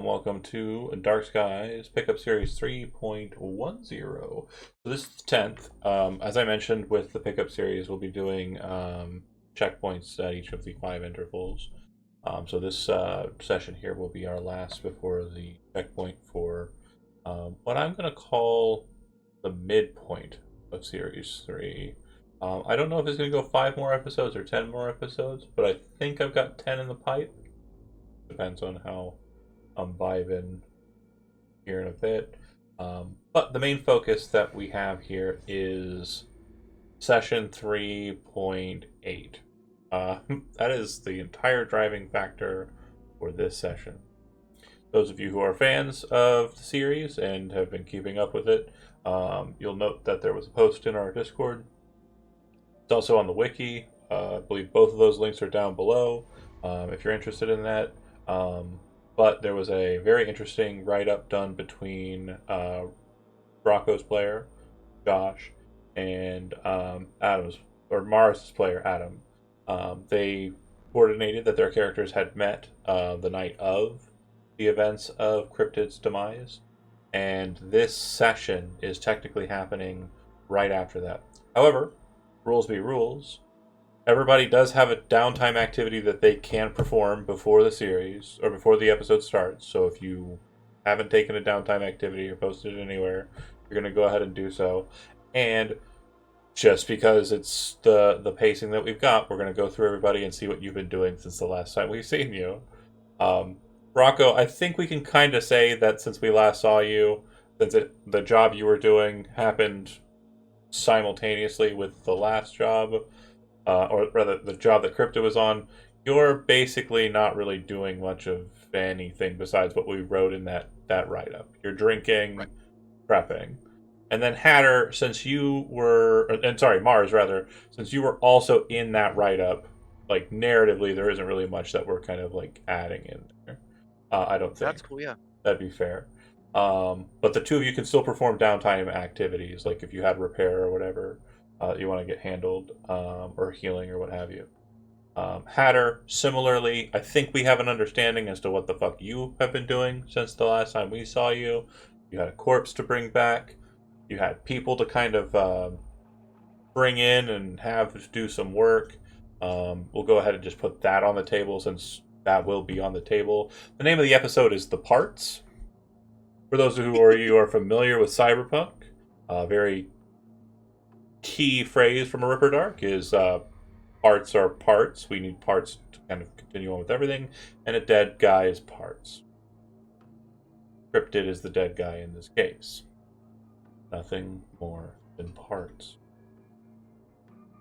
Welcome to Dark Skies Pickup Series 3.10. So this is the 10th. As I mentioned with the Pickup Series, we'll be doing checkpoints at each of the 5 intervals. So this session here will be our last before the checkpoint for what I'm going to call the midpoint of Series 3. I don't know if it's going to go 5 more episodes or 10 more episodes, but I think I've got 10 in the pipe. Depends on how I'm vibing here in a bit. But the main focus that we have here is session 3.8. That is the entire driving factor for this session. Those of you who are fans of the series and have been keeping up with it, you'll note that there was a post in our Discord. It's also on the wiki. I believe both of those links are down below if you're interested in that. But there was a very interesting write-up done between Rocco's player, Josh, and Mars' player, Adam. They coordinated that their characters had met the night of the events of Cryptid's demise, and this session is technically happening right after that. However, rules be rules. Everybody does have a downtime activity that they can perform before the series or before the episode starts. So if you haven't taken a downtime activity or posted it anywhere, you're going to go ahead and do so. And just because it's the pacing that we've got, we're going to go through everybody and see what you've been doing since the last time we've seen you. Rocco, I think we can kind of say that since we last saw you, since the job you were doing happened simultaneously with the last job, or rather the job that Crypto was on, you're basically not really doing much of anything besides what we wrote in that write-up. You're drinking, right, prepping. And then Hatter, since you were, Mars rather, since you were also in that write-up, like narratively, there isn't really much that we're kind of like adding in there. I don't think. That's cool, yeah. That'd be fair. But the two of you can still perform downtime activities, like if you had repair or whatever you want to get handled, or healing or what have you. Hatter, similarly, I think we have an understanding as to what the fuck you have been doing since the last time we saw you. You had a corpse to bring back. You had people to kind of bring in and have do some work. We'll go ahead and just put that on the table since that will be on the table. The name of the episode is The Parts. For those of you are familiar with Cyberpunk, very key phrase from a Ripper Dark is parts are parts. We need parts to kind of continue on with everything, and a dead guy is parts. cryptid is the dead guy in this case. Nothing more than parts.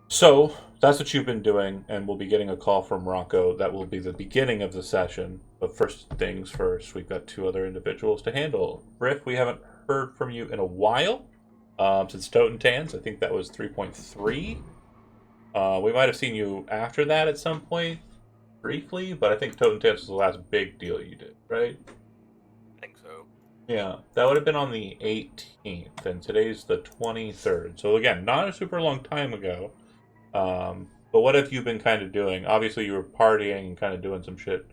So, that's what you've been doing, and we'll be getting a call from Rocco. That will be the beginning of the session. But first things first, we've got 2 other individuals to handle. Riff, we haven't heard from you in a while. Since Toten Tans, I think that was 3.3. We might have seen you after that at some point, briefly, but I think Toten Tans was the last big deal you did, right? I think so. Yeah, that would have been on the 18th, and today's the 23rd. So again, not a super long time ago. But what have you been kind of doing? Obviously, you were partying and kind of doing some shit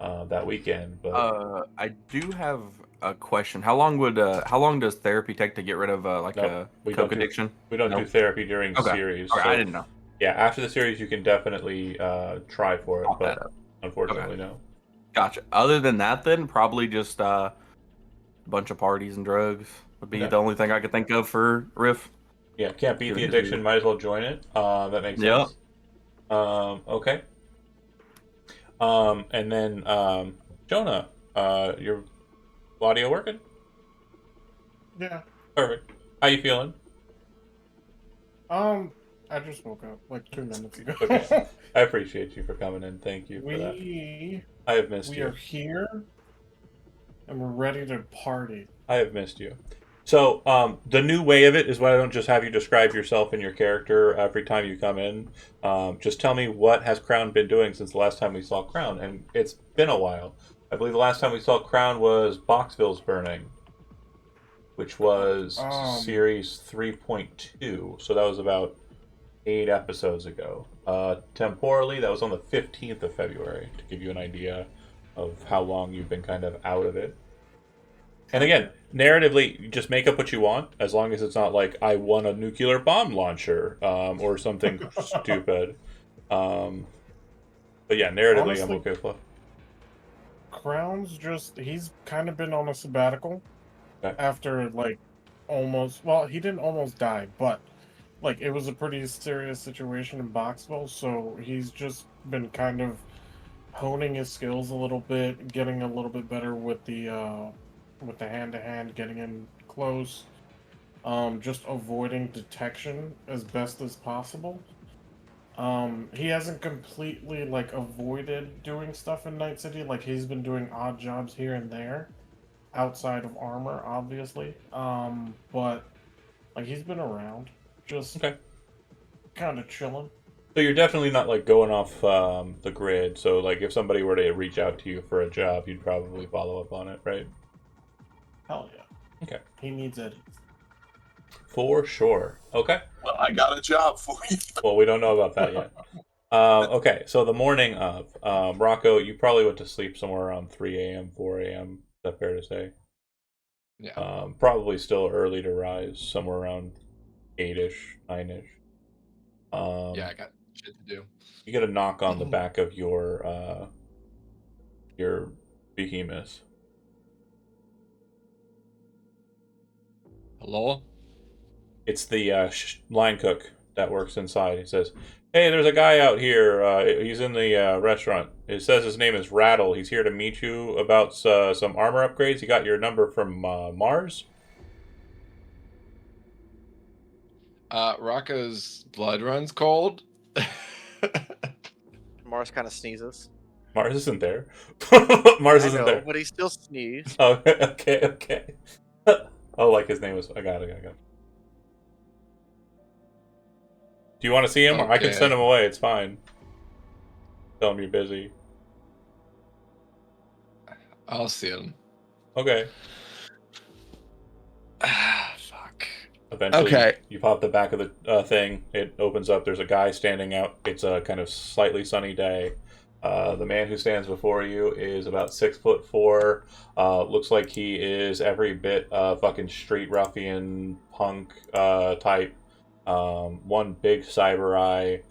that weekend. But I do have a question. How long does therapy take to get rid of nope, a coke addiction? We don't do therapy during Okay. series. Okay, So, I didn't know. yeah, after the series, you can definitely try for it, Pop but that up. unfortunately, no. Gotcha. Other than that, then probably just a bunch of parties and drugs would be Okay. the only thing I could think of for Riff. Yeah, can't beat the Doing his addiction. weird. Might as well join it. That makes Yep. sense. Okay. And then Jonah, your audio working? Yeah. Perfect. How you feeling? I just woke up like 2 minutes ago. Okay. I appreciate you for coming in. Thank you for that. I have missed we you. are here, and we're ready to party. I have missed you. So, the new way of it is why I don't just have you describe yourself and your character every time you come in. Just tell me what has Crown been doing since the last time we saw Crown, and it's been a while. I believe the last time we saw Crown was Boxville's Burning, which was series 3.2. So that was about 8 episodes ago. Temporally, that was on the 15th of February, to give you an idea of how long you've been kind of out of it. And again, narratively, you just make up what you want, as long as it's not like, I won a nuclear bomb launcher, or something stupid. But yeah, narratively, honestly, I'm okay with fluff. Crown's he's kind of been on a sabbatical. Okay. After, like, well, he didn't almost die, but, like, it was a pretty serious situation in Boxville, so he's just been kind of honing his skills a little bit, getting a little bit better with the hand-to-hand, getting in close, just avoiding detection as best as possible. He hasn't completely, like, avoided doing stuff in Night City. Like, he's been doing odd jobs here and there, outside of armor, obviously. But, like, he's been around, just kind of chilling. So you're definitely not, like, going off the grid. So, like, if somebody were to reach out to you for a job, you'd probably follow up on it, right? Hell yeah. Okay. He needs it. For sure. Okay. Well, I got a job for you. Well, we don't know about that yet. Okay, so the morning of, Rocco, you probably went to sleep somewhere around 3 a.m., 4 a.m. Is that fair to say? Yeah. Probably still early to rise, somewhere around 8-ish, 9-ish. Yeah, I got shit to do. You get a knock on the back of your behemoth. Hello? It's the line cook that works inside. He says, "Hey, there's a guy out here. He's in the restaurant. It says his name is Rattle. He's here to meet you about some armor upgrades. He got your number from Mars." Rocco's blood runs cold. Mars kind of sneezes. Mars isn't there. Mars isn't there. But he still sneezed. Oh, okay. Oh, like his name was... I got it. Do you want to see him? Or I can send him away. It's fine. Tell him you're busy. I'll see him. Okay. Fuck. Eventually, you pop the back of the thing. It opens up. There's a guy standing out. It's a kind of slightly sunny day. The man who stands before you is about 6'4". Looks like he is every bit fucking street ruffian punk type. One big cyber eye,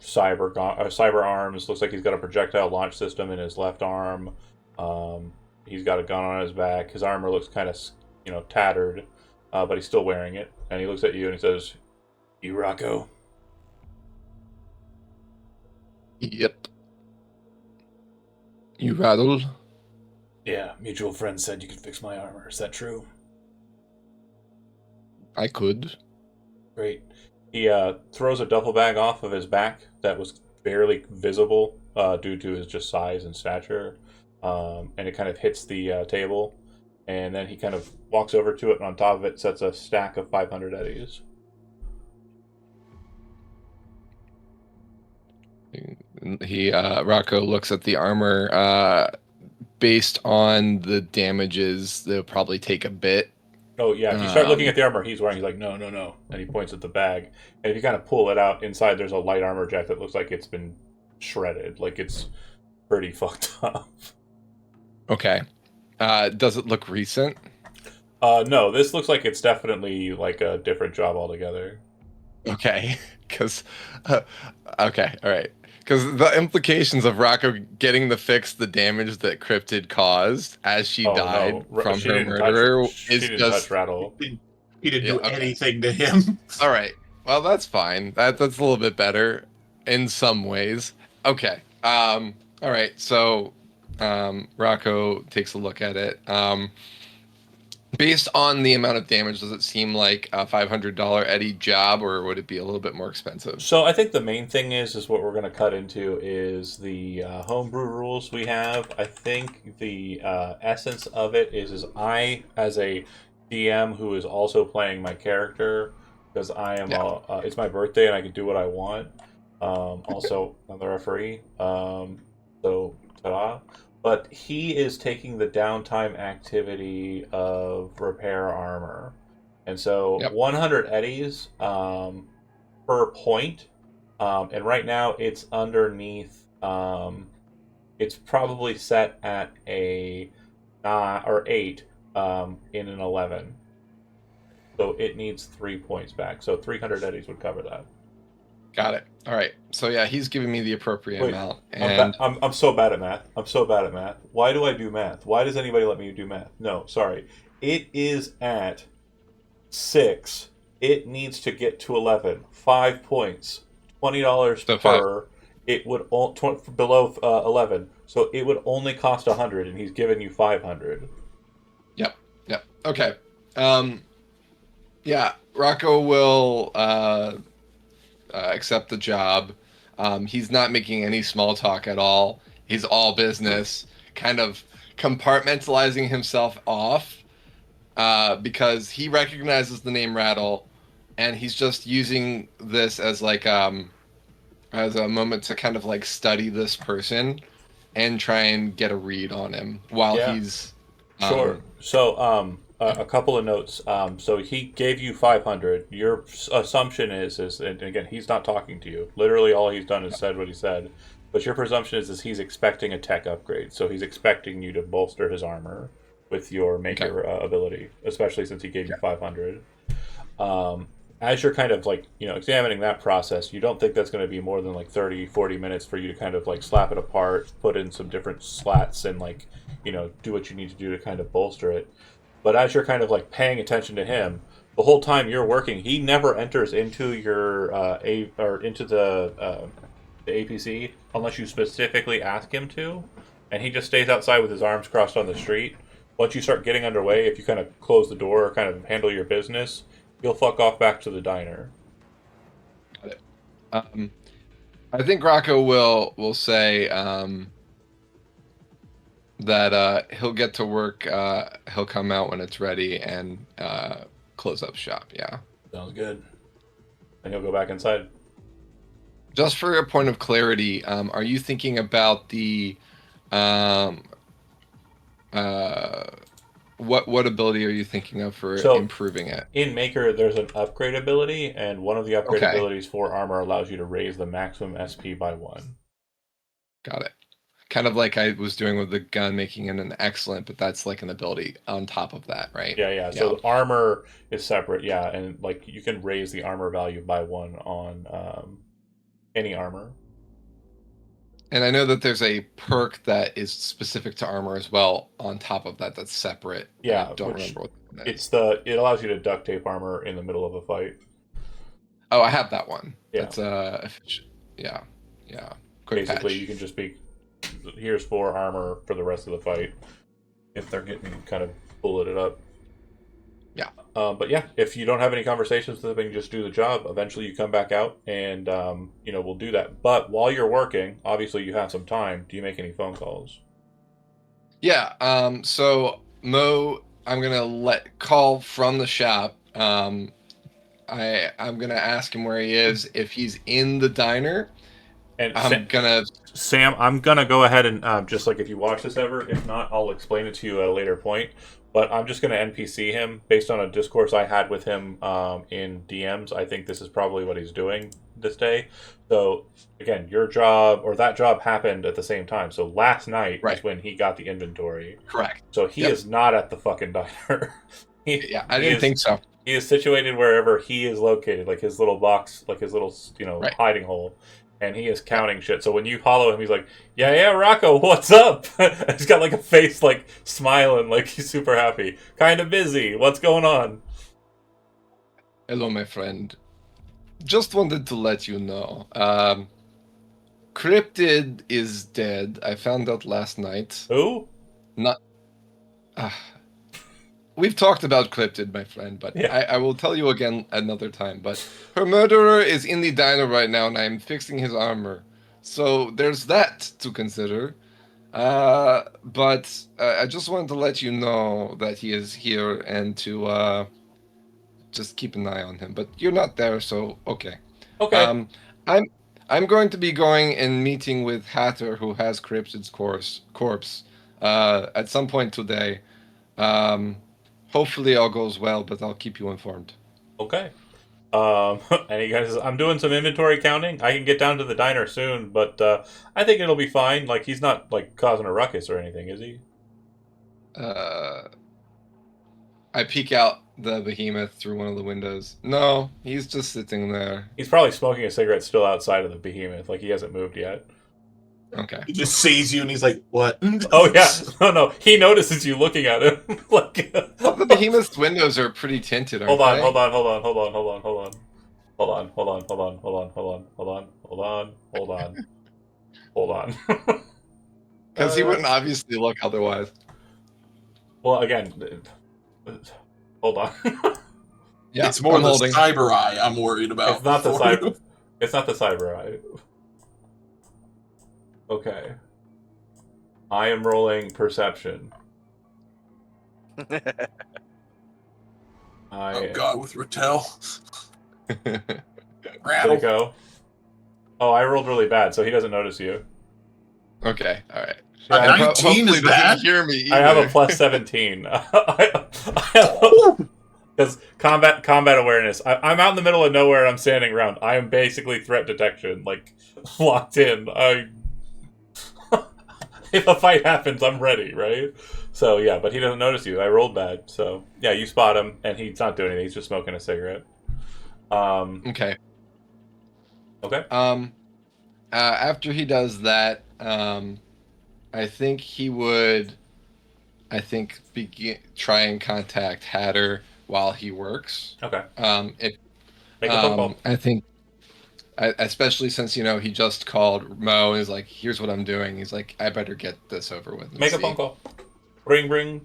cyber arms. Looks like he's got a projectile launch system in his left arm. He's got a gun on his back. His armor looks kind of, tattered, but he's still wearing it. And he looks at you and he says, "You Rocco?" Yep. You Rattle? Yeah, mutual friend said you could fix my armor. Is that true? I could. Great. He throws a duffel bag off of his back that was barely visible due to his just size and stature, and it kind of hits the table. And then he kind of walks over to it, and on top of it sets a stack of 500 eddies. Rocco looks at the armor. Based on the damages, they'll probably take a bit. Oh yeah, if you start looking at the armor he's wearing, he's like, no, no, no, and he points at the bag. And if you kind of pull it out, inside there's a light armor jacket that looks like it's been shredded, like it's pretty fucked up. Okay. Does it look recent? No, this looks like it's definitely like a different job altogether. Okay, because okay, all right. Because the implications of Rocco getting to fix the damage that Cryptid caused as she died from her murderer She didn't touch Rattle. He didn't do anything to him. All right. Well, that's fine. That's a little bit better in some ways. Okay. All right. So, Rocco takes a look at it. Based on the amount of damage, does it seem like a $500 Eddie job, or would it be a little bit more expensive? So I think the main thing is what we're going to cut into is the homebrew rules we have. I think the essence of it is I, as a DM who is also playing my character, because I am it's my birthday and I can do what I want. Also, I'm the referee. So ta-da. But he is taking the downtime activity of repair armor. And so 100 eddies per point. And right now it's underneath, it's probably set at a 9 or 8 in an 11. So it needs 3 points back. So 300 eddies would cover that. Got it. All right. So yeah, he's giving me the appropriate amount. And I'm so bad at math. I'm so bad at math. Why do I do math? Why does anybody let me do math? No, sorry. It is at 6. It needs to get to 11. 5 points. $20 So per. It would below 11. So it would only cost 100, and he's giving you 500. Yep. Okay. Yeah, Rocco will accept the job. He's not making any small talk at all. He's all business, kind of compartmentalizing himself off because he recognizes the name Rattle, and he's just using this as like as a moment to kind of like study this person and try and get a read on him while he's sure. So a couple of notes. So he gave you 500. Your assumption is, and again, he's not talking to you. Literally, all he's done is said what he said. But your presumption is he's expecting a tech upgrade. So he's expecting you to bolster his armor with your maker ability, especially since he gave you 500. As you're kind of like, examining that process, you don't think that's going to be more than like 30, 40 minutes for you to kind of like slap it apart, put in some different slats, and like, do what you need to do to kind of bolster it. But as you're kind of like paying attention to him, the whole time you're working, he never enters into your into the APC unless you specifically ask him to, and he just stays outside with his arms crossed on the street. Once you start getting underway, if you kind of close the door or kind of handle your business, he'll fuck off back to the diner. Got it. I think Rocco will say that he'll get to work. He'll come out when it's ready and close up shop. Yeah. Sounds good. And he'll go back inside. Just for a point of clarity, are you thinking about the what ability are you thinking of for improving it? In Maker, there's an upgrade ability, and one of the upgrade abilities for armor allows you to raise the maximum SP by 1. Got it. Kind of like I was doing with the gun, making it an excellent, but that's like an ability on top of that, right? Yeah. So the armor is separate, and like you can raise the armor value by 1 on any armor. And I know that there's a perk that is specific to armor as well on top of that that's separate. Yeah, I don't remember what that is. It allows you to duct tape armor in the middle of a fight. Oh, I have that one. Yeah. That's yeah. Quick Basically, patch. you can just be, here's 4 armor for the rest of the fight. if they're getting kind of bulleted up. Yeah. But yeah, if you don't have any conversations with them and just do the job, eventually you come back out and, we'll do that. But while you're working, obviously you have some time. Do you make any phone calls? Yeah. So Mo, I'm gonna call from the shop. I'm gonna ask him where he is. If he's in the diner, And I'm gonna. Sam, I'm gonna go ahead and just like if you watch this ever, if not, I'll explain it to you at a later point. But I'm just gonna NPC him based on a discourse I had with him in DMs. I think this is probably what he's doing this day. So again, your job or that job happened at the same time. So last night Right. is when he got the inventory. Correct. So he Yep. is not at the fucking diner. Yeah, I didn't think so. He is situated wherever he is located, like his little box, like his little Right. hiding hole. And he is counting shit. So when you follow him, he's like, yeah, Rocco, what's up? He's got like a face like smiling, like he's super happy. Kind of busy. What's going on? Hello, my friend. Just wanted to let you know. Cryptid is dead. I found out last night. Who? Not. We've talked about Cryptid, my friend, but Yeah. I will tell you again another time. But her murderer is in the diner right now, and I'm fixing his armor. So there's that to consider. But I just wanted to let you know that he is here and to just keep an eye on him. But you're not there, so okay. Okay. I'm going to be going and meeting with Hatter, who has Cryptid's corpse, at some point today. Hopefully all goes well, but I'll keep you informed. Okay. And you guys, I'm doing some inventory counting. I can get down to the diner soon, but I think it'll be fine. Like he's not like causing a ruckus or anything, is he? I peek out the behemoth through one of the windows. No, he's just sitting there. He's probably smoking a cigarette still outside of the behemoth. Like he hasn't moved yet. Okay. He just sees you and he's like, "What?" Oh yeah, no. He notices you looking at him. Like, Well, the behemoth's windows are pretty tinted, aren't hold on, they? hold on, hold on, hold on, hold on, hold on, hold on, hold on, hold on, hold on, hold on, hold on, hold on, hold on, hold on. Because he wouldn't obviously look otherwise. Well, again, hold on. Yeah, It's more I'm the holding. cyber eye I'm worried about. It's not the for cyber. you. It's not the cyber eye. Okay. I am rolling perception. Oh God, with Rattel. Did Rattle. it go? Oh, I rolled really bad, so he doesn't notice you. Okay, all right. Yeah, A 19 is hopefully bad. doesn't hear me either. I have a plus 17. Because combat awareness. I'm out in the middle of nowhere. I'm standing around. I am basically threat detection, like locked in. If a fight happens, I'm ready, right? So yeah, but he doesn't notice you. I rolled bad, so yeah, you spot him, and he's not doing anything. He's just smoking a cigarette. Okay. Okay. After he does that, I think he would. Try and contact Hatter while he works. Okay. If Make a phone call. I think, especially since he just called Mo and is like, "Here's what I'm doing." He's like, "I better get this over with." Make a phone call. Ring.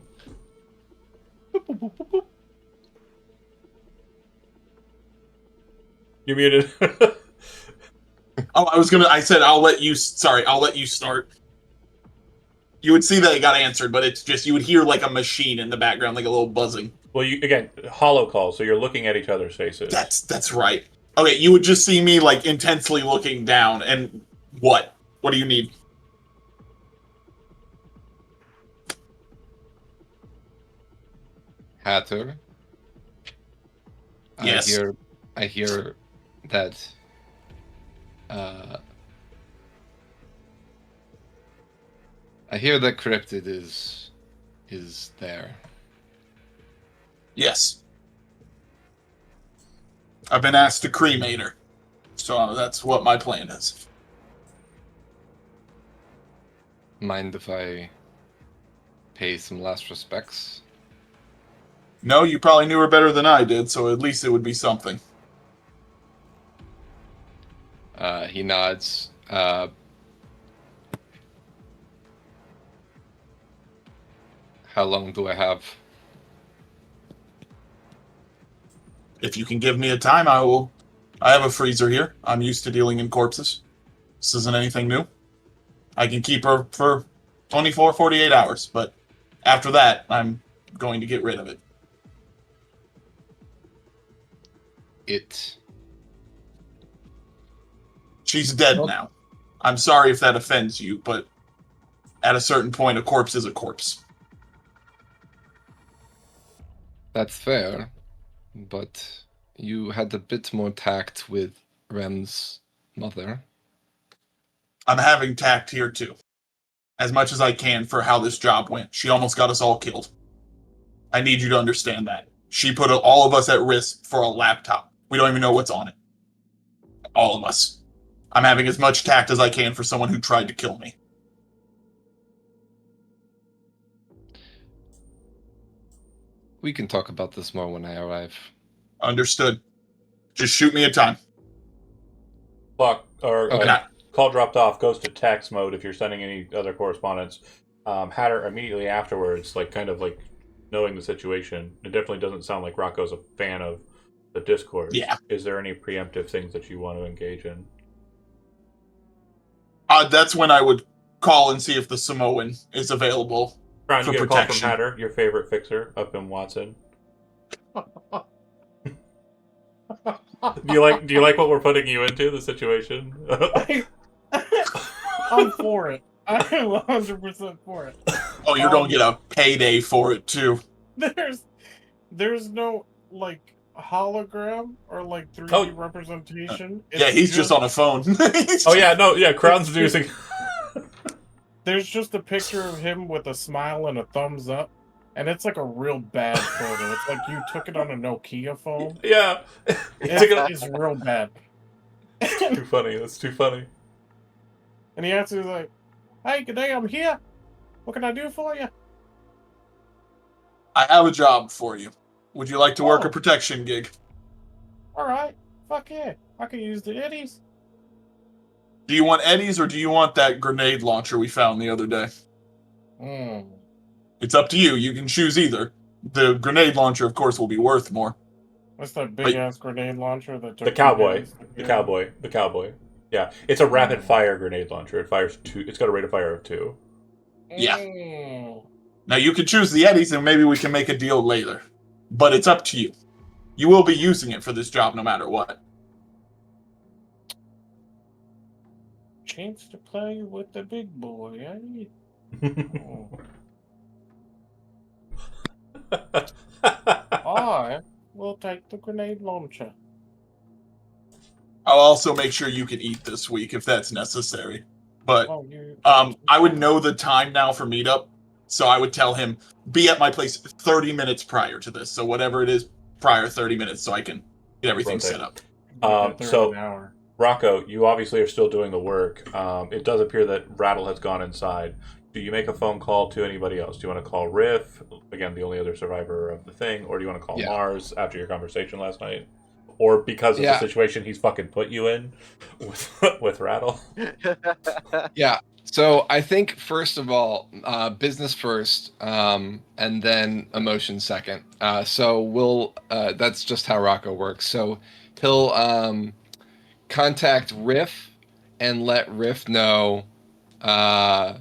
You're muted. Oh, I said I'll let you start. You would see that it got answered, but it's just you would hear like a machine in the background, like a little buzzing. Well, again, hollow call, so you're looking at each other's faces. That's right. Okay, you would just see me like intensely looking down, and what? What do you need? Hatter. Yes. I hear that. I hear that Cryptid is there. Yes. I've been asked to cremate her, so that's what my plan is. Mind if I pay some last respects? No, you probably knew her better than I did, so at least it would be something. He nods. How long do I have? If you can give me a time, I will. I have a freezer here. I'm used to dealing in corpses. This isn't anything new. I can keep her for 24, 48 hours, but after that, I'm going to get rid of it. It. She's dead Well- now. I'm sorry if that offends you, but at a certain point, a corpse is a corpse. That's fair, but you had a bit more tact with Rem's mother. I'm having tact here too. As much as I can for how this job went. She almost got us all killed. I need you to understand that. She put all of us at risk for a laptop. We don't even know what's on it. All of us. I'm having as much tact as I can for someone who tried to kill me. We can talk about this more when I arrive. Understood. Just shoot me a time. Clock or Okay. call dropped off goes to text mode if you're sending any other correspondence. Hatter immediately afterwards, like kind of like knowing the situation, it definitely doesn't sound like Rocco's a fan of the Discord. Yeah. Is there any preemptive things that you want to engage in? That's when I would call and see if the Samoan is available. Crown, For you get a call from protection. Hatter, your favorite fixer up in Watson. Do you like what we're putting you into, the situation? I'm for it. I'm 100% for it. Oh, you're going to get a payday for it too. There's no like hologram or like 3D Oh. representation. Yeah, It's he's just on a phone. Oh yeah, no, yeah, Crown's using. There's just a picture of him with a smile and a thumbs up, and it's like a real bad photo. It's like you took it on a Nokia phone. Yeah, he took it- It's real bad. too funny. That's too funny. And he answers like, "Hey, good day, I'm here. What can I do for you?" I have a job for you. Would you like to work Oh. a protection gig? All right, fuck yeah, I can use the eddies. Do you want Eddie's or do you want that grenade launcher we found the other day? It's up to you. You can choose either. The grenade launcher, of course, will be worth more. What's that big ass grenade launcher that took The two cowboy, days to the get? cowboy, the cowboy. Yeah, it's a rapid fire grenade launcher. It fires 2. It's got a rate of fire of 2. Yeah. Mm. Now you can choose the Eddies and maybe we can make a deal later. But it's up to you. You will be using it for this job no matter what. Chance to play with the big boy, eh? Oh. I will take the grenade launcher. I'll also make sure you can eat this week if that's necessary. But Oh, you. I would know the time now for meetup, so I would tell him be at my place 30 minutes prior to this. So whatever it is, prior 30 minutes, so I can get everything Rotate. set up. So- an hour. Rocco, you obviously are still doing the work. It does appear that Rattle has gone inside. Do you make a phone call to anybody else? Do you want to call Riff, again, the only other survivor of the thing, or do you want to call Yeah. Mars after your conversation last night? Or because of Yeah. the situation he's fucking put you in with Rattle? Yeah. So I think first of all, business first, and then emotion second. So we'll. That's just how Rocco works. So he'll contact Riff and let Riff know. I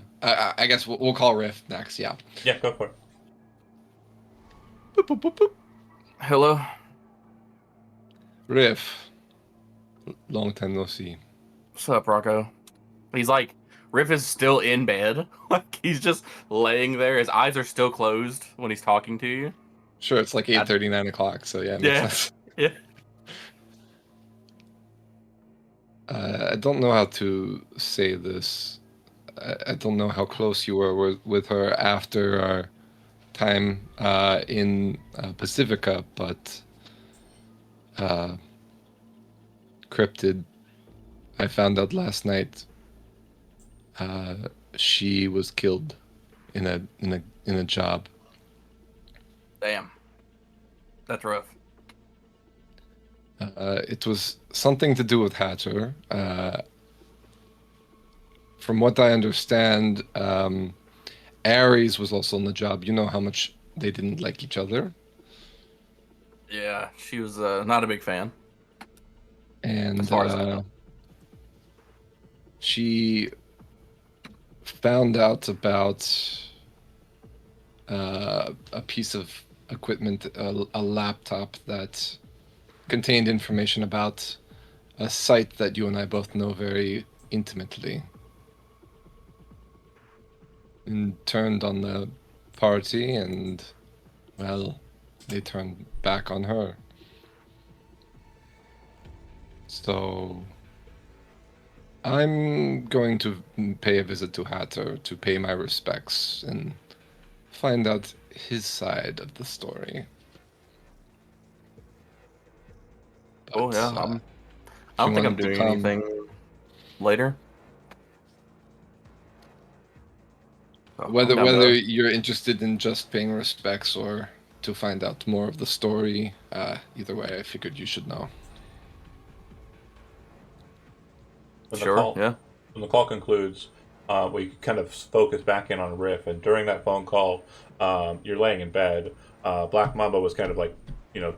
guess we'll call Riff next. Yeah. Yeah, go for it. Boop, boop, boop, boop. Hello. Riff. Long time no see. What's up, Rocco? He's like, Riff is still in bed. Like, he's just laying there. His eyes are still closed when he's talking to you. Sure, it's like 8:30, 9 o'clock. So yeah, it makes Yeah. sense. Yeah. I don't know how to say this. I don't know how close you were with her after our time in Pacifica, but Cryptid, I found out last night. She was killed in a job. Damn. That's rough. It was something to do with Hatcher. From what I understand, Ares was also on the job. You know how much they didn't like each other. Yeah, she was not a big fan, And as far as I know. she found out about a piece of equipment, a laptop that contained information about a site that you and I both know very intimately, and turned on the party, and well, they turned back on her. So I'm going to pay a visit to Hatter to pay my respects and find out his side of the story. Oh But yeah, I if you don't think I'm wanted to doing come, anything later. So I'm down whether to. you're interested in just paying respects or to find out more of the story, either way, I figured you should know. When the Sure, call yeah. when the call concludes, we kind of focus back in on Riff, and during that phone call, you're laying in bed. Black Mamba was kind of like,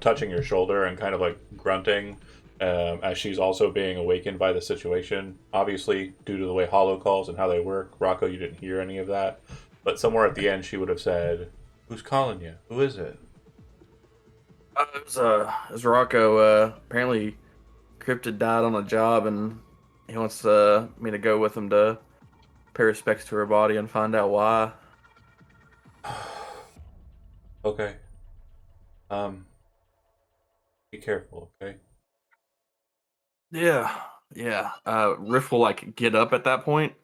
touching your shoulder and kind of like grunting, as she's also being awakened by the situation. Obviously, due to the way hollow calls and how they work, Rocco, you didn't hear any of that. But somewhere at the end, she would have said, "Who's calling you? Who is it?" It was Rocco. Apparently, Cryptid died on a job, and he wants me to go with him to pay respects to her body and find out why. Okay. Um, be careful, okay? Yeah, yeah. Riff will like get up at that point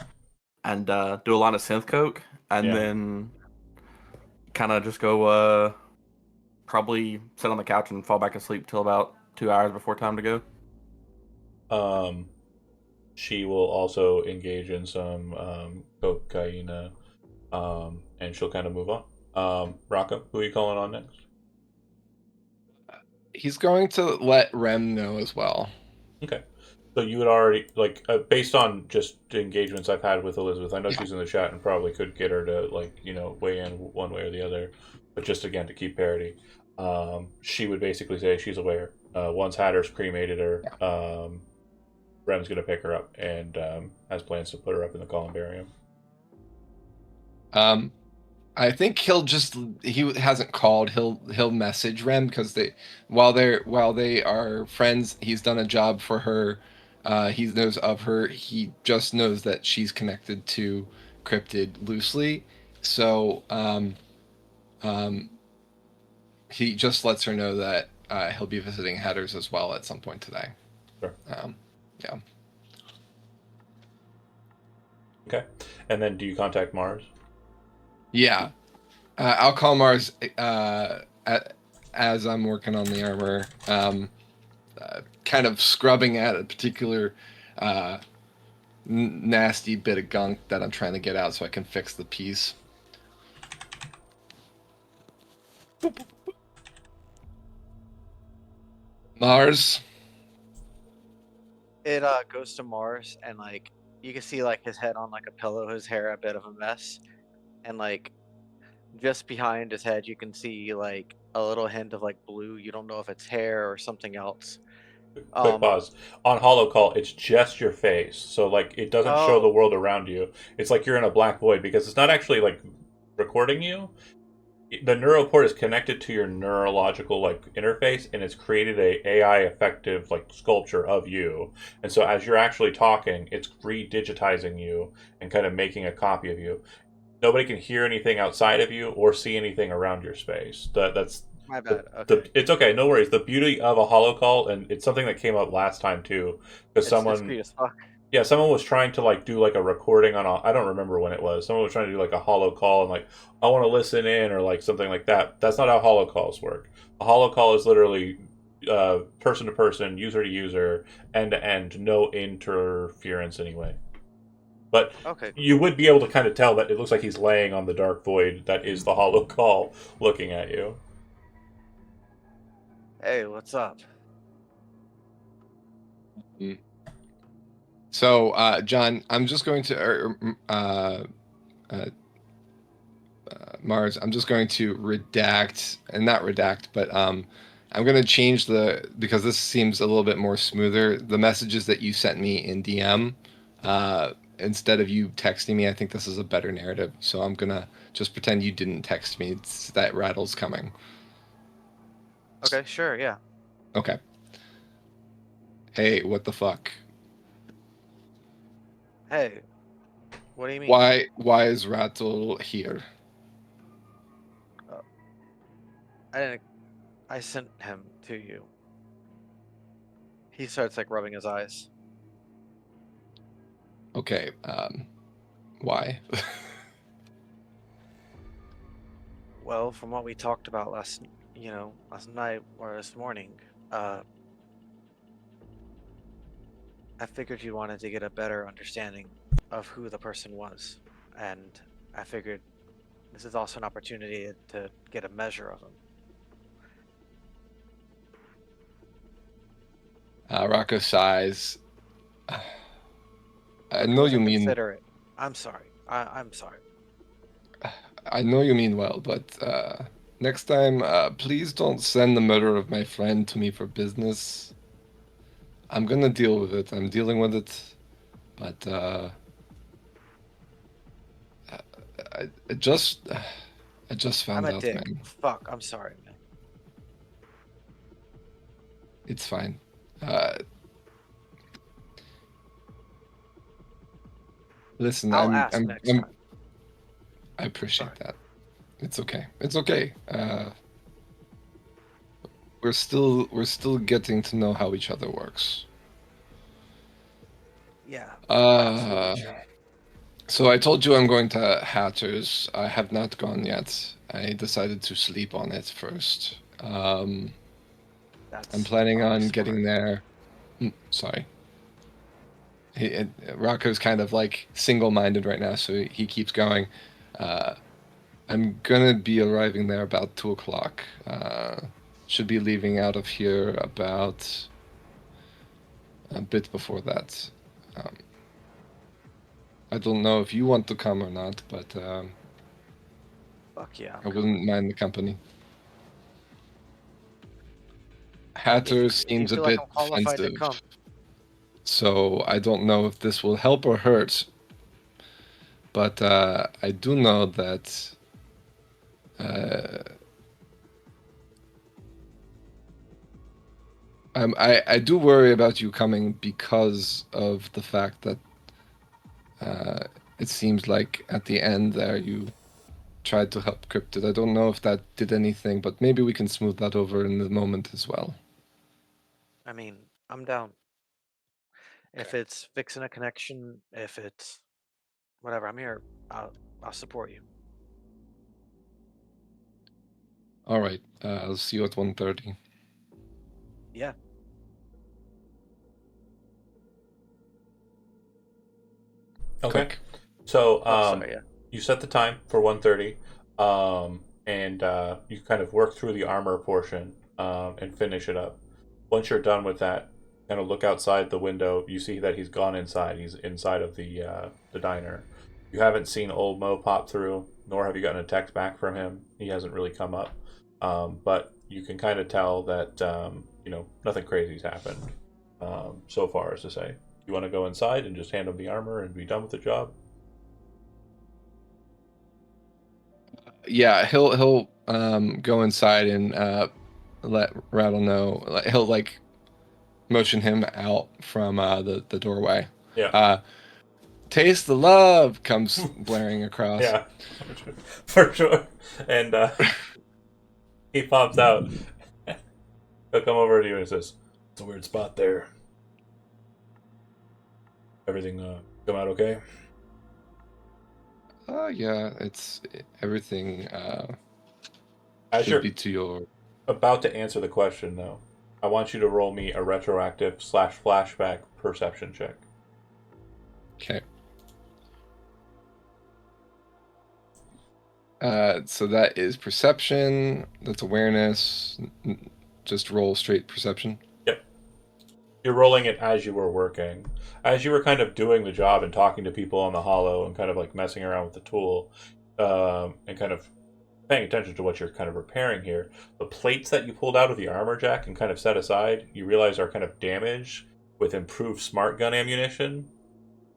and do a line of synth coke, and Yeah. then kind of just go probably sit on the couch and fall back asleep till about 2 hours before time to go. Um, she will also engage in some cocaine, and she'll kind of move on. Rocco, who are you calling on next? He's going to let Rem know as well. Okay. So you would already like, based on just engagements I've had with Elizabeth. I know Yeah. she's in the chat and probably could get her to like weigh in one way or the other, but just again to keep parity, she would basically say she's aware. Once Hatter's cremated her, Rem's gonna pick her up and has plans to put her up in the columbarium. Um, I think he hasn't called. He'll message Rem because while they are friends, he's done a job for her. He knows of her. He just knows that she's connected to Cryptid loosely. So um, he just lets her know that he'll be visiting Headers as well at some point today. Sure. Yeah. Okay. And then do you contact Mars? Yeah. I'll call Mars as I'm working on the armor, kind of scrubbing at a particular nasty bit of gunk that I'm trying to get out so I can fix the piece. Mars. It goes to Mars, and like you can see like his head on like a pillow, his hair a bit of a mess, and like just behind his head you can see like a little hint of like blue. You don't know if it's hair or something else. Quick pause. On hollow call, it's just your face, so like it doesn't show the Oh, world around you. It's like you're in a black void because it's not actually like recording you. The neural port is connected to your neurological like interface, and it's created a AI effective like sculpture of you. And so as you're actually talking, it's redigitizing you and kind of making a copy of you. Nobody can hear anything outside of you or see anything around your space. That's my the, bad. Okay, it's okay, no worries. The beauty of a hollow call, and it's something that came up last time too, because it's someone, creepy as fuck. yeah, someone was trying to like do like a recording on a, I don't remember when it was. Someone was trying to do like a hollow call and like I want to listen in or like something like that. That's not how hollow calls work. A hollow call is literally person to person, user to user, end to end, no interference anyway. But Okay, you would be able to kind of tell that it looks like he's laying on the dark void that is the hollow call looking at you. hey, what's up? Mm. So, John, I'm just going to Mars, I'm just going to redact, and not redact, but I'm going to change because this seems a little bit more smoother, the messages that you sent me in DM. Instead of you texting me, I think this is a better narrative. So I'm going to just pretend you didn't text me. It's that rattle's coming. Okay, sure, yeah. Okay. Hey, what the fuck? Hey, what do you mean? Why is Rattle here? I sent him to you. He starts like rubbing his eyes. Okay, why? Well, from what we talked about last night or this morning, I figured you wanted to get a better understanding of who the person was, and I figured this is also an opportunity to get a measure of him. Rocco sighs. I Look, know you wasn't mean considerate. I'm sorry. I'm sorry. I know you mean well, but next time, please don't send the murder of my friend to me for business. I'm gonna deal with it. I'm dealing with it, but I just I'm found a out, dick. man. Fuck. I'm sorry, man. It's fine. Listen, I'll ask next time. I appreciate Sorry. that. It's okay. It's okay. We're still getting to know how each other works. Yeah. Uh, Absolutely true. so I told you I'm going to Hatters. I have not gone yet. I decided to sleep on it first. I'm That's planning probably on smart. getting there. Sorry. Rocco's kind of like single-minded right now, so he keeps going. I'm gonna be arriving there about 2 o'clock. Should be leaving out of here about a bit before that. I don't know if you want to come or not, but Fuck yeah. I wouldn't mind the company. If you Hatters seems a feel like bit I'm qualified to defensive, come, so I don't know if this will help or hurt. But I do know that I do worry about you coming because of the fact that it seems like at the end there you tried to help Cryptid. I don't know if that did anything, but maybe we can smooth that over in the moment as well. I mean, I'm down. If it's fixing a connection, if it's whatever, I'm here. I'll support you. All right, I'll see you at 1:30. Yeah. Okay. Click. So Sorry, yeah. you set the time for 1:30, and you kind of work through the armor portion and finish it up. Once you're done with that, kind of look outside the window. You see that he's gone inside. He's inside of the diner. You haven't seen old Mo pop through, nor have you gotten a text back from him. He hasn't really come up, but you can kind of tell that nothing crazy's happened so far, as to say. You want to go inside and just hand him the armor and be done with the job? Yeah, he'll go inside and let Rattle know. He'll like motion him out from the doorway. Yeah. Taste the love comes blaring across. Yeah, for sure. And he pops out. He'll come over to you and says, "It's a weird spot there. Everything come out okay?" Yeah, it's everything As should you're be to your. about to answer the question, though, I want you to roll me a retroactive / flashback perception check. Okay. So that is perception. That's awareness. Just roll straight perception. Yep. You're rolling it as you were working. As you were kind of doing the job and talking to people on the hollow and kind of like messing around with the tool, and kind of paying attention to what you're kind of repairing here, the plates that you pulled out of the armor jack and kind of set aside, you realize are kind of damaged with improved smart gun ammunition,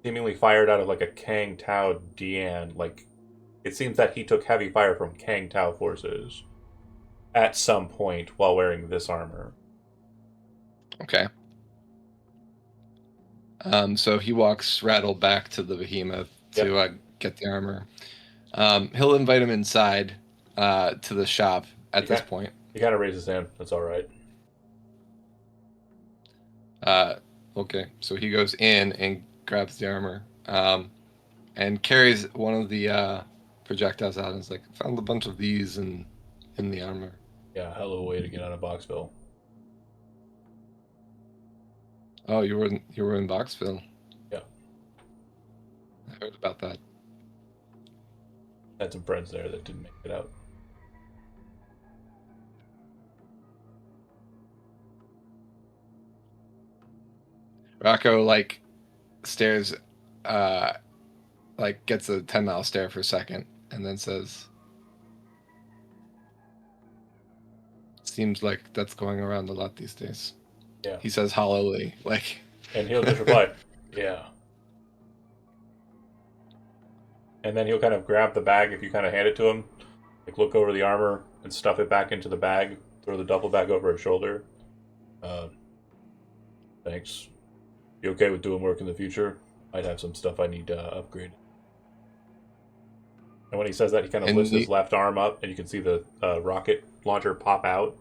seemingly fired out of like a Kang Tao Dian. Like, it seems that he took heavy fire from Kang Tao forces at some point while wearing this armor. Okay. So he walks Rattle back to the behemoth to get the armor. He'll invite him inside to the shop at this point. He kind of raises his hand. That's all right. Okay, so he goes in and grabs the armor and carries one of the projectiles out and is like, found a bunch of these in the armor. Yeah, hell of a way to get out of Boxville. Oh, you were in Boxville. Yeah, I heard about that. Had some friends there that didn't make it out. Rocco stares, gets a 10-mile stare for a second, and then says, "Seems like that's going around a lot these days." Yeah. He says hollowly, and he'll just reply, "Yeah." And then he'll kind of grab the bag if you kind of hand it to him, look over the armor and stuff it back into the bag, throw the duffel bag over his shoulder. Thanks. You okay with doing work in the future? Might have some stuff I need to upgrade. And when he says that, he kind of lifts his left arm up, and you can see the rocket launcher pop out.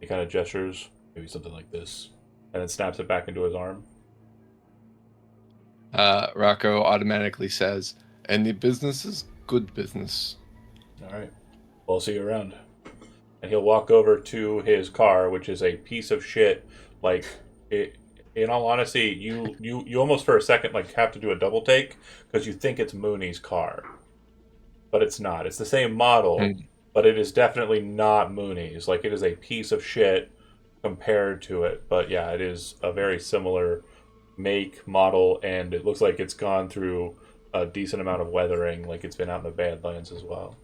He kind of gestures, maybe something like this, and then snaps it back into his arm. Rocco automatically says, "Any business is good business." All right. Well, I'll see you around. And he'll walk over to his car, which is a piece of shit. In all honesty, you almost for a second have to do a double take because you think it's Mooney's car, but it's not. It's the same model, but it is definitely not Mooney's. It is a piece of shit compared to it. But yeah, it is a very similar make, model, and it looks like it's gone through a decent amount of weathering. It's been out in the Badlands as well.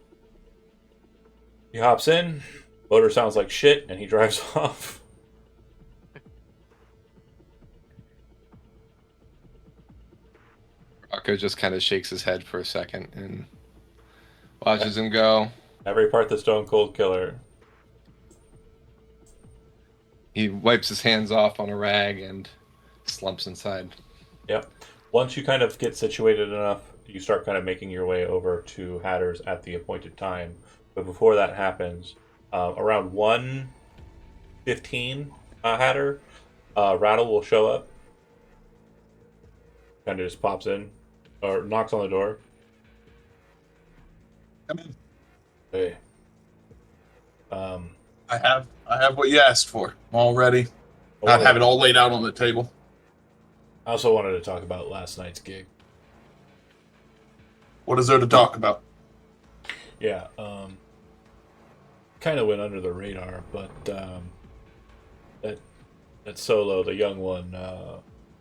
He hops in, motor sounds like shit, and he drives off. Rocco just kind of shakes his head for a second and watches him go. Every part the Stone Cold Killer. He wipes his hands off on a rag and slumps inside. Yep. Once you kind of get situated enough, you start kind of making your way over to Hatter's at the appointed time. But before that happens, around 1:15, Hatter, Rattle will show up. Kind of just pops in, or knocks on the door. Come in. Hey. I have what you asked for. I'm all ready. I have it all laid out on the table. I also wanted to talk about last night's gig. What is there to talk about? Yeah, kind of went under the radar, but that Solo, the young one,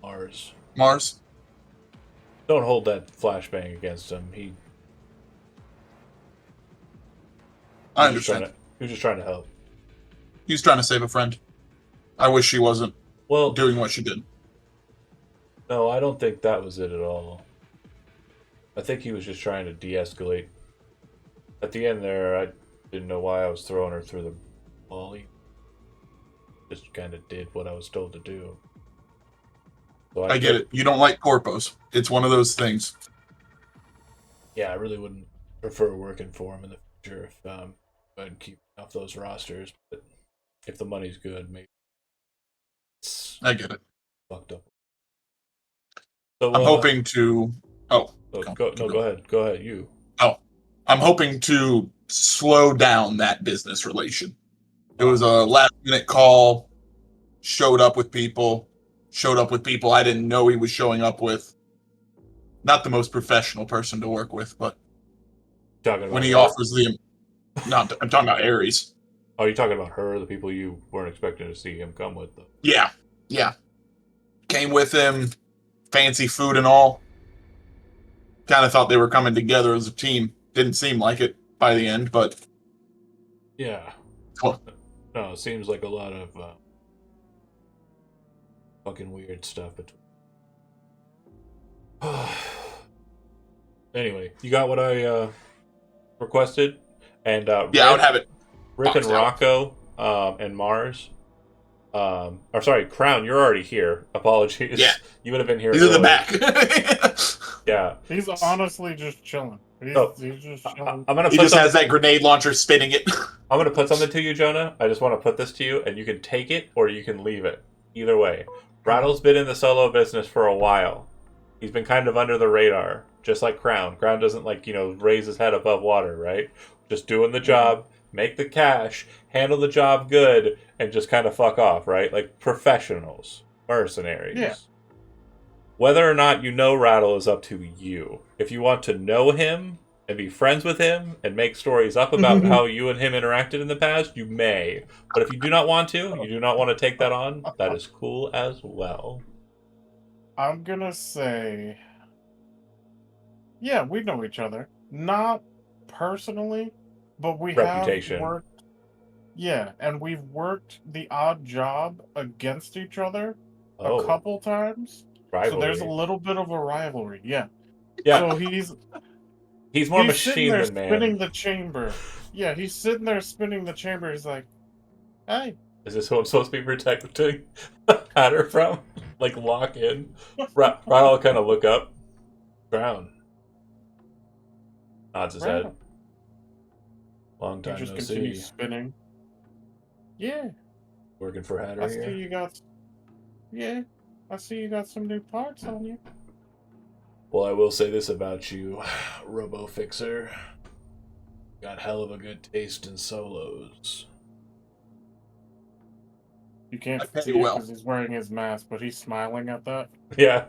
Mars. Don't hold that flashbang against him. I understand. He was just trying to help. He's trying to save a friend. I wish she wasn't doing what she did. No, I don't think that was it at all. I think he was just trying to de-escalate. At the end there, I didn't know why I was throwing her through the wall. He just kind of did what I was told to do. So I get it. You don't like corpos. It's one of those things. Yeah, I really wouldn't prefer working for him in the future if I'd keep off those rosters. But if the money's good, maybe. I get it. Fucked up. So, I'm hoping to. Go ahead. Go ahead. You. Oh, I'm hoping to slow down that business relation. It was a last-minute call. Showed up with people I didn't know he was showing up with. Not the most professional person to work with, but when he offers the... I'm talking about Ares. Oh, you're talking about her, the people you weren't expecting to see him come with, though. Yeah. Came with him, fancy food and all. Kind of thought they were coming together as a team. Didn't seem like it by the end, but Yeah. Well- No, it seems like a lot of fucking weird stuff between. Anyway, you got what I requested, and yeah, I would have it. Riff and boxed out. Rocco, and Mars. Or sorry, Crown, you're already here. Apologies. Yeah. You would have been here. He's in the early. back. Yeah. He's honestly just chilling. He's just chilling. I'm gonna. He put just something, has that grenade launcher spinning it. I'm gonna put something to you, Jonah. I just want to put this to you, and you can take it or you can leave it. Either way, Rattle's been in the solo business for a while. He's been kind of under the radar, just like Crown. Crown doesn't raise his head above water, right? Just doing the job, make the cash, handle the job good, and just kind of fuck off, right? Like professionals, mercenaries. Yeah. Whether or not you know Rattle is up to you. If you want to know him and be friends with him and make stories up about how you and him interacted in the past, you may. But if you do not want to, you do not want to take that on, that is cool as well. I'm gonna say, yeah, we know each other. Not personally, but we Reputation. have worked. Yeah, and we've worked the odd job against each other a couple times. Rivalry. So there's a little bit of a rivalry. Yeah. Yeah. So he's more sitting machine there than man. spinning the chamber. Yeah, he's sitting there spinning the chamber. He's like, "Hey, Is this who I'm supposed to be protecting Hatter from? Like lock in? Rattle kind of look up. Brown. Nods his head. Rattle." Long He time just no continues see. spinning. Yeah, Working for Hatter I see here. you got. Yeah, I see you got some new parts on you. Well, I will say this about you, Robo Fixer. Got hell of a good taste in solos. You can't I pay see it well. because he's wearing his mask, but he's smiling at that. Yeah.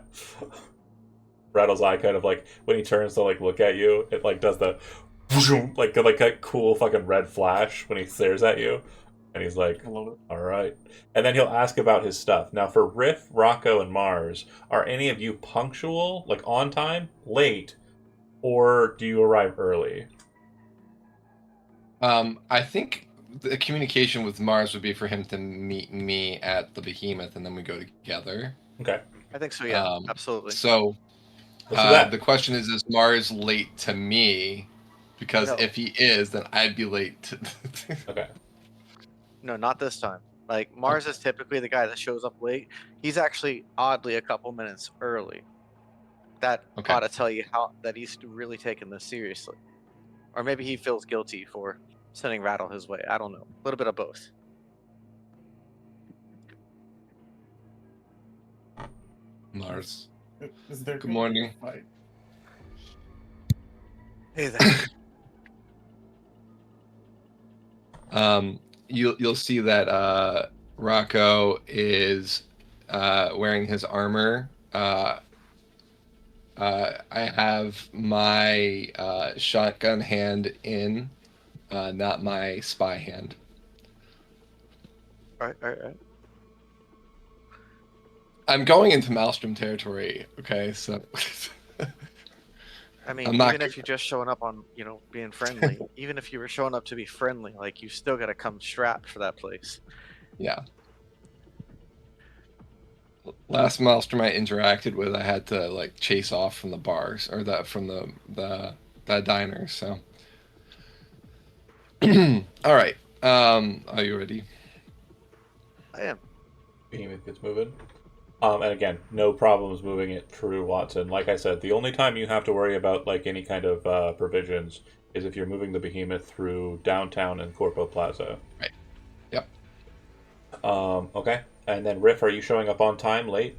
Rattle's eye kind of when he turns to look at you, it does the like a cool fucking red flash when he stares at you. And he's like, I love it. all right. And then he'll ask about his stuff. Now, for Riff, Rocco, and Mars, are any of you punctual, on time, late, or do you arrive early? I think the communication with Mars would be for him to meet me at the Behemoth, and then we go together. Okay. I think so. Yeah, absolutely. So Let's do that. the question is Mars late to me? Because No. if he is, then I'd be late to... Okay. No, not this time. Like Mars is typically the guy that shows up late. He's actually oddly a couple minutes early. That Okay. ought to tell you how that he's really taking this seriously, or maybe he feels guilty for sending Rattle his way. I don't know. A little bit of both. Mars. Is there Good morning. Fight? Hey there. You'll see that Rocco is wearing his armor. I have my shotgun hand in, not my spy hand. All right. I'm going into Maelstrom territory. Okay, so I mean, I'm not even if you're just showing up on, being friendly, even if you were showing up to be friendly, you still got to come strapped for that place. yeah. Last Maelstrom I interacted with, I had to chase off from the bars or from the diner. So, all right. Are you ready? I am. Behemoth gets moving. And again, no problems moving it through Watson. Like I said, the only time you have to worry about any kind of provisions is if you're moving the Behemoth through downtown and Corpo Plaza. Right. Yep. Okay. And then Riff, are you showing up on time, late?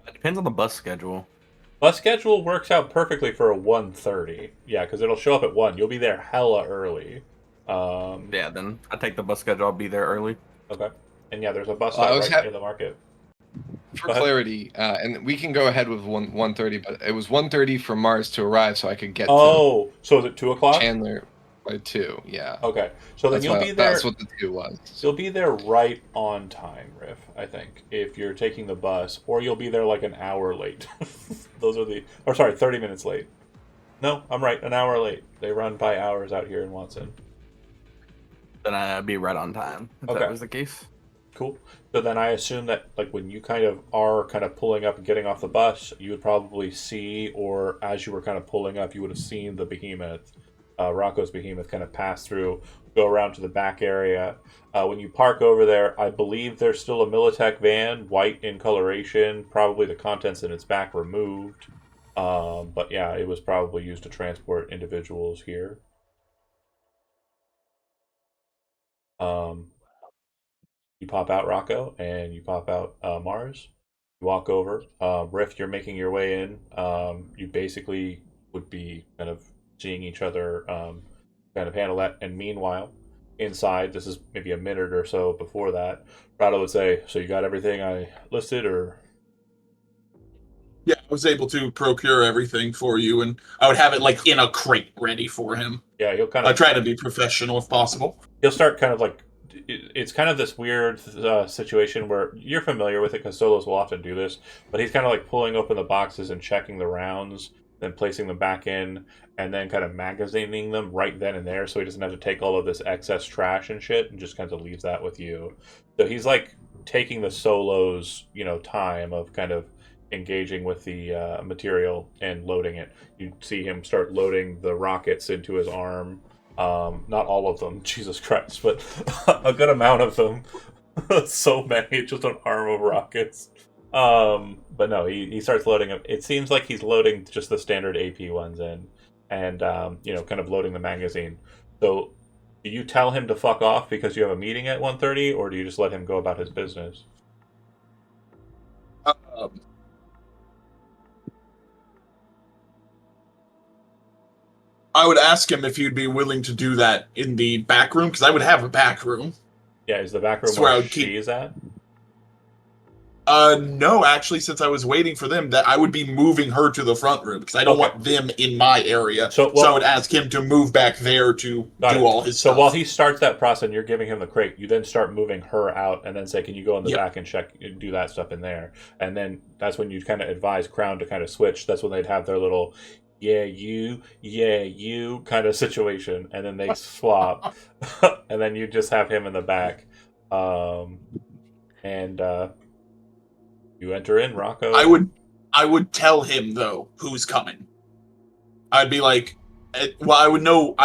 It depends on the bus schedule. Bus schedule works out perfectly for a 1:30. Yeah, because it'll show up at 1. You'll be there hella early. Yeah, then I take the bus schedule. I'll be there early. Okay. And yeah, there's a bus I stop was right near the market. For Go ahead. clarity, and we can go ahead with 1:30, but it was 1:30 for Mars to arrive, so I could get Oh, so is it 2 to o'clock? Chandler by 2. Yeah. Okay. So then That's you'll be there. That's what the 2 was. You'll be there right on time, Riff, I think, if you're taking the bus, or you'll be there an hour late. 30 minutes late. No, I'm right. An hour late. They run by hours out here in Watson. Then I'd be right on time if Okay. that was the case. Cool. So then I assume that like when you kind of are kind of pulling up and getting off the bus, you would probably see, or as you were kind of pulling up, you would have seen the behemoth, Rocco's behemoth, kind of pass through, go around to the back area. When you park over there, I believe there's still a Militech van, white in coloration, probably the contents in its back removed. But yeah, it was probably used to transport individuals here. Um, you pop out Rocco and you pop out Mars. You walk over. Riff, you're making your way in. You basically would be kind of seeing each other kind of handle that. And meanwhile, inside, this is maybe a minute or so before that, Rado would say, "So you got everything I listed, or?" Yeah, I was able to procure everything for you, and I would have it like in a crate ready for him. Yeah, he'll kind I of try to be professional if possible. he'll start kind of like it's kind of this weird situation where you're familiar with it because solos will often do this, but he's kind of like pulling open the boxes and checking the rounds, then placing them back in, and then kind of magazining them right then and there, so he doesn't have to take all of this excess trash and shit, and just kind of leaves that with you. So he's like taking the solos, time of kind of engaging with the material and loading it. You see him start loading the rockets into his arm. Not all of them, Jesus Christ, but a good amount of them. So many, just an arm of rockets. But no, he starts loading them. It seems like he's loading just the standard AP ones in, and kind of loading the magazine. So, do you tell him to fuck off because you have a meeting at 1:30, or do you just let him go about his business? Um, I would ask him if he'd be willing to do that in the back room, because I would have a back room. Yeah, is the back room That's where I where would keep- she's at? No, actually, since I was waiting for them, that I would be moving her to the front room because I don't Okay. want them in my area. So, So I would ask him to move back there to Got do it. all his So stuff. while he starts that process and you're giving him the crate, you then start moving her out and then say, "Can you go in the Yep. back and check, do that stuff in there?" And then that's when you kind of advise Crown to kind of switch. That's when they'd have their little, yeah, you kind of situation, and then they swap, and then you just have him in the back, and you enter in Rocco. I would tell him though who's coming. I'd be like, well, I would know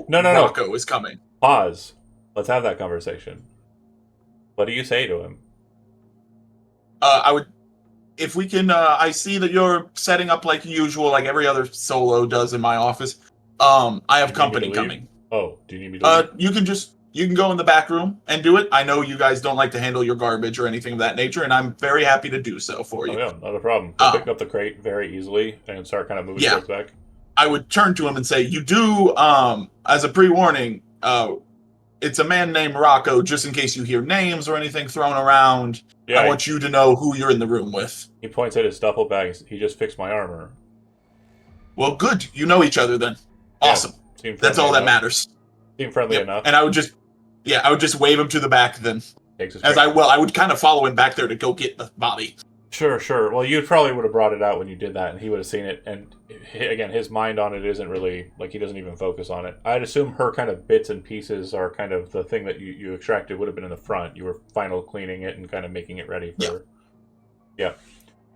No. Rocco is coming. Pause. Let's have that conversation. What do you say to him? I would, if we can. I see that you're setting up like usual, like every other solo does in my office. I have Do you need me company to leave? coming. Oh, do you need me to leave? You can go in the back room and do it. I know you guys don't like to handle your garbage or anything of that nature, and I'm very happy to do so for Oh you. yeah, not a problem. He'll pick up the crate very easily and start kind of moving Yeah. towards back. I would turn to him and say, "You do, as a pre-warning, it's a man named Rocco. Just in case you hear names or anything thrown around, Yeah, I want you to know who you're in the room with." he points at his duffel bag. He just fixed my armor. Well, good. You know each other then. Awesome. Seemed That's friendly all that enough. matters. Seemed friendly Yep. enough. And I would just wave him to the back then. Takes his As crate. I would kind of follow him back there to go get the body. Sure. Well, you probably would have brought it out when you did that, and he would have seen it. And again, his mind on it isn't really like he doesn't even focus on it. I'd assume her kind of bits and pieces are kind of the thing that you extracted would have been in the front. You were final cleaning it and kind of making it ready for. Yeah.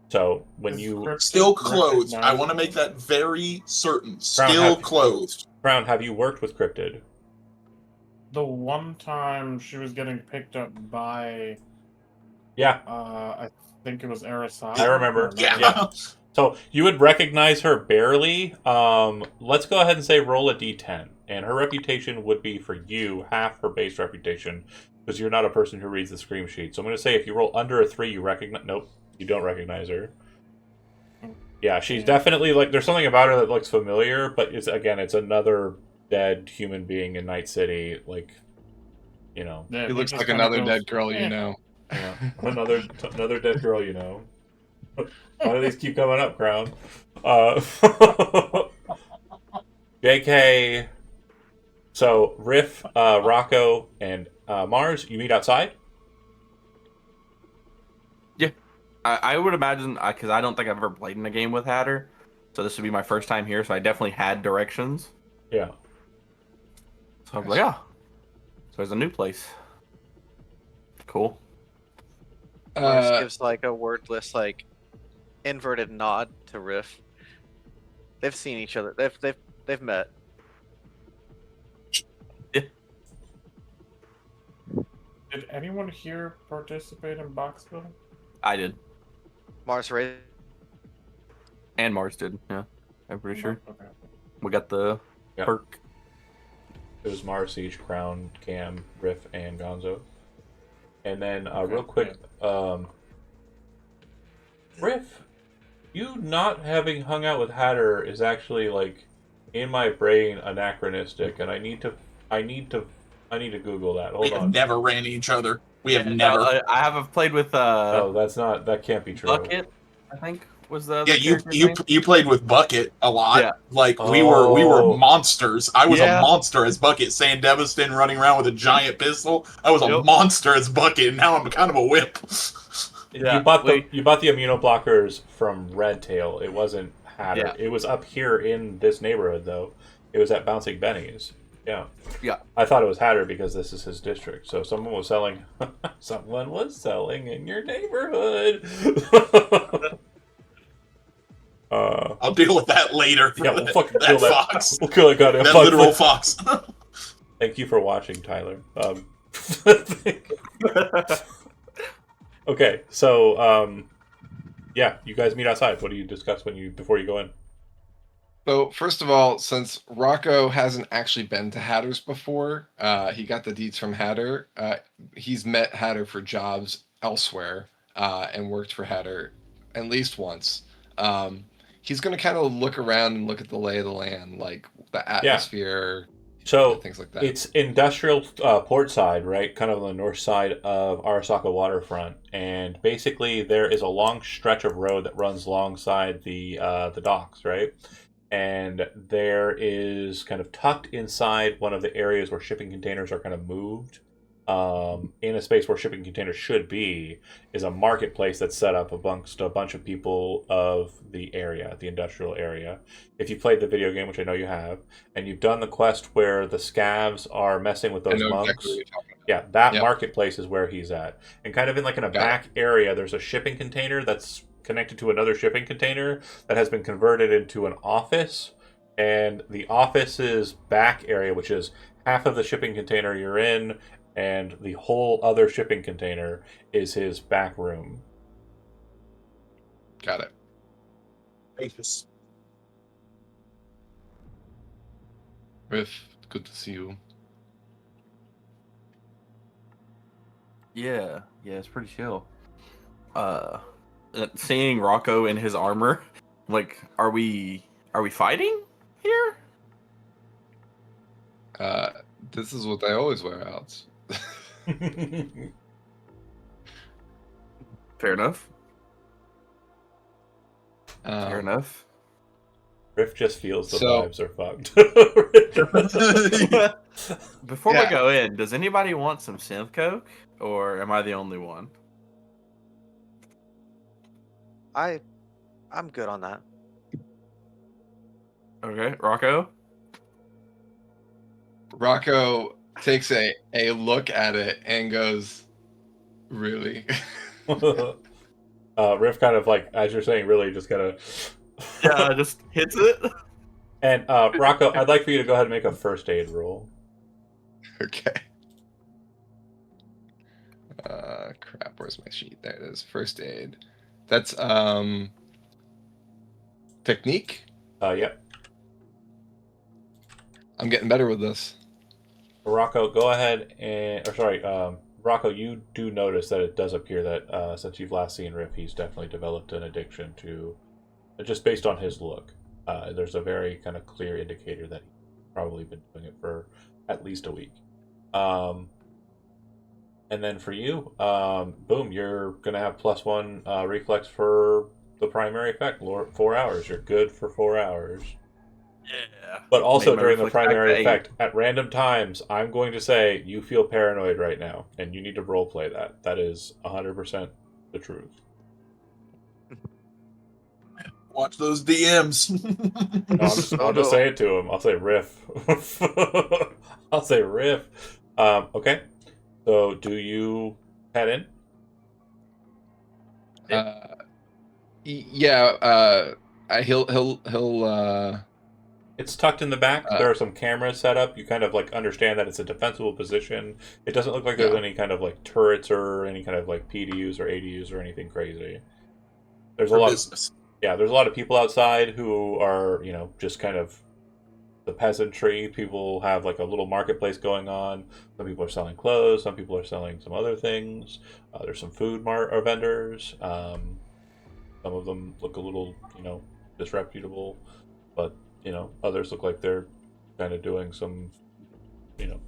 So when you Still clothed. I want to make that very certain. Still clothed. Crown, have you worked with Cryptid? The one time she was getting picked up by, Yeah, I think it was Arasaka. I remember. Yeah. So you would recognize her barely. Let's go ahead and say roll a d10, and her reputation would be for you half her base reputation because you're not a person who reads the scream sheet. So I'm going to say if you roll under a 3, you recognize. Nope, you don't recognize her. Yeah, she's definitely like there's something about her that looks familiar, but it's another dead human being in Night City. Like, Yeah, He looks just like kinda another goes, dead girl, "Eh." you know. yeah, another dead girl. Why do these keep coming up, Crown? JK. So Riff, Rocco, and Mars, you meet outside. I would imagine, because I don't think I've ever played in a game with Hatter, So this would be my first time here, so I definitely had directions. Yeah. So I was like, so there's a new place. Cool. Mars gives like a wordless like inverted nod to Riff. They've seen each other. They've met. Did anyone here participate in Boxville? I did. Mars raised. And Mars did, yeah. I'm pretty sure. Okay. We got the perk. It was Mars, Siege, Crown, Cam, Riff, and Gonzo. And then, real quick, Riff, you not having hung out with Hatter is actually, like, in my brain anachronistic, and I need to Google that. Hold We have on. never ran each other. We have never. I haven't played with No, that can't be true. Bucket, I think was the other you played with Bucket a lot. Yeah. Like we were monsters. I was a monster as Bucket. Saying Devastin running around with a giant pistol. I was a monster as Bucket, and now I'm kind of a whip. Yeah. You bought the immunoblockers from Redtail. It wasn't Hatter. Yeah. It was up here in this neighborhood though. It was at Bouncing Benny's. Yeah. Yeah. I thought it was Hatter because this is his district. So someone was selling in your neighborhood. I'll deal with that later. Yeah, we'll fucking that kill that fox. We'll kill that goddamn that fox. literal fox. Thank you for watching, Tyler. Okay, so yeah, you guys meet outside. What do you discuss before you go in? So first of all, since Rocco hasn't actually been to Hatter's before, he got the deets from Hatter. He's met Hatter for jobs elsewhere and worked for Hatter at least once. He's going to kind of look around and look at the lay of the land, like the atmosphere, things like that. It's industrial port side, right? Kind of on the north side of Arasaka waterfront. And basically there is a long stretch of road that runs alongside the docks, right? And there is kind of tucked inside one of the areas where shipping containers are kind of moved, in a space where shipping containers should be, is a marketplace that's set up amongst a bunch of people of the area, the industrial area. If you played the video game, which I know you have, and you've done the quest where the scavs are messing with those monks, exactly that marketplace is where he's at. And kind of in a back area, there's a shipping container that's connected to another shipping container that has been converted into an office, and the office's back area, which is half of the shipping container you're in, and the whole other shipping container is his back room. Got it. Riff, good to see you. Yeah, it's pretty chill. Seeing Rocco in his armor, like, are we fighting here? This is what I always wear out. Fair enough. Fair enough. Riff just feels the vibes are fucked. Before we go in, does anybody want some synth coke, or am I the only one? I'm good on that. Okay, Rocco? Rocco takes a look at it and goes, really? Riff kind of, like, as you're saying, really just kind of... Yeah, just hits it. And Rocco, I'd like for you to go ahead and make a first aid roll. Okay. Crap, where's my sheet? There it is. First aid. That's technique? Yep. I'm getting better with this. Rocco, go ahead and... Or sorry, Rocco, you do notice that it does appear that since you've last seen Riff, he's definitely developed an addiction to... Just based on his look. There's a very kind of clear indicator that he's probably been doing it for at least a week. And then for you, boom, you're going to have +1 reflex for the primary effect. 4 hours. You're good for 4 hours. Yeah. But also during the primary effect, at random times, I'm going to say you feel paranoid right now, and you need to roleplay that. That is 100% the truth. Watch those DMs. No, I'll just say it to him. I'll say riff. I'll say riff. Okay. So do you head in? Yeah. He'll. It's tucked in the back. There are some cameras set up. You kind of like understand that it's a defensible position. It doesn't look like there's any kind of like turrets or any kind of like PDUs or ADUs or anything crazy. There's a lot business. There's a lot of people outside who are, just kind of the peasantry. People have like a little marketplace going on. Some people are selling clothes. Some people are selling some other things. There's some food vendors. Some of them look a little, disreputable, but others look like they're kind of doing some,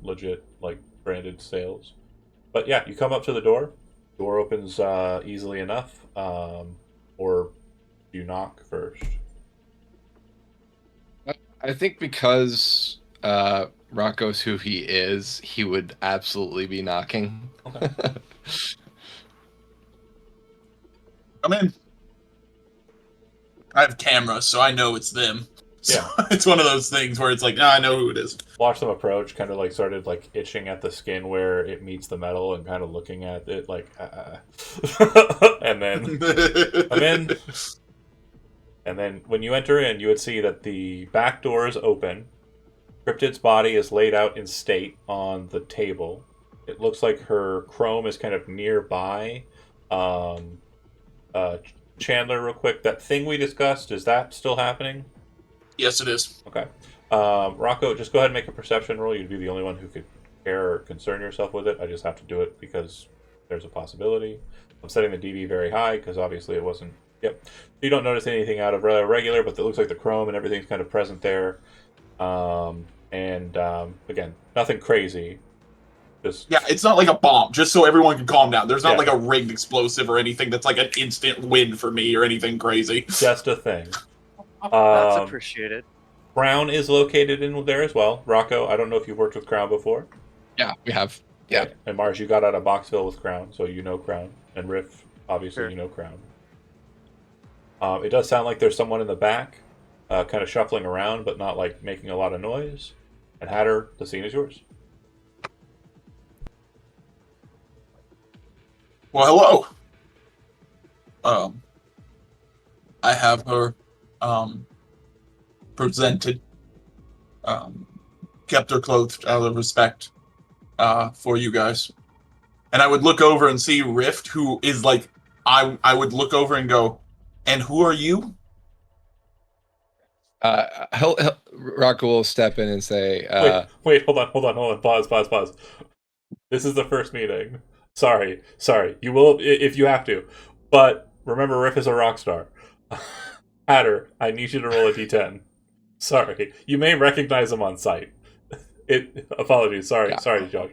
legit like branded sales. But yeah, you come up to the door. Door opens easily enough, or you knock first. I think because Rocco's who he is, he would absolutely be knocking. Okay. Come in. I have cameras, so I know it's them. So Yeah. it's one of those things where it's like, I know who it is. Watch them approach, kind of like started like itching at the skin where it meets the metal and kind of looking at it like, and then I'm in. And then when you enter in, you would see that the back door is open. Cryptid's body is laid out in state on the table. It looks like her chrome is kind of nearby. Chandler, real quick, that thing we discussed, is that still happening? Yes, it is. Okay. Rocco, just go ahead and make a perception roll. You'd be the only one who could care or concern yourself with it. I just have to do it because there's a possibility. I'm setting the DD very high because obviously it wasn't. Yep. You don't notice anything out of regular, but it looks like the chrome and everything's kind of present there. Again, nothing crazy. Just it's not like a bomb, just so everyone can calm down. There's not like a rigged explosive or anything that's like an instant win for me or anything crazy. Just a thing. That's appreciated. Crown is located in there as well. Rocco, I don't know if you've worked with Crown before. Yeah, we have. Yeah. And Mars, you got out of Boxville with Crown, so you know Crown. And Riff, obviously, you know Crown. It does sound like there's someone in the back, kind of shuffling around, but not like making a lot of noise. And Hatter, the scene is yours. Well, hello. I have her presented, kept her clothed out of respect for you guys. And I would look over and see Rift, who is like, I would look over and go, and who are you? Rocco will step in and say, wait, hold on. Pause. This is the first meeting. Sorry. You will if you have to. But remember, Riff is a rock star. Hatter, I need you to roll a d10. Sorry. You may recognize him on sight. Apologies. Sorry, Josh.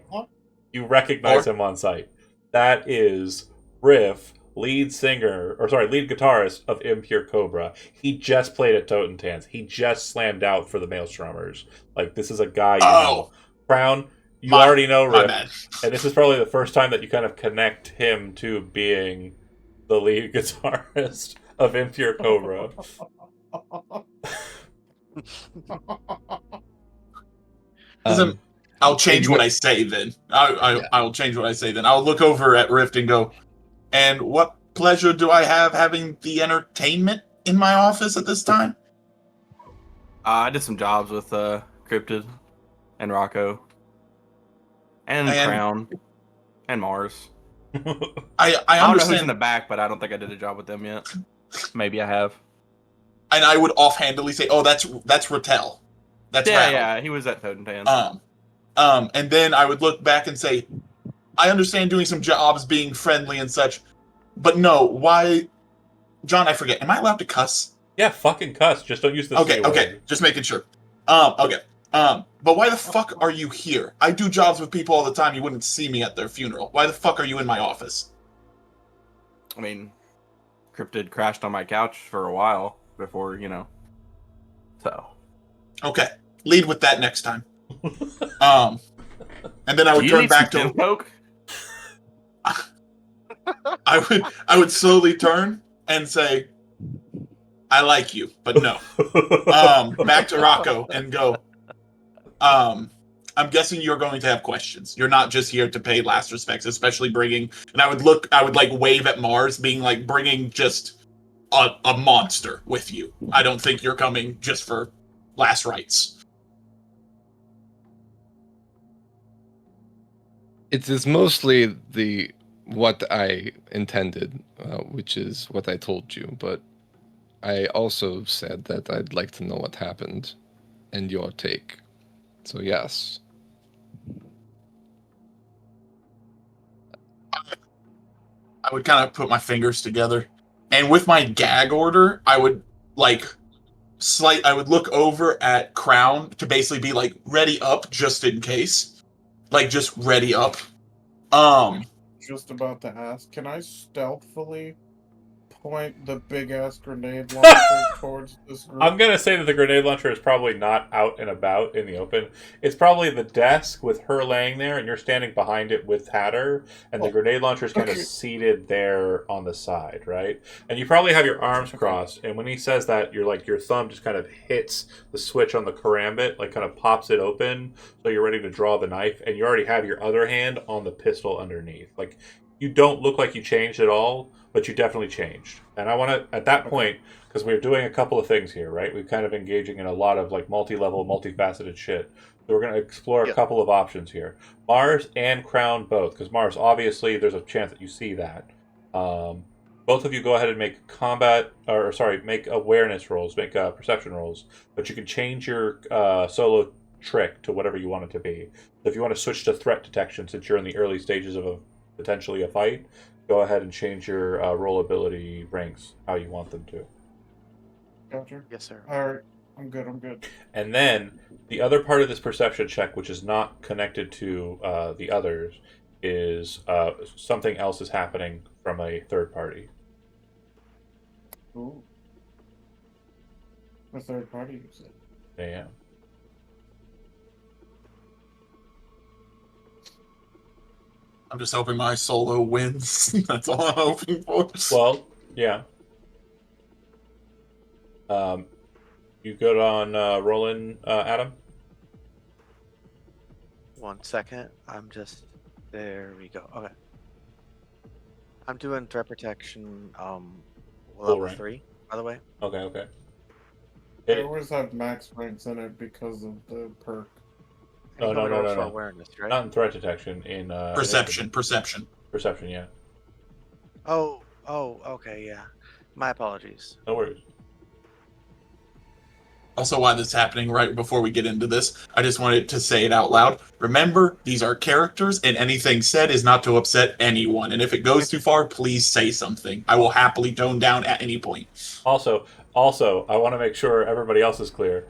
You recognize him on sight. That is Riff, lead guitarist of Impure Cobra. He just played at Totentanz. He just slammed out for the Maelstromers. Like, this is a guy you know. Crown, you already know Riff. And this is probably the first time that you kind of connect him to being the lead guitarist of Impure Cobra. I'll change what I say then. I'll change what I say then. I'll look over at Rift and go, and what pleasure do I have having the entertainment in my office at this time? I did some jobs with Cryptid and Rocco and Crown and Mars. I don't know who's understand in the back, but I don't think I did a job with them yet. Maybe I have. And I would offhandedly say, "Oh, that's Rattel. That's Rattle." Yeah, he was at Totentanz. And then I would look back and say, "I understand doing some jobs, being friendly and such, but no, why, John? I forget. Am I allowed to cuss? Yeah, fucking cuss. Just don't use the Okay, just making sure. But why the fuck are you here? I do jobs with people all the time. You wouldn't see me at their funeral. Why the fuck are you in my office? I mean, Cryptid crashed on my couch for a while before, So. Okay, lead with that next time. And then I would turn back to Poke. I would slowly turn and say, I like you, but no. Back to Rocco and go. I'm guessing you're going to have questions. You're not just here to pay last respects, especially bringing. And I would like wave at Mars, being like bringing just a monster with you. I don't think you're coming just for last rites. It is mostly what I intended, which is what I told you. But I also said that I'd like to know what happened and your take. So yes. I would kind of put my fingers together, and with my gag order, I would like I would look over at Crown to basically be like ready up just in case, like just ready up. Just about to ask, can I stealthily point the big ass grenade launcher towards this group? I'm going to say that the grenade launcher is probably not out and about in the open. It's probably the desk with her laying there, and you're standing behind it with Hatter, and the grenade launcher is kind of seated there on the side, right? And you probably have your arms crossed, and when he says that, you're like, your thumb just kind of hits the switch on the karambit, like kind of pops it open, so you're ready to draw the knife, and you already have your other hand on the pistol underneath. Like, you don't look like you changed at all, but you definitely changed. And I want to, at that point, because we're doing a couple of things here, right? We're kind of engaging in a lot of like multi-level, multifaceted shit. So we're going to explore a couple of options here. Mars and Crown both, because Mars, obviously, there's a chance that you see that. Both of you go ahead and make make awareness rolls, make perception rolls, but you can change your solo trick to whatever you want it to be. So if you want to switch to threat detection, since you're in the early stages of potentially a fight, go ahead and change your roll ability ranks how you want them to. Gotcha. Yes, sir. All right, I'm good. And then the other part of this perception check, which is not connected to the others, is something else is happening from a third party. Ooh. A third party, you said? Yeah. I'm just hoping my solo wins. That's all I'm hoping for. Well, yeah. You good on rolling, Adam? 1 second. I'm just. There we go. Okay. I'm doing threat protection. Level rank. 3, by the way. Okay. I always have max ranks in it because of the perk. No. For awareness, right? Not in threat detection. In Perception. Perception, yeah. Oh, okay, yeah. My apologies. No worries. Also, why this is happening right before we get into this, I just wanted to say it out loud. Remember, these are characters, and anything said is not to upset anyone. And if it goes too far, please say something. I will happily tone down at any point. Also, I want to make sure everybody else is clear.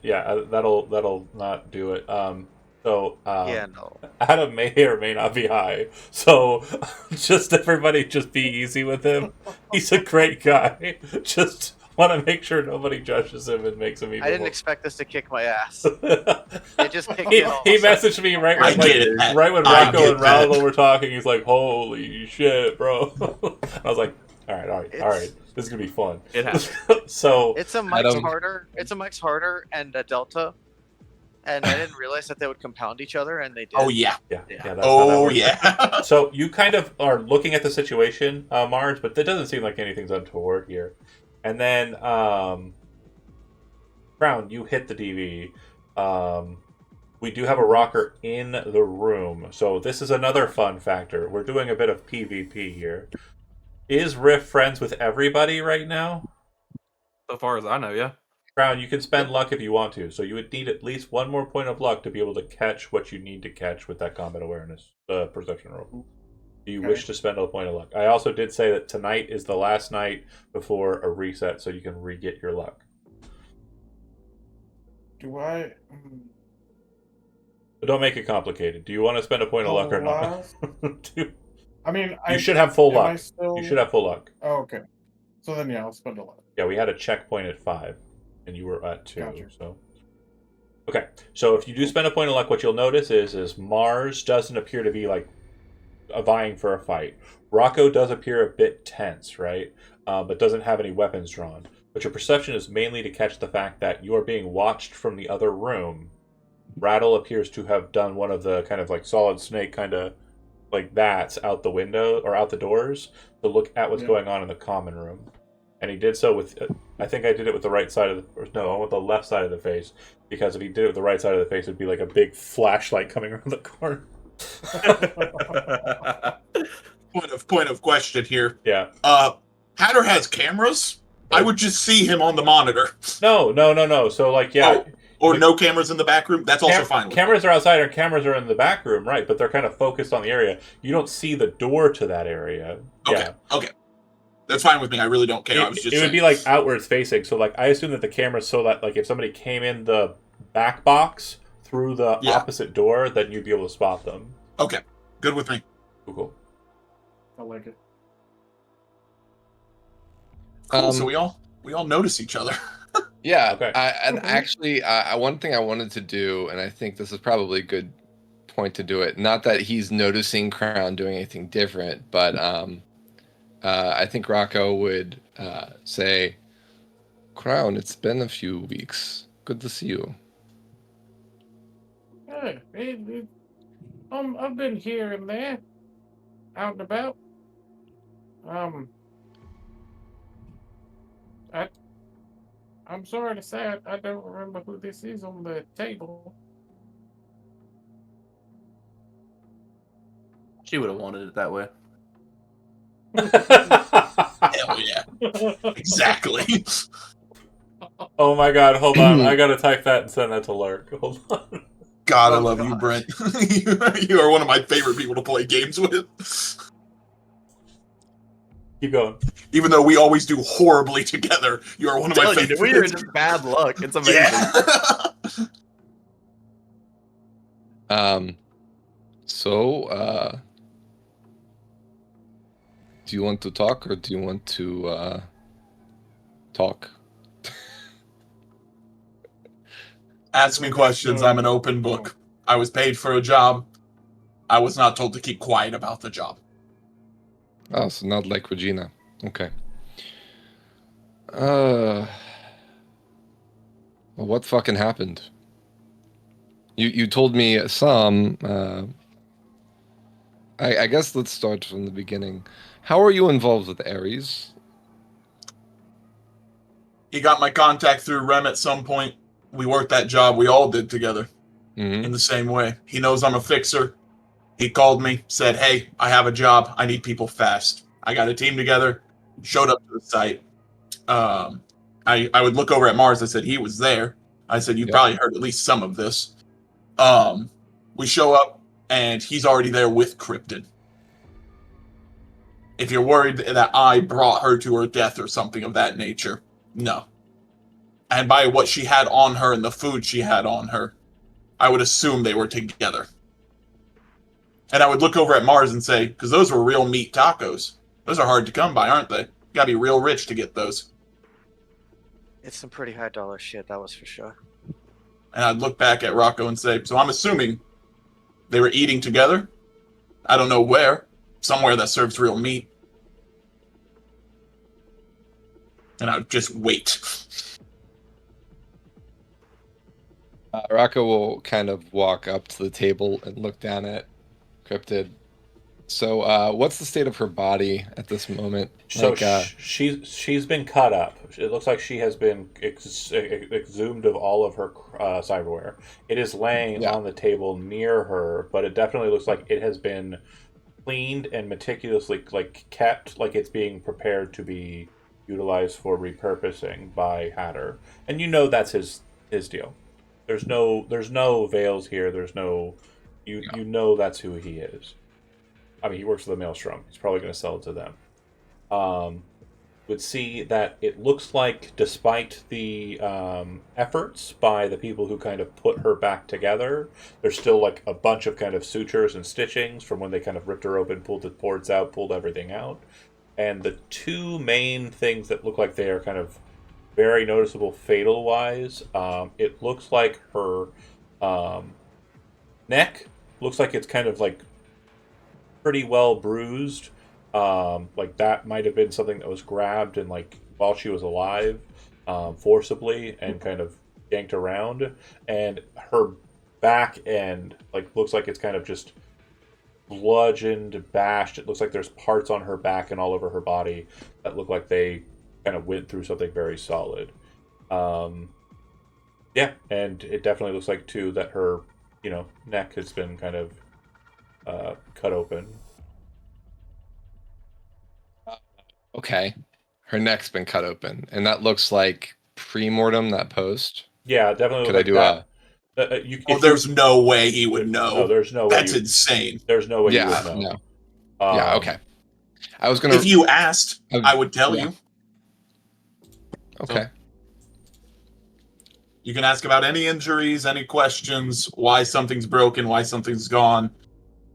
Yeah, that'll not do it. Yeah, no. Adam may or may not be high, so just everybody just be easy with him. He's a great guy. Just want to make sure nobody judges him and makes him even I didn't more... expect this to kick my ass. It just kicked me off. He messaged me right when Rocco and Rallo were talking. He's like, "Holy shit, bro!" I was like, "All right. This is gonna be fun." It happens. So It's a Mike's harder. It's a Mike's harder and a Delta, and I didn't realize that they would compound each other, and they did. Oh yeah. That's how that Oh works. yeah. So you kind of are looking at the situation, Mars, but that doesn't seem like anything's untoward here. And then, Crown, you hit the DV. We do have a rocker in the room, so this is another fun factor. We're doing a bit of PvP here. Is Riff friends with everybody right now? So far as I know, yeah. Crown, you can spend luck if you want to, so you would need at least one more point of luck to be able to catch what you need to catch with that combat awareness perception roll. Do you wish to spend a point of luck? I also did say that tonight is the last night before a reset, so you can re-get your luck. Do I? But don't make it complicated. Do you want to spend a point of luck or not? I mean, you should have full luck. Still... You should have full luck. Oh, okay. So then, yeah, I'll spend a luck. Yeah, we had a checkpoint at 5, and you were at 2. Gotcha. So, okay. So if you do spend a point of luck, what you'll notice is Mars doesn't appear to be like vying for a fight. Rocco does appear a bit tense, right? but doesn't have any weapons drawn. But your perception is mainly to catch the fact that you are being watched from the other room. Rattle appears to have done one of the kind of like Solid Snake kind of like that's out the window or out the doors to look at what's going on in the common room. And he did so with, I think I did it with the right side of the, or no, I went with the left side of the face, because if he did it with the right side of the face, it'd be like a big flashlight coming around the corner. Point of question here. Yeah. Hatter has cameras. I would just see him on the monitor. No. So like, yeah. Or no cameras in the back room. That's also fine. Cameras are outside, and cameras are in the back room, right? But they're kind of focused on the area. You don't see the door to that area. Okay. Okay. That's fine with me. I really don't care. I was just. It would be like outwards facing. So like, I assume that the camera's so that like if somebody came in the back box through the opposite door, then you'd be able to spot them. Okay. Good with me. Cool. I like it. Cool. So we all notice each other. Yeah. Okay. And actually, one thing I wanted to do, and I think this is probably a good point to do it. Not that he's noticing Crown doing anything different, but I think Rocco would say, "Crown, it's been a few weeks. Good to see you." Hey, I've been here and there, out and about. I'm sorry to say I don't remember who this is on the table. She would have wanted it that way. Hell yeah. Exactly. Oh my god, hold on. I gotta type that and send that to Lark. Hold on. God, I love you, Brent. You are one of my favorite people to play games with. Keep going. Even though we always do horribly together, you are one of my favorites. We are just bad luck. It's amazing. Yeah. So, do you want to talk or do you want to talk? Ask me questions. I'm an open book. I was paid for a job. I was not told to keep quiet about the job. Oh, so not like Regina. Okay. Well, what fucking happened? You told me some. I guess let's start from the beginning. How are you involved with Ares? He got my contact through Rem at some point. We worked that job we all did together in the same way. He knows I'm a fixer. He called me, said, "Hey, I have a job. I need people fast." I got a team together, showed up to the site. I would look over at Mars. I said, he was there. I said, you probably heard at least some of this. We show up, and he's already there with Krypton. If you're worried that I brought her to her death or something of that nature, no. And by what she had on her and the food she had on her, I would assume they were together. And I would look over at Mars and say, because those were real meat tacos. Those are hard to come by, aren't they? You gotta be real rich to get those. It's some pretty high dollar shit, that was for sure. And I'd look back at Rocco and say, so I'm assuming they were eating together? I don't know where. Somewhere that serves real meat. And I would just wait. Rocco will kind of walk up to the table and look down at Cryptid. So, what's the state of her body at this moment? So she's been cut up. It looks like she has been exhumed of all of her cyberware. It is laying on the table near her, but it definitely looks like it has been cleaned and meticulously kept, like it's being prepared to be utilized for repurposing by Hatter. And you know that's his deal. There's no veils here. There's no you know that's who he is. I mean, he works for the Maelstrom. He's probably going to sell it to them. Would see that it looks like, despite the efforts by the people who kind of put her back together, there's still like a bunch of kind of sutures and stitchings from when they kind of ripped her open, pulled the boards out, pulled everything out. And the two main things that look like they are kind of very noticeable fatal-wise, it looks like her neck looks like it's kind of like pretty well bruised. Like that might have been something that was grabbed and like while she was alive, forcibly and kind of yanked around, and her back end like looks like it's kind of just bludgeoned, bashed. It looks like there's parts on her back and all over her body that look like they kind of went through something very solid. Um, yeah, and it definitely looks like too that her, neck has been kind of cut open. Okay. Her neck's been cut open, and that looks like pre-mortem, that post. Yeah, definitely Could looks I like do that. There's no way he would know. There's no way That's insane. There's no way you Yeah, would know. no. Yeah, Um, okay. I was gonna. If you asked, I would tell yeah. you. Okay. So, you can ask about any injuries, any questions, why something's broken, why something's gone.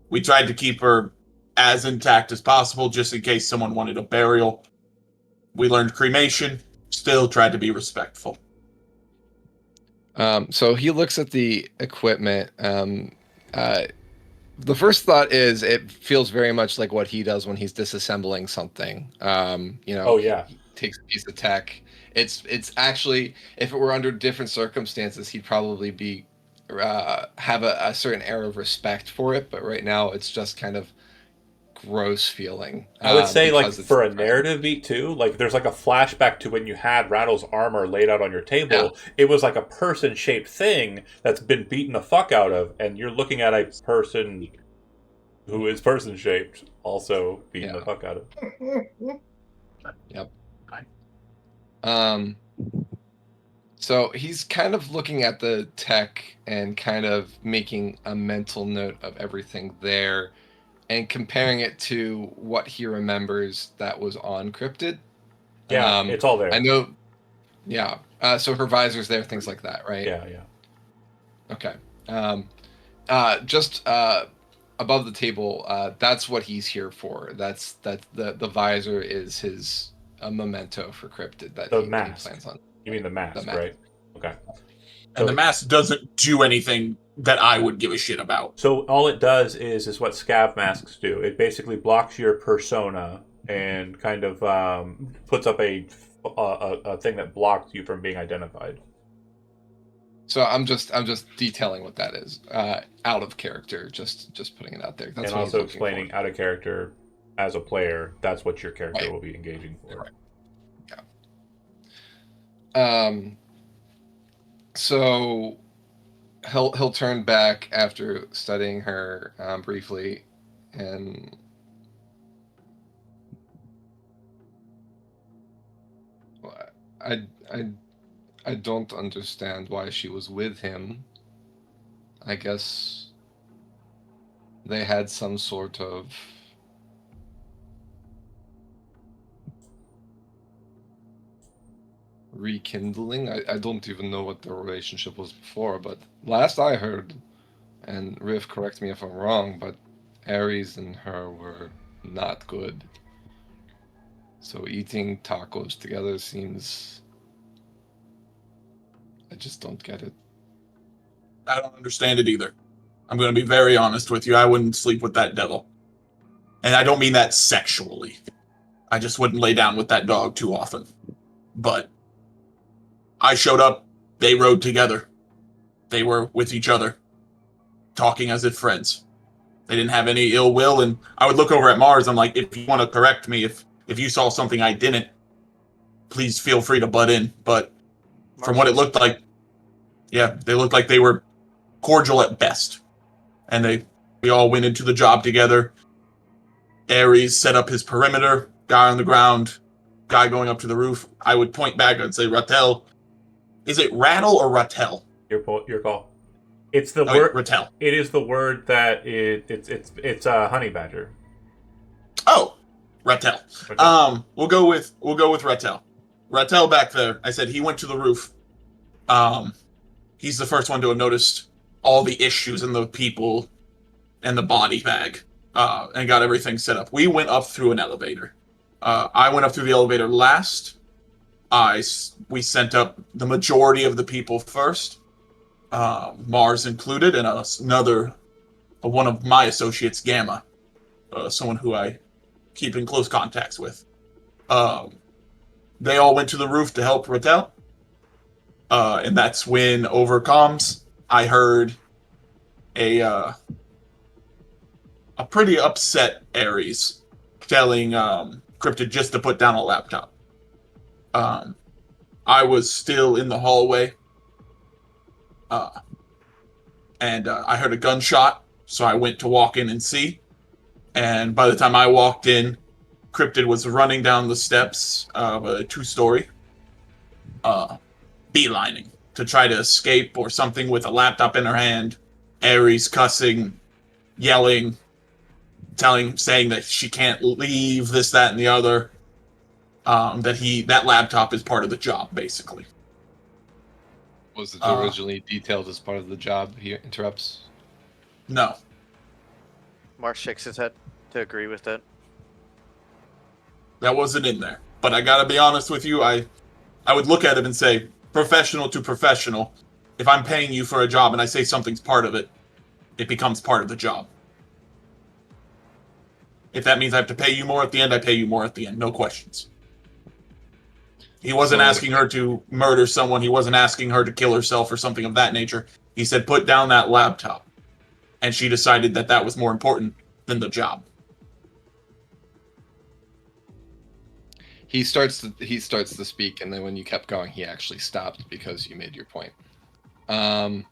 We tried to keep her as intact as possible, just in case someone wanted a burial. We learned cremation. Still tried to be respectful. So he looks at the equipment. The first thought is it feels very much like what he does when he's disassembling something. Oh yeah. He takes a piece of tech. It's actually, if it were under different circumstances, he'd probably be have a certain air of respect for it. But right now, it's just kind of gross feeling. I would say, like, because it's for a the narrative beat too, like there's like a flashback to when you had Rattle's armor laid out on your table. It was like a person-shaped thing that's been beaten the fuck out of, and you're looking at a person who is person-shaped also beaten the fuck out of. Yep. So he's kind of looking at the tech and kind of making a mental note of everything there and comparing it to what he remembers that was on Cryptid. Yeah, it's all there. I know. Yeah. So her visor's there, things like that, right? Yeah, yeah. Okay. Just above the table, that's what he's here for. That's the visor is his memento for Cryptid that he plans on. You mean the mask, right? Okay. And the mask doesn't do anything that I would give a shit about. So all it does is what scav masks do. It basically blocks your persona and kind of puts up a thing that blocks you from being identified. So I'm just detailing what that is, out of character, just putting it out there. That's and what also explaining out of character as a player. That's what your character will be engaging for. Right. Yeah. So he'll turn back after studying her briefly, and I don't understand why she was with him. I guess they had some sort of rekindling. I don't even know what their relationship was before, but last I heard, and Riff, correct me if I'm wrong, but Ares and her were not good. So eating tacos together seems... I just don't get it. I don't understand it either. I'm going to be very honest with you. I wouldn't sleep with that devil. And I don't mean that sexually. I just wouldn't lay down with that dog too often. But I showed up. They rode together. They were with each other, talking as if friends. They didn't have any ill will. And I would look over at Mars. I'm like, if you want to correct me, if you saw something I didn't, please feel free to butt in. But from what it looked like, yeah, they looked like they were cordial at best. And we all went into the job together. Ares set up his perimeter, guy on the ground, guy going up to the roof. I would point back and say, Rattel. Is it Rattle or Rattel? Your call. It's the word. Rattel. It is the word that it's honey badger. Oh, Rattel. We'll go with Rattel. Rattel back there. I said he went to the roof. He's the first one to have noticed all the issues and the people and the body bag, and got everything set up. We went up through an elevator. I went up through the elevator last. We sent up the majority of the people first, Mars included, and another one of my associates, Gamma, someone who I keep in close contacts with. They all went to the roof to help Rattel. And that's when, over comms, I heard a pretty upset Ares telling Cryptid just to put down a laptop. I was still in the hallway, and I heard a gunshot, so I went to walk in and see. And by the time I walked in, Cryptid was running down the steps of a 2-story, beelining to try to escape or something with a laptop in her hand. Ares cussing, yelling, saying that she can't leave, this, that, and the other. That laptop is part of the job, basically. Was it originally detailed as part of the job? He interrupts. No. Marsh shakes his head to agree with it. That wasn't in there. But I gotta be honest with you, I would look at it and say, professional to professional. If I'm paying you for a job and I say something's part of it, it becomes part of the job. If that means I have to pay you more at the end, I pay you more at the end. No questions. He wasn't asking her to murder someone. He wasn't asking her to kill herself or something of that nature. He said, put down that laptop. And she decided that that was more important than the job. He starts to speak, and then when you kept going, he actually stopped because you made your point. Pause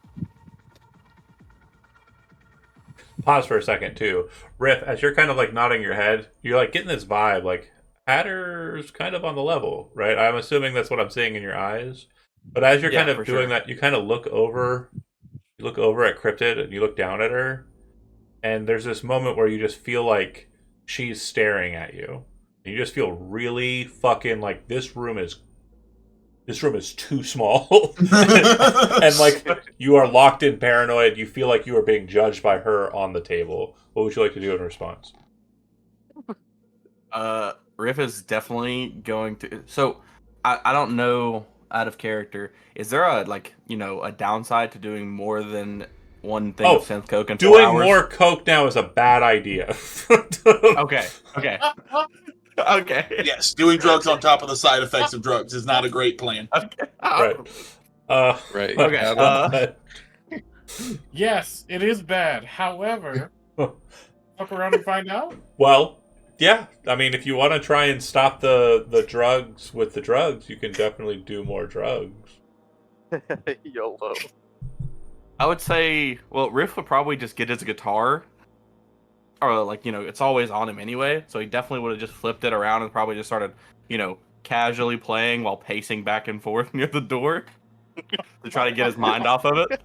for a second too. Riff, as you're kind of like nodding your head, you're like getting this vibe like Hatter's kind of on the level, right? I'm assuming that's what I'm seeing in your eyes. But as you're kind of doing that, you kind of look over at Cryptid and you look down at her, and there's this moment where you just feel like she's staring at you. And you just feel really fucking like this room is too small. and like you are locked in paranoid. You feel like you are being judged by her on the table. What would you like to do in response? Riff is definitely going to. So, I don't know, out of character, is there a downside to doing more than one thing of synth coke in 4 doing hours? more coke now is a bad idea. Okay. Okay. Yes, doing drugs on top of the side effects of drugs is not a great plan. Okay. Right. Right. Okay. Yes, it is bad. However, fuck around and find out. Well, yeah. I mean, if you want to try and stop the drugs with the drugs, you can definitely do more drugs. YOLO. I would say, well, Riff would probably just get his guitar. Or, it's always on him anyway. So he definitely would have just flipped it around and probably just started, casually playing while pacing back and forth near the door to try to get his mind off of it.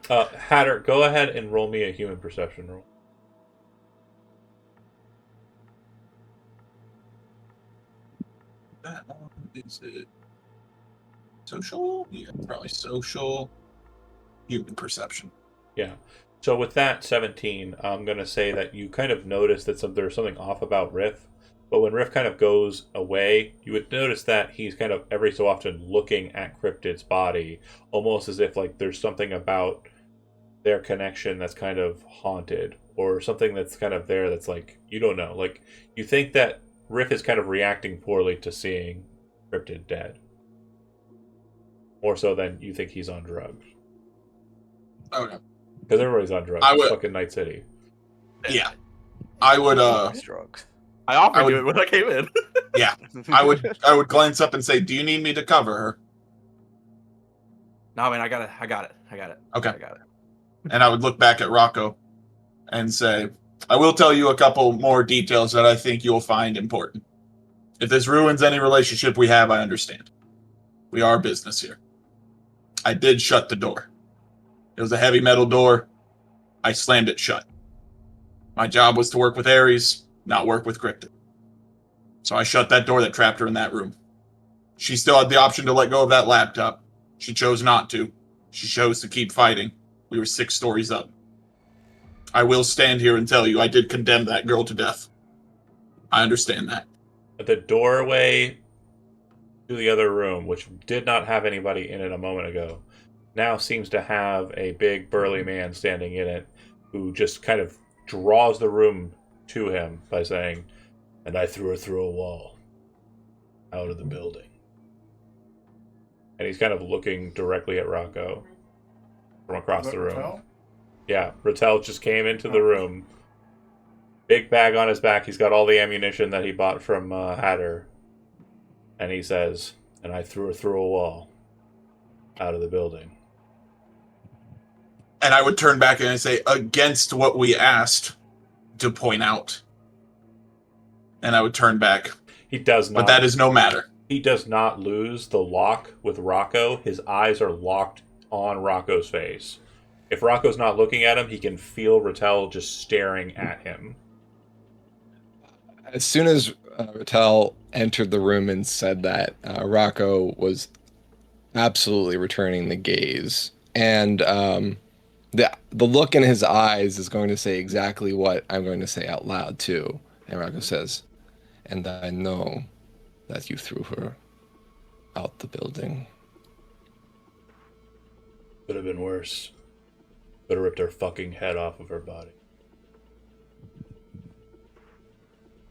Hatter, go ahead and roll me a human perception roll. That one, is it social? Yeah, probably social. Human perception. Yeah. So with that 17, I'm going to say that you kind of notice that there's something off about Riff. But when Riff kind of goes away, you would notice that he's kind of every so often looking at Cryptid's body, almost as if like there's something about their connection that's kind of haunted, or something that's kind of there that's like, you don't know. Like, you think that Riff is kind of reacting poorly to seeing Cryptid dead. More so than you think he's on drugs. Okay. Because everybody's on drugs. It's fucking Night City. Yeah. I would drugs. I offered you it when I came in. Yeah. I would glance up and say, "Do you need me to cover her?" No, man, I got it. Okay. I got it. And I would look back at Rocco and say, "I will tell you a couple more details that I think you'll find important. If this ruins any relationship we have, I understand. We are business here. I did shut the door. It was a heavy metal door. I slammed it shut. My job was to work with Ares, not work with Cryptid. So I shut that door that trapped her in that room. She still had the option to let go of that laptop. She chose not to. She chose to keep fighting. We were 6 stories up. I will stand here and tell you I did condemn that girl to death. I understand that." But the doorway to the other room, which did not have anybody in it a moment ago, now seems to have a big burly man standing in it who just kind of draws the room to him by saying, "And I threw her through a wall out of the building." And he's kind of looking directly at Rocco from across the room. Ratel? Yeah, Rattel just came into the room. Big bag on his back. He's got all the ammunition that he bought from Hatter. And he says, "And I threw her through a wall out of the building." And I would turn back and say, against what we asked to point out. And I would turn back. He does not. But that is no matter. He does not lose the lock with Rocco. His eyes are locked on Rocco's face. If Rocco's not looking at him, he can feel Rattel just staring at him. As soon as Rattel entered the room and said that, Rocco was absolutely returning the gaze. And the look in his eyes is going to say exactly what I'm going to say out loud, too. And Rocco says, "And I know that you threw her out the building." Could have been worse. Could have ripped her fucking head off of her body.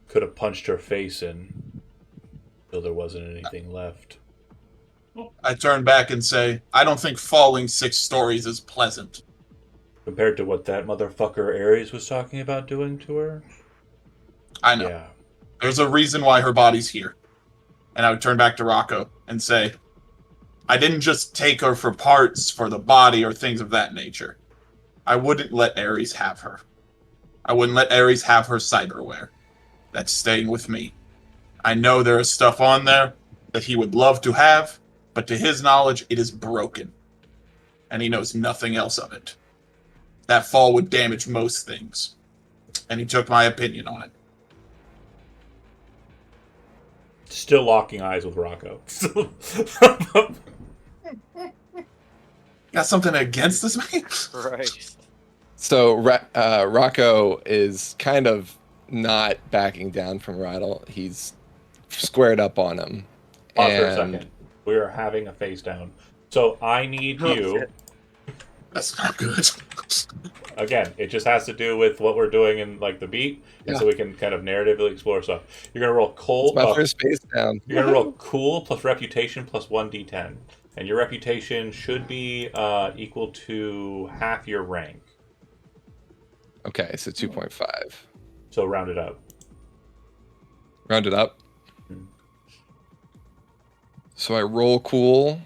Could have punched her face in till there wasn't anything left. I turn back and say, I don't think falling 6 stories is pleasant. Compared to what that motherfucker Ares was talking about doing to her? I know. Yeah. There's a reason why her body's here. And I would turn back to Rocco and say, I didn't just take her for parts for the body or things of that nature. I wouldn't let Ares have her. I wouldn't let Ares have her cyberware. That's staying with me. I know there is stuff on there that he would love to have, but to his knowledge, it is broken. And he knows nothing else of it. That fall would damage most things. And he took my opinion on it. Still locking eyes with Rocco. Got something against this man? Christ. So Rocco is kind of not backing down from Rattle. He's squared up on him. Pause for a second. We are having a face down. So I need you. That's not good. Again, it just has to do with what we're doing in like the beat, and so we can kind of narratively explore stuff. You're gonna roll cool. It's my first face down. You're gonna roll cool plus reputation plus 1d10, and your reputation should be equal to half your rank. Okay, so 2.5. So round it up. Round it up. So I roll cool.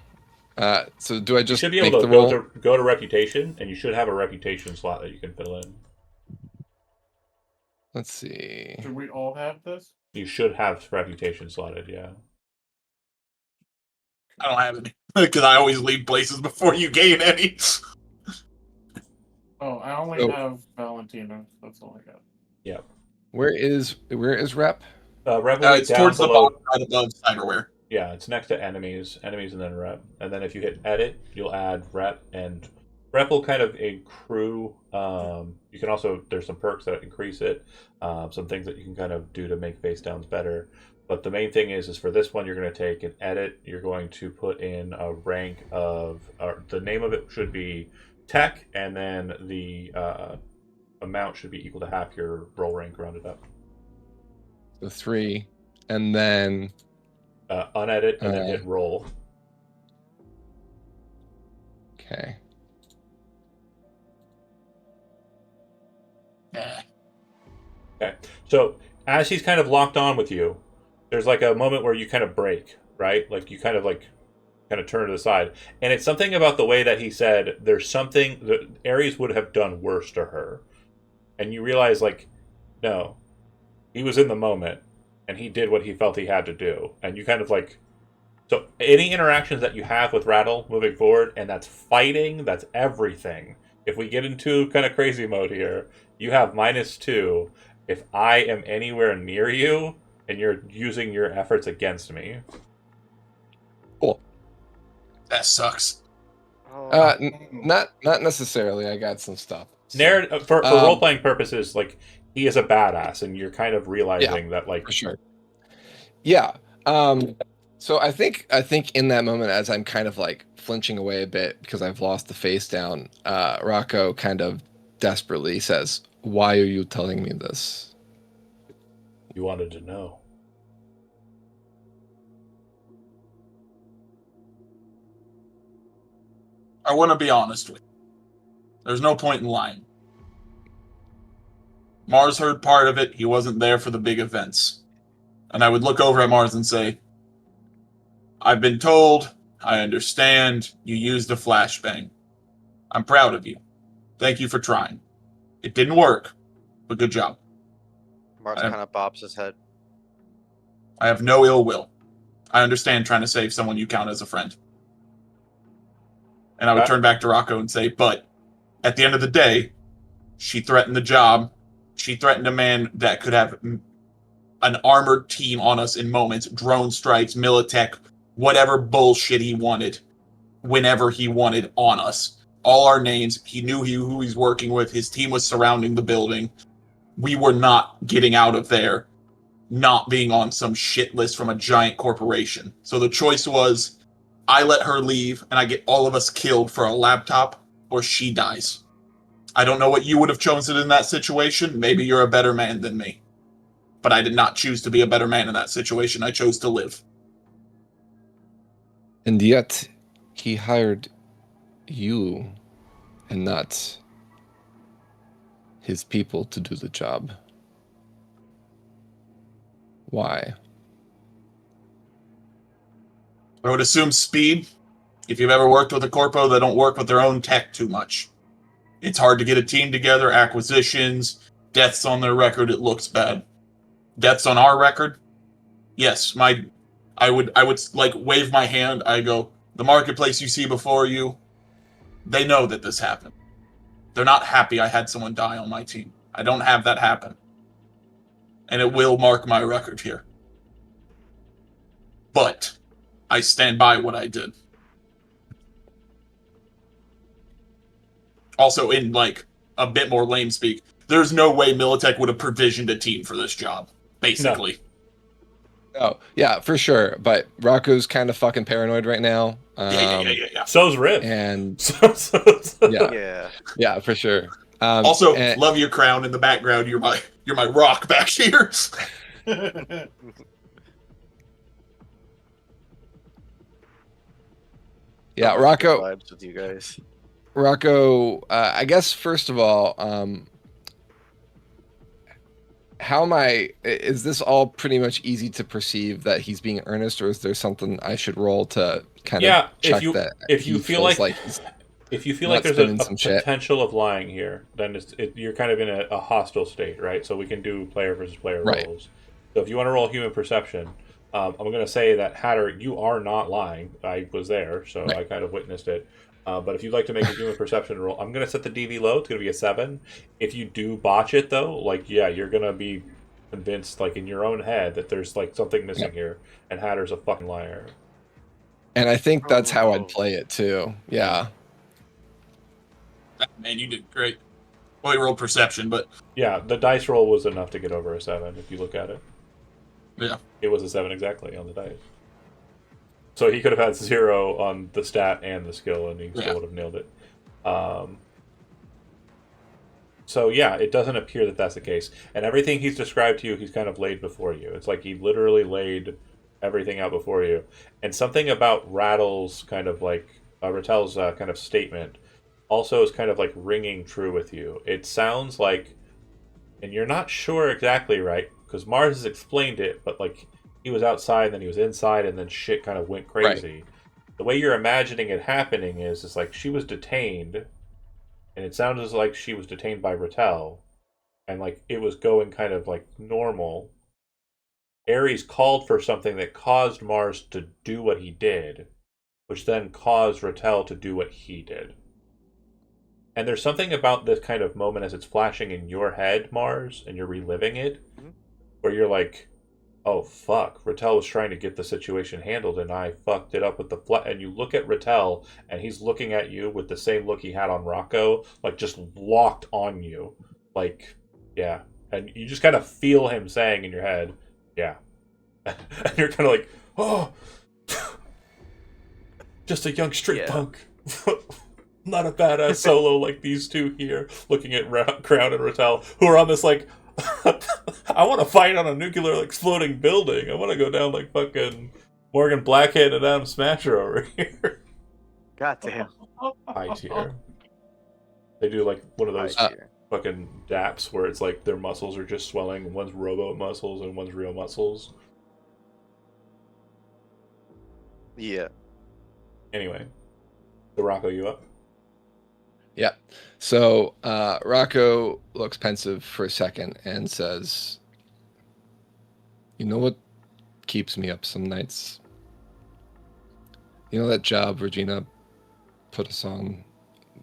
So do I just you should be make able the to roll? go to reputation, and you should have a reputation slot that you can fill in. Let's see. Should we all have this? You should have reputation slotted, yeah. I don't have any. Because I always leave places before you gain any. Oh, I only have Valentina. That's all I got. Yeah. Where is rep? Rep will be It's down towards the below. bottom right above cyberware. Yeah, it's next to enemies, and then rep. And then if you hit edit, you'll add rep, and rep will kind of accrue. You can also, there's some perks that increase it, some things that you can kind of do to make face downs better. But the main thing is for this one, you're going to take an edit. You're going to put in a rank of, or the name of it should be tech, and then the amount should be equal to half your roll rank rounded up. The 3, and then Unedit, and then hit roll. Okay. Yeah. Okay. So as he's kind of locked on with you, there's like a moment where you kind of break, right? Like you kind of turn to the side. And it's something about the way that he said there's something that Ares would have done worse to her. And you realize like, no. He was in the moment and he did what he felt he had to do. And you kind of like, so any interactions that you have with Rattle moving forward, and that's fighting, that's everything. If we get into kind of crazy mode here, you have -2 if I am anywhere near you and you're using your efforts against me. Cool. That sucks. Oh, Not necessarily. I got some stuff. So, For role playing purposes, like he is a badass, and you're kind of realizing that, like, for sure. Yeah. So I think in that moment, as I'm kind of like flinching away a bit because I've lost the face down, Rocco kind of desperately says, "Why are you telling me this?" You wanted to know. I want to be honest with you. There's no point in lying. Mars heard part of it. He wasn't there for the big events. And I would look over at Mars and say, I've been told, I understand, you used a flashbang. I'm proud of you. Thank you for trying. It didn't work, but good job. Mars kind of bobs his head. I have no ill will. I understand trying to save someone you count as a friend. And I would turn back to Rocco and say, but at the end of the day, she threatened the job. She threatened a man that could have an armored team on us in moments, drone strikes, Militech, whatever bullshit he wanted, whenever he wanted on us. All our names, he knew who he's working with, his team was surrounding the building. We were not getting out of there, not being on some shit list from a giant corporation. So the choice was, I let her leave and I get all of us killed for a laptop, or she dies. I don't know what you would have chosen in that situation. Maybe you're a better man than me. But I did not choose to be a better man in that situation. I chose to live. And yet, he hired you and not his people to do the job. Why? I would assume speed. If you've ever worked with a corpo, they don't work with their own tech too much. It's hard to get a team together, acquisitions, deaths on their record, it looks bad. Deaths on our record? Yes, I would like wave my hand, I go, the marketplace you see before you, they know that this happened. They're not happy I had someone die on my team. I don't have that happen. And it will mark my record here. But I stand by what I did. Also, in like a bit more lame speak, there's no way Militech would have provisioned a team for this job. Basically. Oh, yeah, for sure. But Rocco's kind of fucking paranoid right now. Yeah. So's Riv. And Yeah. Yeah, for sure. Also, love your crown in the background. You're my rock back here. Yeah, Rocco. Vibes with you guys. Rocco, I guess first of all, how am I? Is this all pretty much easy to perceive that he's being earnest, or is there something I should roll to kind of check that? If you feel like there's a potential of lying here, then you're kind of in a hostile state, right? So we can do player versus player rolls. So if you want to roll human perception, I'm going to say that Hatter, you are not lying. I was there, so I kind of witnessed it. But if you'd like to make a human perception roll, I'm going to set the DV low. It's going to be a 7. If you do botch it, though, you're going to be convinced, in your own head, that there's, something missing here, and Hatter's a fucking liar. And I think that's how I'd play it, too. Yeah. Man, you did great. Well, you rolled perception, but... Yeah, the dice roll was enough to get over a 7, if you look at it. Yeah. It was a 7 exactly on the dice. So he could have had 0 on the stat and the skill, and he still would have nailed it. So yeah, it doesn't appear that that's the case. And everything he's described to you, he's kind of laid before you. It's like he literally laid everything out before you. And something about Rattle's kind of Rattel's kind of statement also is kind of ringing true with you. It sounds like, and you're not sure exactly right, because Mars has explained it, but he was outside, then he was inside, and then shit kind of went crazy. Right. The way you're imagining it happening is she was detained, and it sounded like she was detained by Rattel, and it was going kind of normal. Ares called for something that caused Mars to do what he did, which then caused Rattel to do what he did. And there's something about this kind of moment as it's flashing in your head, Mars, and you're reliving it, where you're like, oh fuck, Rattel was trying to get the situation handled and I fucked it up with the and you look at Rattel and he's looking at you with the same look he had on Rocco, just locked on you. Yeah. And you just kind of feel him saying in your head, yeah. And you're kind of oh, just a young street punk. Not a badass solo like these two here, looking at Crown and Rattel, who are on this I want to fight on a nuclear exploding building. I want to go down like fucking Morgan Blackhand and Adam Smasher over here. God damn. High tier. They do like one of those fucking daps where it's like their muscles are just swelling. One's robo muscles and one's real muscles. Yeah. Anyway, so Rocco, you up? Yeah. So Rocco looks pensive for a second and says, "You know what keeps me up some nights? You know that job Regina put us on,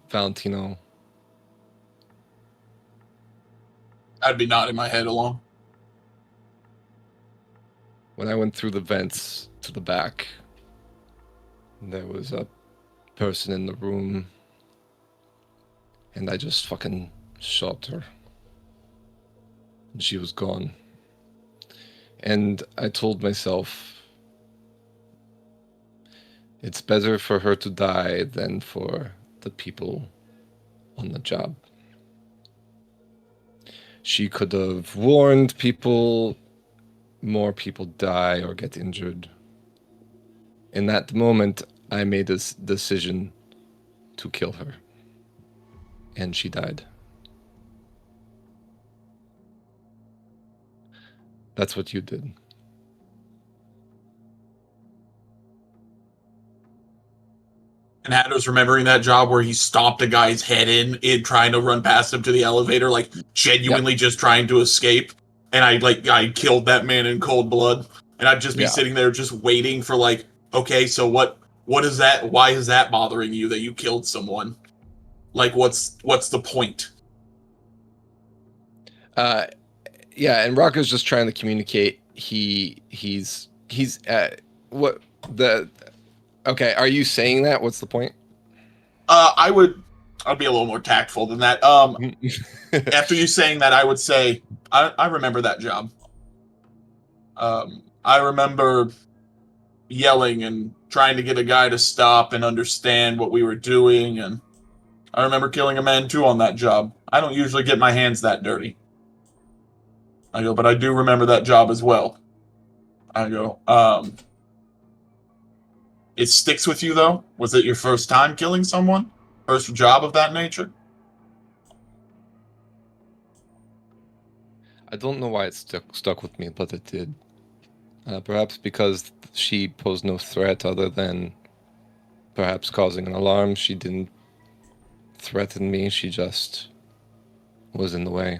Valentino?" I'd be nodding my head along. When I went through the vents to the back, there was a person in the room, and I just fucking shot her. And she was gone. And I told myself, it's better for her to die than for the people on the job. She could have warned people, more people die or get injured. In that moment, I made a decision to kill her. And she died. That's what you did. And Hatter's remembering that job where he stomped a guy's head in trying to run past him to the elevator, like genuinely just trying to escape. And I killed that man in cold blood. And I'd just be sitting there just waiting for like, okay, so what is that? Why is that bothering you that you killed someone? Like what's the point? Yeah, and Rocco's just trying to communicate. He's what the okay, are you saying that? What's the point? I'd be a little more tactful than that. After you saying that, I would say I remember that job. I remember yelling and trying to get a guy to stop and understand what we were doing, and I remember killing a man too on that job. I don't usually get my hands that dirty. I go, but I do remember that job as well. I go, it sticks with you though? Was it your first time killing someone? First job of that nature? I don't know why it stuck with me, but it did. Perhaps because she posed no threat other than perhaps causing an alarm. She didn't threaten me, she just was in the way.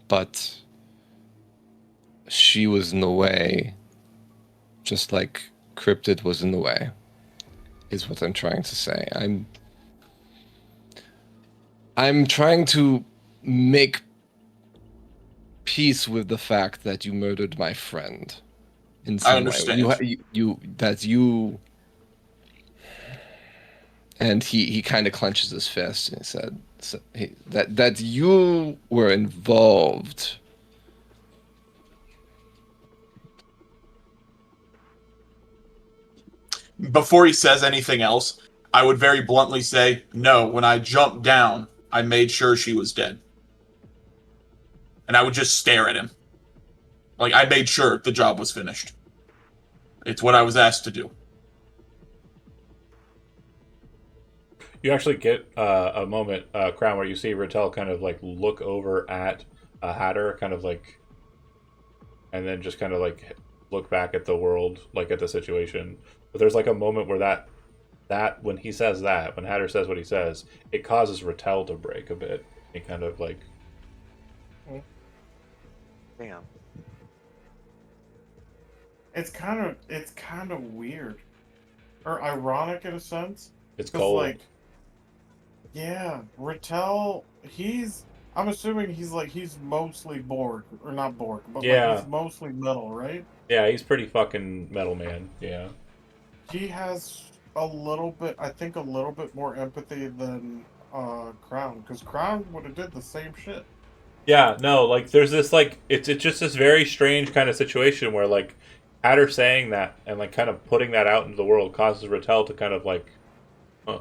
But she was in the way, just like Cryptid was in the way, is what I'm trying to say. I'm trying to make peace with the fact that you murdered my friend. In some I understand. way. You and he kind of clenches his fist and he said that you were involved. Before he says anything else, I would very bluntly say, no, when I jumped down, I made sure she was dead. And I would just stare at him. Like, I made sure the job was finished. It's what I was asked to do. You actually get a moment, Crown, where you see Rattel kind of like look over at Hatter, kind of like, and then just kind of like look back at the world, like at the situation. But there's like a moment where that when he says that, when Hatter says what he says, it causes Rattel to break a bit. He kind of like, Damn. It's kind of weird, or ironic in a sense. it's cold. Like, yeah, Rattel, I'm assuming he's mostly Borg, or not Borg, but like he's mostly metal, right? Yeah, he's pretty fucking metal, man. Yeah. He has a little bit more empathy than Crown, because Crown would have did the same shit. Yeah, no, like there's this like it's just this very strange kind of situation where like Hatter saying that and like kind of putting that out into the world causes Rattel to kind of like, huh.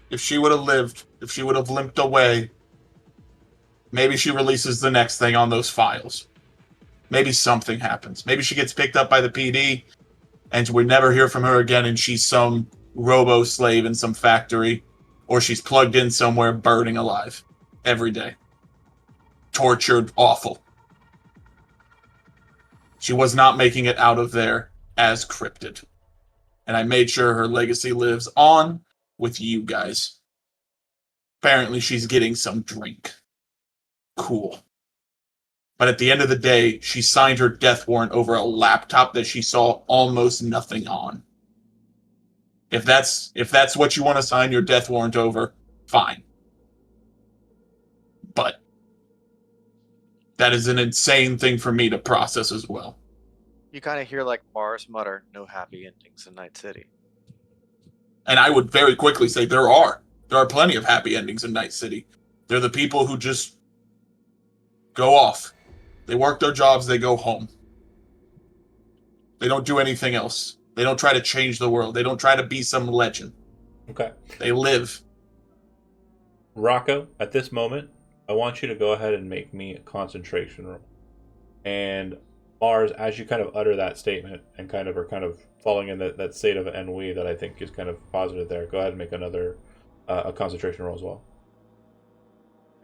if she would have lived, if she would have limped away, maybe she releases the next thing on those files. Maybe something happens. Maybe she gets picked up by the PD and we never hear from her again and she's some robo slave in some factory, or she's plugged in somewhere burning alive every day. Tortured, awful. She was not making it out of there as cryptid. And I made sure her legacy lives on with you guys. Apparently she's getting some drink. Cool. But at the end of the day, she signed her death warrant over a laptop that she saw almost nothing on. If that's what you want to sign your death warrant over, fine. But that is an insane thing for me to process as well. You kind of hear like Mars mutter, "No happy endings in Night City." And I would very quickly say there are. There are plenty of happy endings in Night City. They're the people who just go off. They work their jobs, they go home. They don't do anything else. They don't try to change the world. They don't try to be some legend. Okay. They live. Rocco, at this moment, I want you to go ahead and make me a concentration roll. And Mars, as you kind of utter that statement and kind of are kind of falling in that state of ennui that I think is kind of positive there, go ahead and make another a concentration roll as well.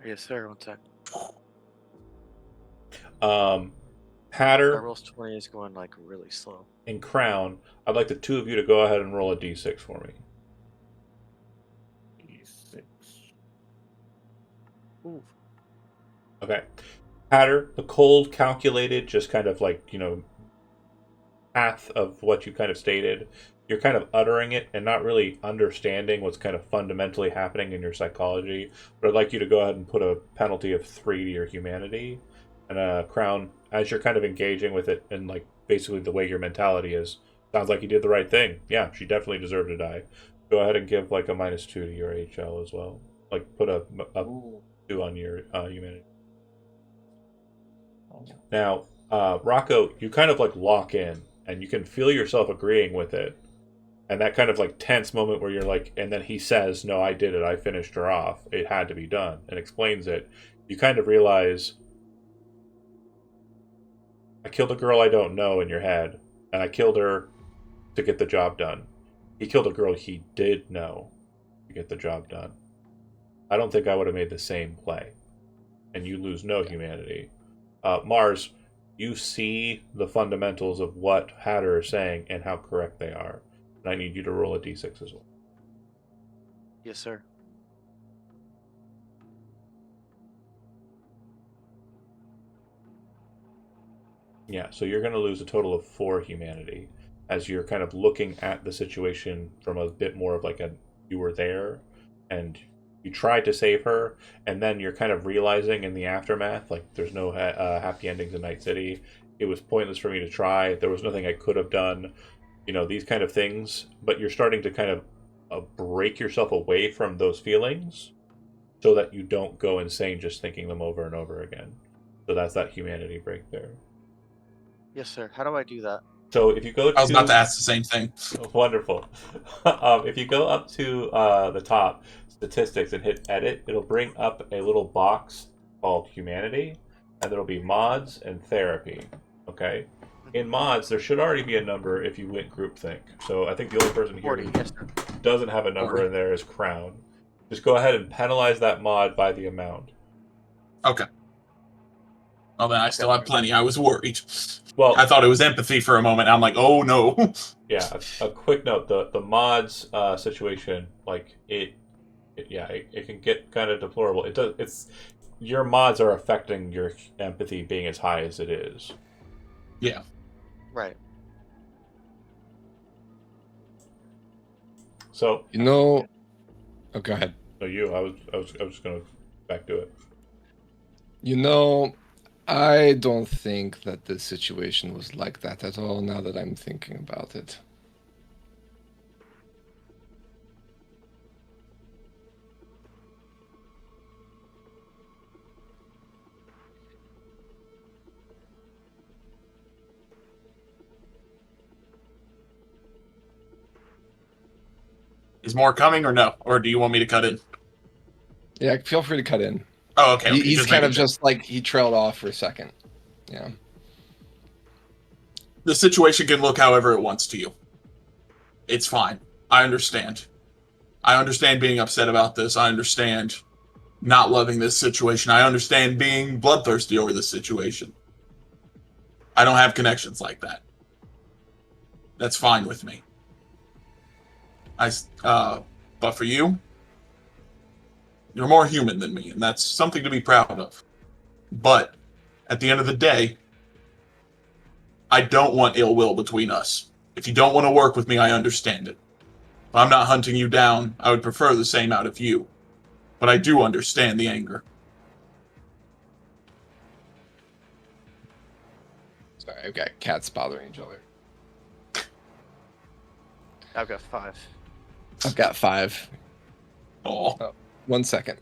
Yes, sir. 1 sec. My Hatter rolls 20 is going like really slow. and Crown, I'd like the two of you to go ahead and roll a d6 for me. D6. Ooh. Okay. Hatter, the cold, calculated, just kind of like, path of what you kind of stated, you're kind of uttering it and not really understanding what's kind of fundamentally happening in your psychology. But I'd like you to go ahead and put a penalty of 3 to your humanity. And Crown, as you're kind of engaging with it and like basically the way your mentality is, sounds like you did the right thing. Yeah, she definitely deserved to die. Go ahead and give like a -2 to your HL as well. Like put a 2 on your humanity. Now, Rocco, you kind of like lock in and you can feel yourself agreeing with it. And that kind of like tense moment where you're like, and then he says, "No, I did it. I finished her off. It had to be done," and explains it. You kind of realize, I killed a girl I don't know in your head, and I killed her to get the job done. He killed a girl he did know to get the job done. I don't think I would have made the same play. And you lose no humanity. Mars, you see the fundamentals of what Hatter is saying and how correct they are. And I need you to roll a d6 as well. Yes, sir. Yeah, so you're going to lose a total of 4 humanity as you're kind of looking at the situation from a bit more of like a, you were there and you tried to save her, and then you're kind of realizing in the aftermath, like there's no happy endings in Night City. It was pointless for me to try. There was nothing I could have done. These kind of things. But you're starting to kind of break yourself away from those feelings so that you don't go insane just thinking them over and over again. So that's that humanity break there. Yes, sir. How do I do that? So if you go to... I was about to ask the same thing. Wonderful. If you go up to the top, statistics, and hit edit, it'll bring up a little box called humanity, and there'll be mods and therapy. Okay? In mods, there should already be a number if you went groupthink. So I think the only person here 40, who yes, sir. doesn't have a number in there is Crown. Just go ahead and penalize that mod by the amount. Okay. Well, then I still have plenty. I was worried. Well, I thought it was empathy for a moment. I'm like, oh no. Yeah, a quick note: the mods situation, like it can get kind of deplorable. It does. It's your mods are affecting your empathy being as high as it is. Yeah. Right. So Oh, go ahead. so I was just gonna back to it. I don't think that the situation was like that at all now that I'm thinking about it. Is more coming or no? Or do you want me to cut in? Yeah, feel free to cut in. Oh, okay. He's just kind of making sure. just like he trailed off for a second. Yeah. The situation can look however it wants to you. It's fine. I understand. I understand being upset about this. I understand not loving this situation. I understand being bloodthirsty over this situation. I don't have connections like that. That's fine with me. But for you, you're more human than me, and that's something to be proud of. But at the end of the day, I don't want ill will between us. If you don't want to work with me, I understand it. If I'm not hunting you down, I would prefer the same out of you. But I do understand the anger. Sorry, I've got cats bothering each other. I've got 5. I've got 5. Oh. 1 second.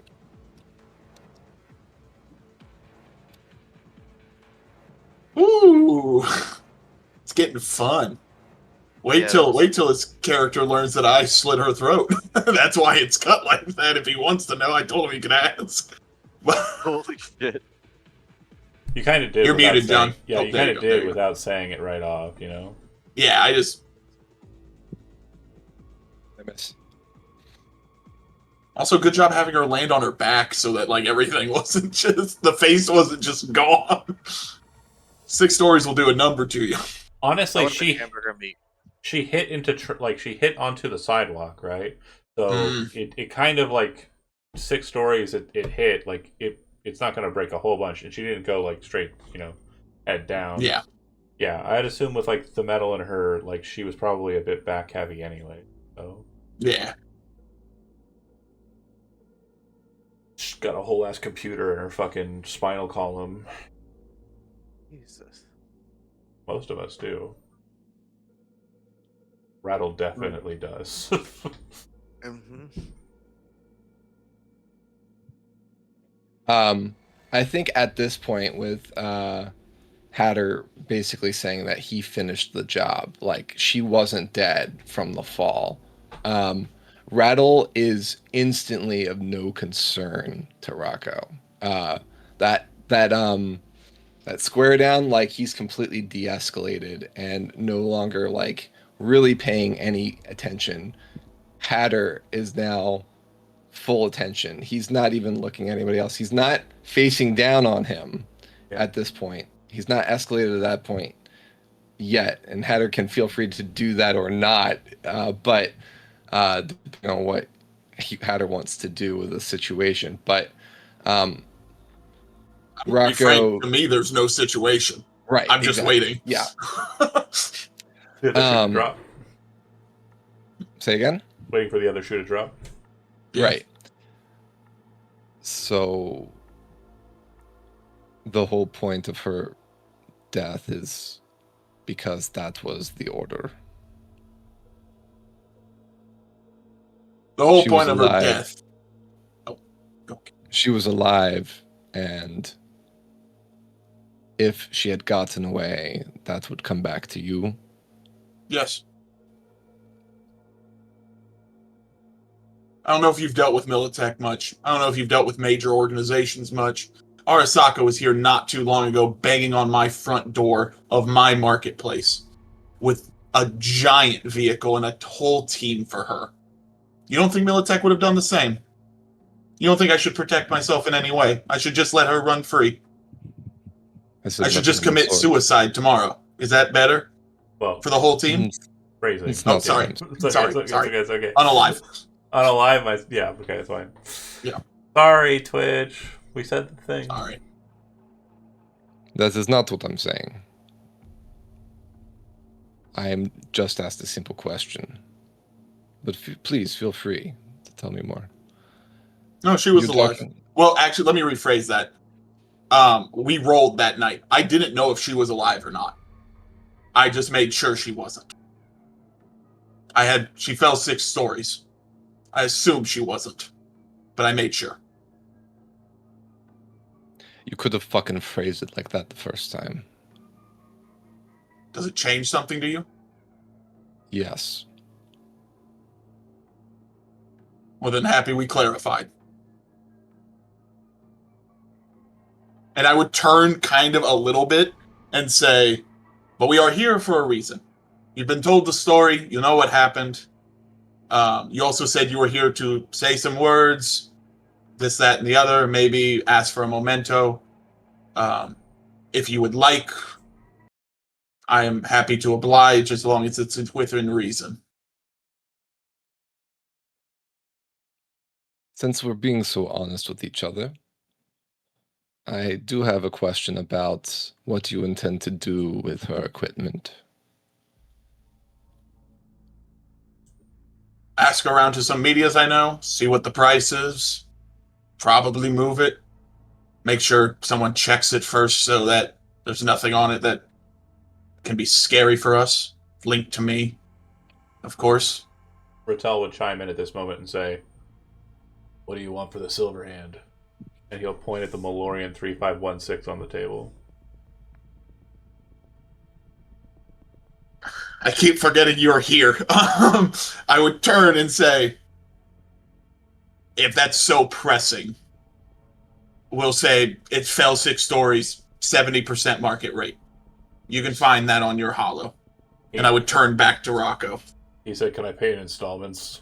Ooh. It's getting fun. Wait till his character learns that I slit her throat. That's why it's cut like that. If he wants to know, I told him he could ask. Holy shit. You kind of did. You're muted, saying, John. Yeah, Oh, you kind of did go. without saying it right off, you know? Yeah, I miss. Also, good job having her land on her back so that, like, everything wasn't just... The face wasn't just gone. 6 stories will do a number to you. Honestly, hamburger meat. She hit into she hit onto the sidewalk, right? So it kind of like 6 stories it hit, like it's not going to break a whole bunch, and she didn't go like straight, head down. Yeah I'd assume with like the metal in her, like she was probably a bit back heavy anyway. So yeah, she's got a whole ass computer in her fucking spinal column. Jesus. Most of us do. Rattle definitely does. I think at this point with Hatter basically saying that he finished the job, like she wasn't dead from the fall. Rattle is instantly of no concern to Rocco. That square down, like he's completely de-escalated and no longer like really paying any attention. Hatter is now full attention. He's not even looking at anybody else. He's not facing down on him at this point. He's not escalated at that point yet. And Hatter can feel free to do that or not. But depending on what Hatter wants to do with the situation. But Rocco, to me, there's no situation. Right. I'm just waiting. Yeah. The other shoe to drop. Say again? Waiting for the other shoe to drop. Yeah. Right. So the whole point of her death is because that was the order. The whole point of her death. Oh, okay. She was alive, and if she had gotten away, that would come back to you. Yes. I don't know if you've dealt with Militech much. I don't know if you've dealt with major organizations much. Arasaka was here not too long ago banging on my front door of my marketplace with a giant vehicle and a whole team for her. You don't think Militech would have done the same? You don't think I should protect myself in any way? I should just let her run free? I should just commit suicide tomorrow. Is that better? Well, for the whole team? Phrasing. Oh, sorry. Sorry. It's okay. Unalive. Unalive, yeah, okay, that's fine. Yeah. Sorry, Twitch. We said the thing. Sorry. That is not what I'm saying. I am just asked a simple question. But please feel free to tell me more. No, she was alive. Well, actually, let me rephrase that. We rolled that night. I didn't know if she was alive or not. I just made sure she wasn't. She fell 6 stories. I assumed she wasn't, but I made sure. You could have fucking phrased it like that the first time. Does it change something to you? Yes. More than happy we clarified. And I would turn kind of a little bit and say, but we are here for a reason. You've been told the story. You know what happened. You also said you were here to say some words, this, that, and the other. Maybe ask for a memento. If you would like, I am happy to oblige as long as it's within reason. Since we're being so honest with each other, I do have a question about what you intend to do with her equipment. Ask around to some medias I know, see what the price is, probably move it. Make sure someone checks it first so that there's nothing on it that can be scary for us. Linked to me, of course. Rattel would chime in at this moment and say, "What do you want for the silver hand?" And he'll point at the Malorian 3516 on the table. I keep forgetting you're here. I would turn and say, if that's so pressing, we'll say it fell 6 stories, 70% market rate. You can find that on your holo. And I would turn back to Rocco. He said, "Can I pay in installments?"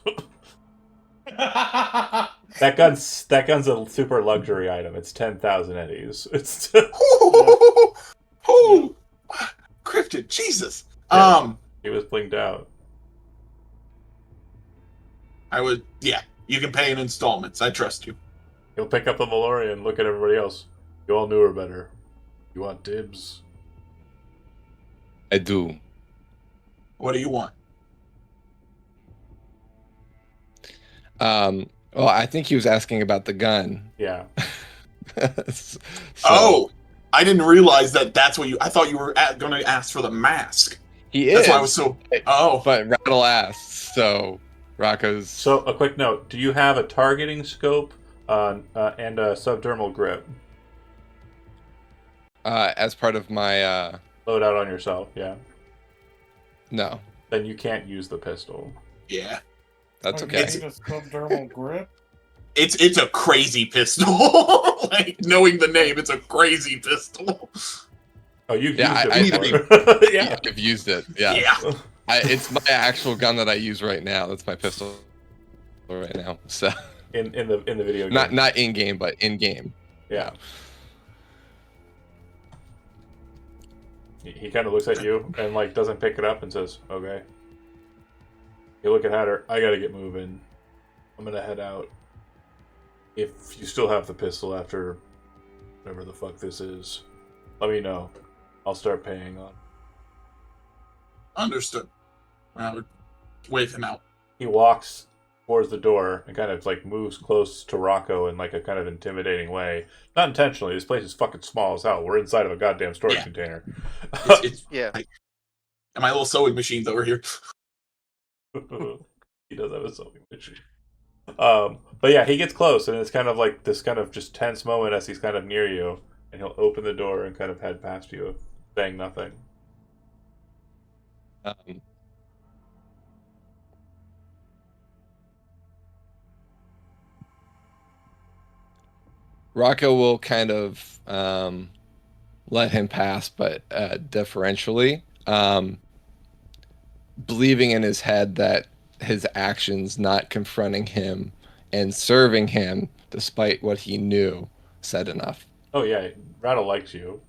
That gun's a super luxury item. It's 10,000 eddies. It's Ooh, Cryptid, Jesus. Yeah. He was blinked out. I would, yeah. You can pay in installments. I trust you. He'll pick up the Malorian and look at everybody else. You all knew her better. You want dibs? I do. What do you want? Well, I think he was asking about the gun. Yeah. So, Oh, I didn't realize that's what you. I thought you were going to ask for the mask. he is. That's why I was so. Oh, But Rattle asked, so Rocco's. So, a quick note. Do you have a targeting scope and a subdermal grip? As part of my Load out on yourself, yeah. no, Then you can't use the pistol. yeah. that's I okay. need a subdermal grip. It's a crazy pistol. Like, knowing the name, it's a crazy pistol. Oh, you've Yeah, used it I- before. Yeah. I've used it. Yeah. Yeah. It's my actual gun that I use right now. That's my pistol right now. So In the video game. not in game, but in game. Yeah. He kind of looks at you and like doesn't pick it up and says, "Okay." You look at Hatter. I gotta get moving. I'm gonna head out. If you still have the pistol after whatever the fuck this is, let me know. I'll start paying on. Understood. I would wave him out. He walks towards the door and kind of like moves close to Rocco in like a kind of intimidating way. Not intentionally. This place is fucking small as hell. We're inside of a goddamn storage Yeah. container. It's Yeah. like, and my little sewing machine's over here. He does have a sewing machine. But yeah, he gets close, and it's kind of like this kind of just tense moment as he's kind of near you, and he'll open the door and kind of head past you, saying nothing. Rocco will kind of let him pass, but deferentially, believing in his head that his actions not confronting him and serving him, despite what he knew, said enough. Oh yeah, Rattle likes you.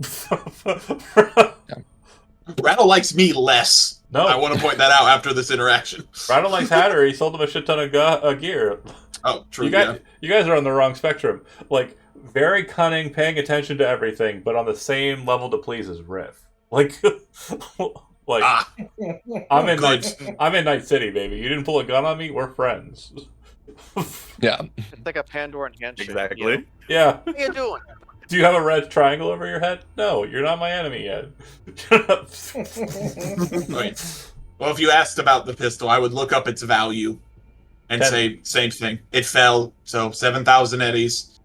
Rattle likes me less. No, I want to point that out after this interaction. Rattle likes Hatter. He sold him a shit ton of gear. Oh, true. You guys are on the wrong spectrum. Like, very cunning, paying attention to everything, but on the same level to please as Riff. Like, like I'm in Night City, baby. You didn't pull a gun on me. We're friends. Yeah. It's like a Pandoran handshake. Exactly. You know? Yeah. What are you doing? Do you have a red triangle over your head? No, you're not my enemy yet. Right. Well, if you asked about the pistol, I would look up its value and say same thing. It fell, so 7,000 eddies.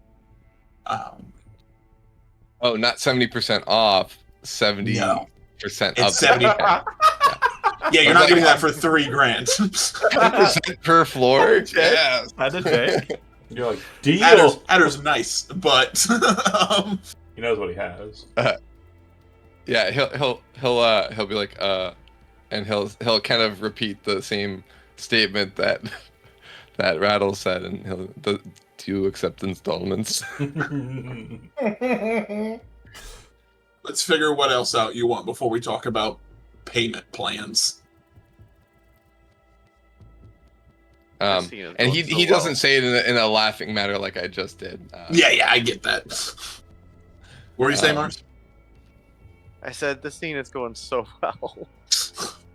Oh, not 70% off. 70% No. of It's 70. Yeah, you're not getting that for $3,000. 10% per floor. Check. Yes. Had to check. You're like, deal. Adder's nice, but He knows what he has. Yeah, he'll be like, and he'll kind of repeat the same statement that Rattle said, and do you accept installments? let's figure what else out you want before we talk about payment plans. This scene is And going he so doesn't well. say it in a laughing manner like I just did. Yeah, I get that. What were you saying, Mars? I said this scene is going so well.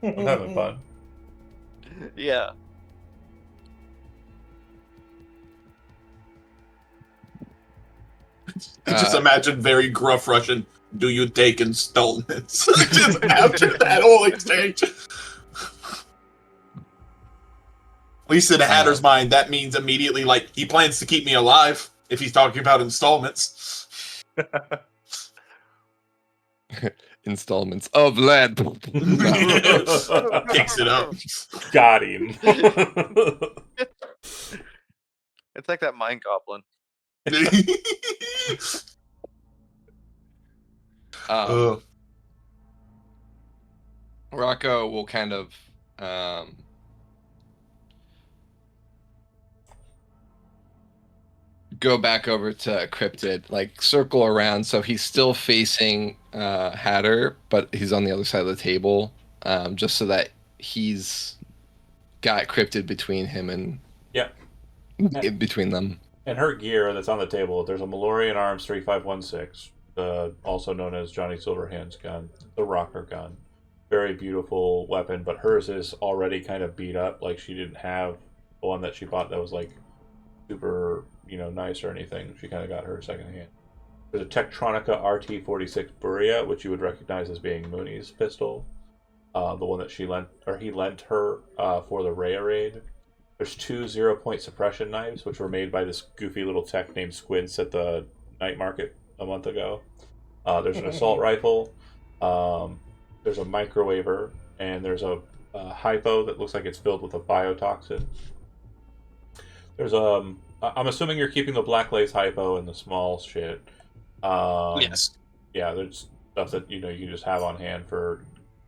I'm having fun. Yeah. Just imagine very gruff Russian. Do you take installments? Just after that whole exchange. At least in Hatter's mind, that means immediately, like, he plans to keep me alive if he's talking about installments. Installments of lead. Kicks it up. Got him. It's like that mind goblin. Rocco will kind of go back over to Cryptid, like circle around, so he's still facing Hatter, but he's on the other side of the table, just so that he's got Cryptid between him and between them. And her gear that's on the table, there's a Malorian Arms 3516, also known as Johnny Silverhand's gun, the rocker gun. Very beautiful weapon, but hers is already kind of beat up. Like, she didn't have the one that she bought that was like super, nice or anything. She kind of got her secondhand. There's a Tektronica RT-46 Buria, which you would recognize as being Mooney's pistol. The one that he lent her for the Rhea raid. There's 2 0-point suppression knives, which were made by this goofy little tech named Squints at the night market a month ago. There's an assault rifle. There's a microwaver, and there's a hypo that looks like it's filled with a biotoxin. There's I'm assuming you're keeping the black lace hypo and the small shit. Yes. Yeah, there's stuff that you can just have on hand for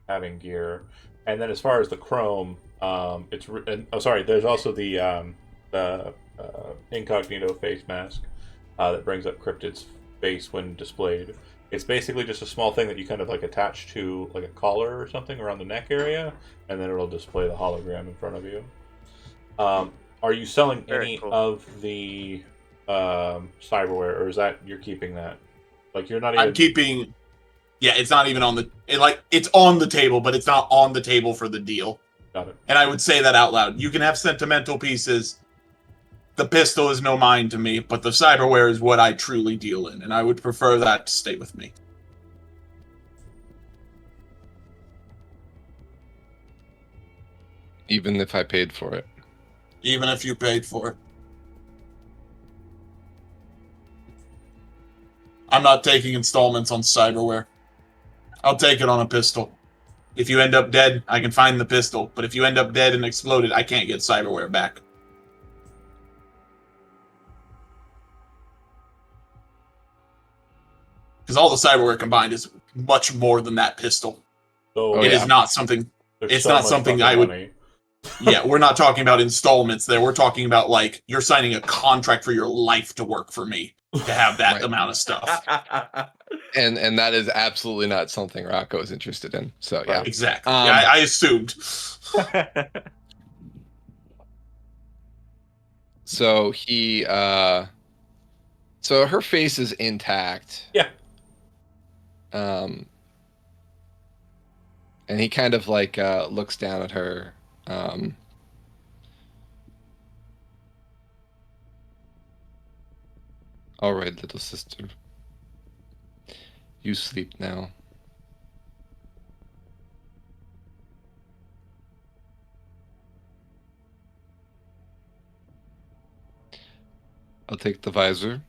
having gear. And then as far as the chrome, there's also the incognito face mask that brings up Cryptid's face when displayed. It's basically just a small thing that you kind of like attach to like a collar or something around the neck area, and then it'll display the hologram in front of you. Are you selling Very any cool. of the cyberware, or is that you're keeping that? Like, you're not even. I'm keeping. Yeah, it's not even on the. It's on the table, but it's not on the table for the deal. Got it. And I would say that out loud. You can have sentimental pieces. The pistol is no mine to me, but the cyberware is what I truly deal in, and I would prefer that to stay with me. Even if I paid for it. Even if you paid for it. I'm not taking installments on cyberware. I'll take it on a pistol. If you end up dead, I can find the pistol. But if you end up dead and exploded, I can't get cyberware back. Because all the cyberware combined is much more than that pistol. So It is not something. there's it's so not much something fucking I would- money. Yeah, we're not talking about installments there. We're talking about, like, you're signing a contract for your life to work for me to have that Right. amount of stuff. And that is absolutely not something Rocco is interested in. So yeah. Exactly. Yeah, I assumed. So he so her face is intact. Yeah. And he kind of like looks down at her. All right, little sister. You sleep now. I'll take the visor.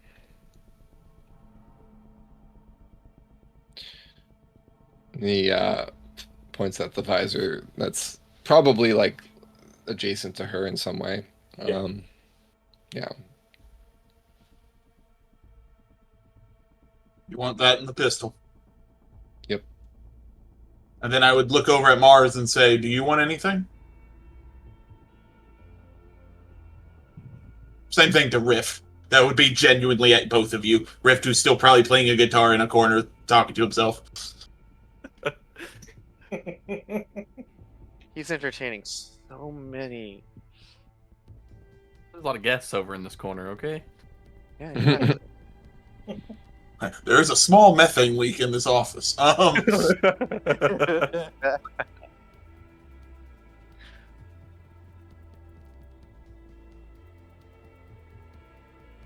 He points at the visor that's probably like adjacent to her in some way. Yeah. Yeah. You want that in the pistol. Yep. And then I would look over at Mars and say, do you want anything? Same thing to Riff. That would be genuinely at both of you. Riff, who's still probably playing a guitar in a corner, talking to himself. He's entertaining so many. There's a lot of guests over in this corner. Okay. Yeah, exactly. There is a small methane leak in this office.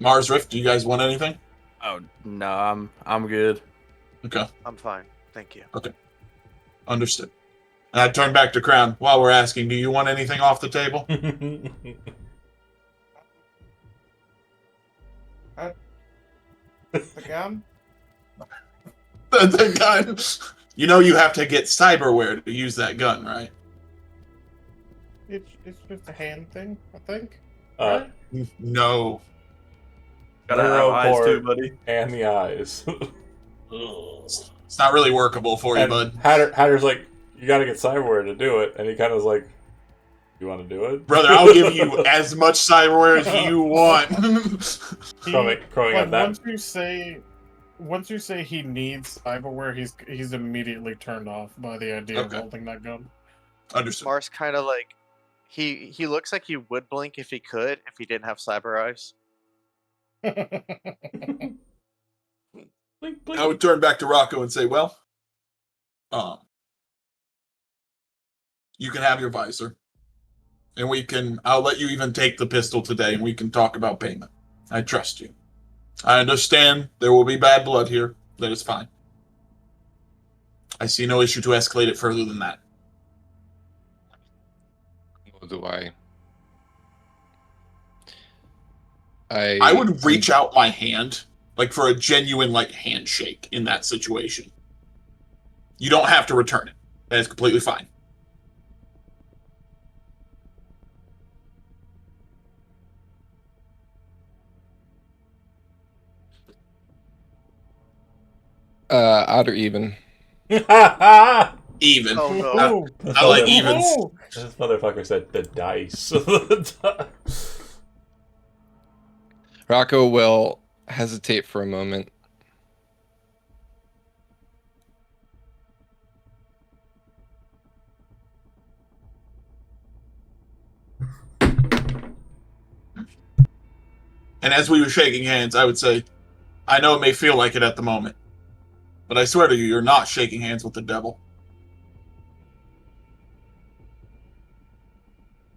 Mars, Riff, do you guys want anything? Oh no, I'm good. Okay, I'm fine. Thank you. understood. And I turn back to Crown. While we're asking, do you want anything off the table? The gun? The gun. You know you have to get cyberware to use that gun, right? It's just a hand thing, I think. No. Gotta have Neuro eyes too, port buddy. and the eyes. It's not really workable for you, And bud. Hatter's like, you gotta get cyberware to do it, and he kind of is like, you want to do it, Brother, I'll give you as much cyberware as you want. Crowing at that. Once you say he needs cyberware, he's immediately turned off by the idea of Okay. holding that gun. Understood. Mars kind of like he looks like he would blink if he could if he didn't have cyber eyes. Blink, blink. I would turn back to Rocco and say, well, you can have your visor. And I'll let you even take the pistol today and we can talk about payment. I trust you. I understand there will be bad blood here. That is fine. I see no issue to escalate it further than that. Nor do I. I would reach out my hand, like for a genuine handshake in that situation. You don't have to return it. That is completely fine. Odd or even. Even. Oh no! I like evens. This motherfucker said the dice. Rocco will hesitate for a moment. And as we were shaking hands, I would say, I know it may feel like it at the moment, but I swear to you, you're not shaking hands with the devil.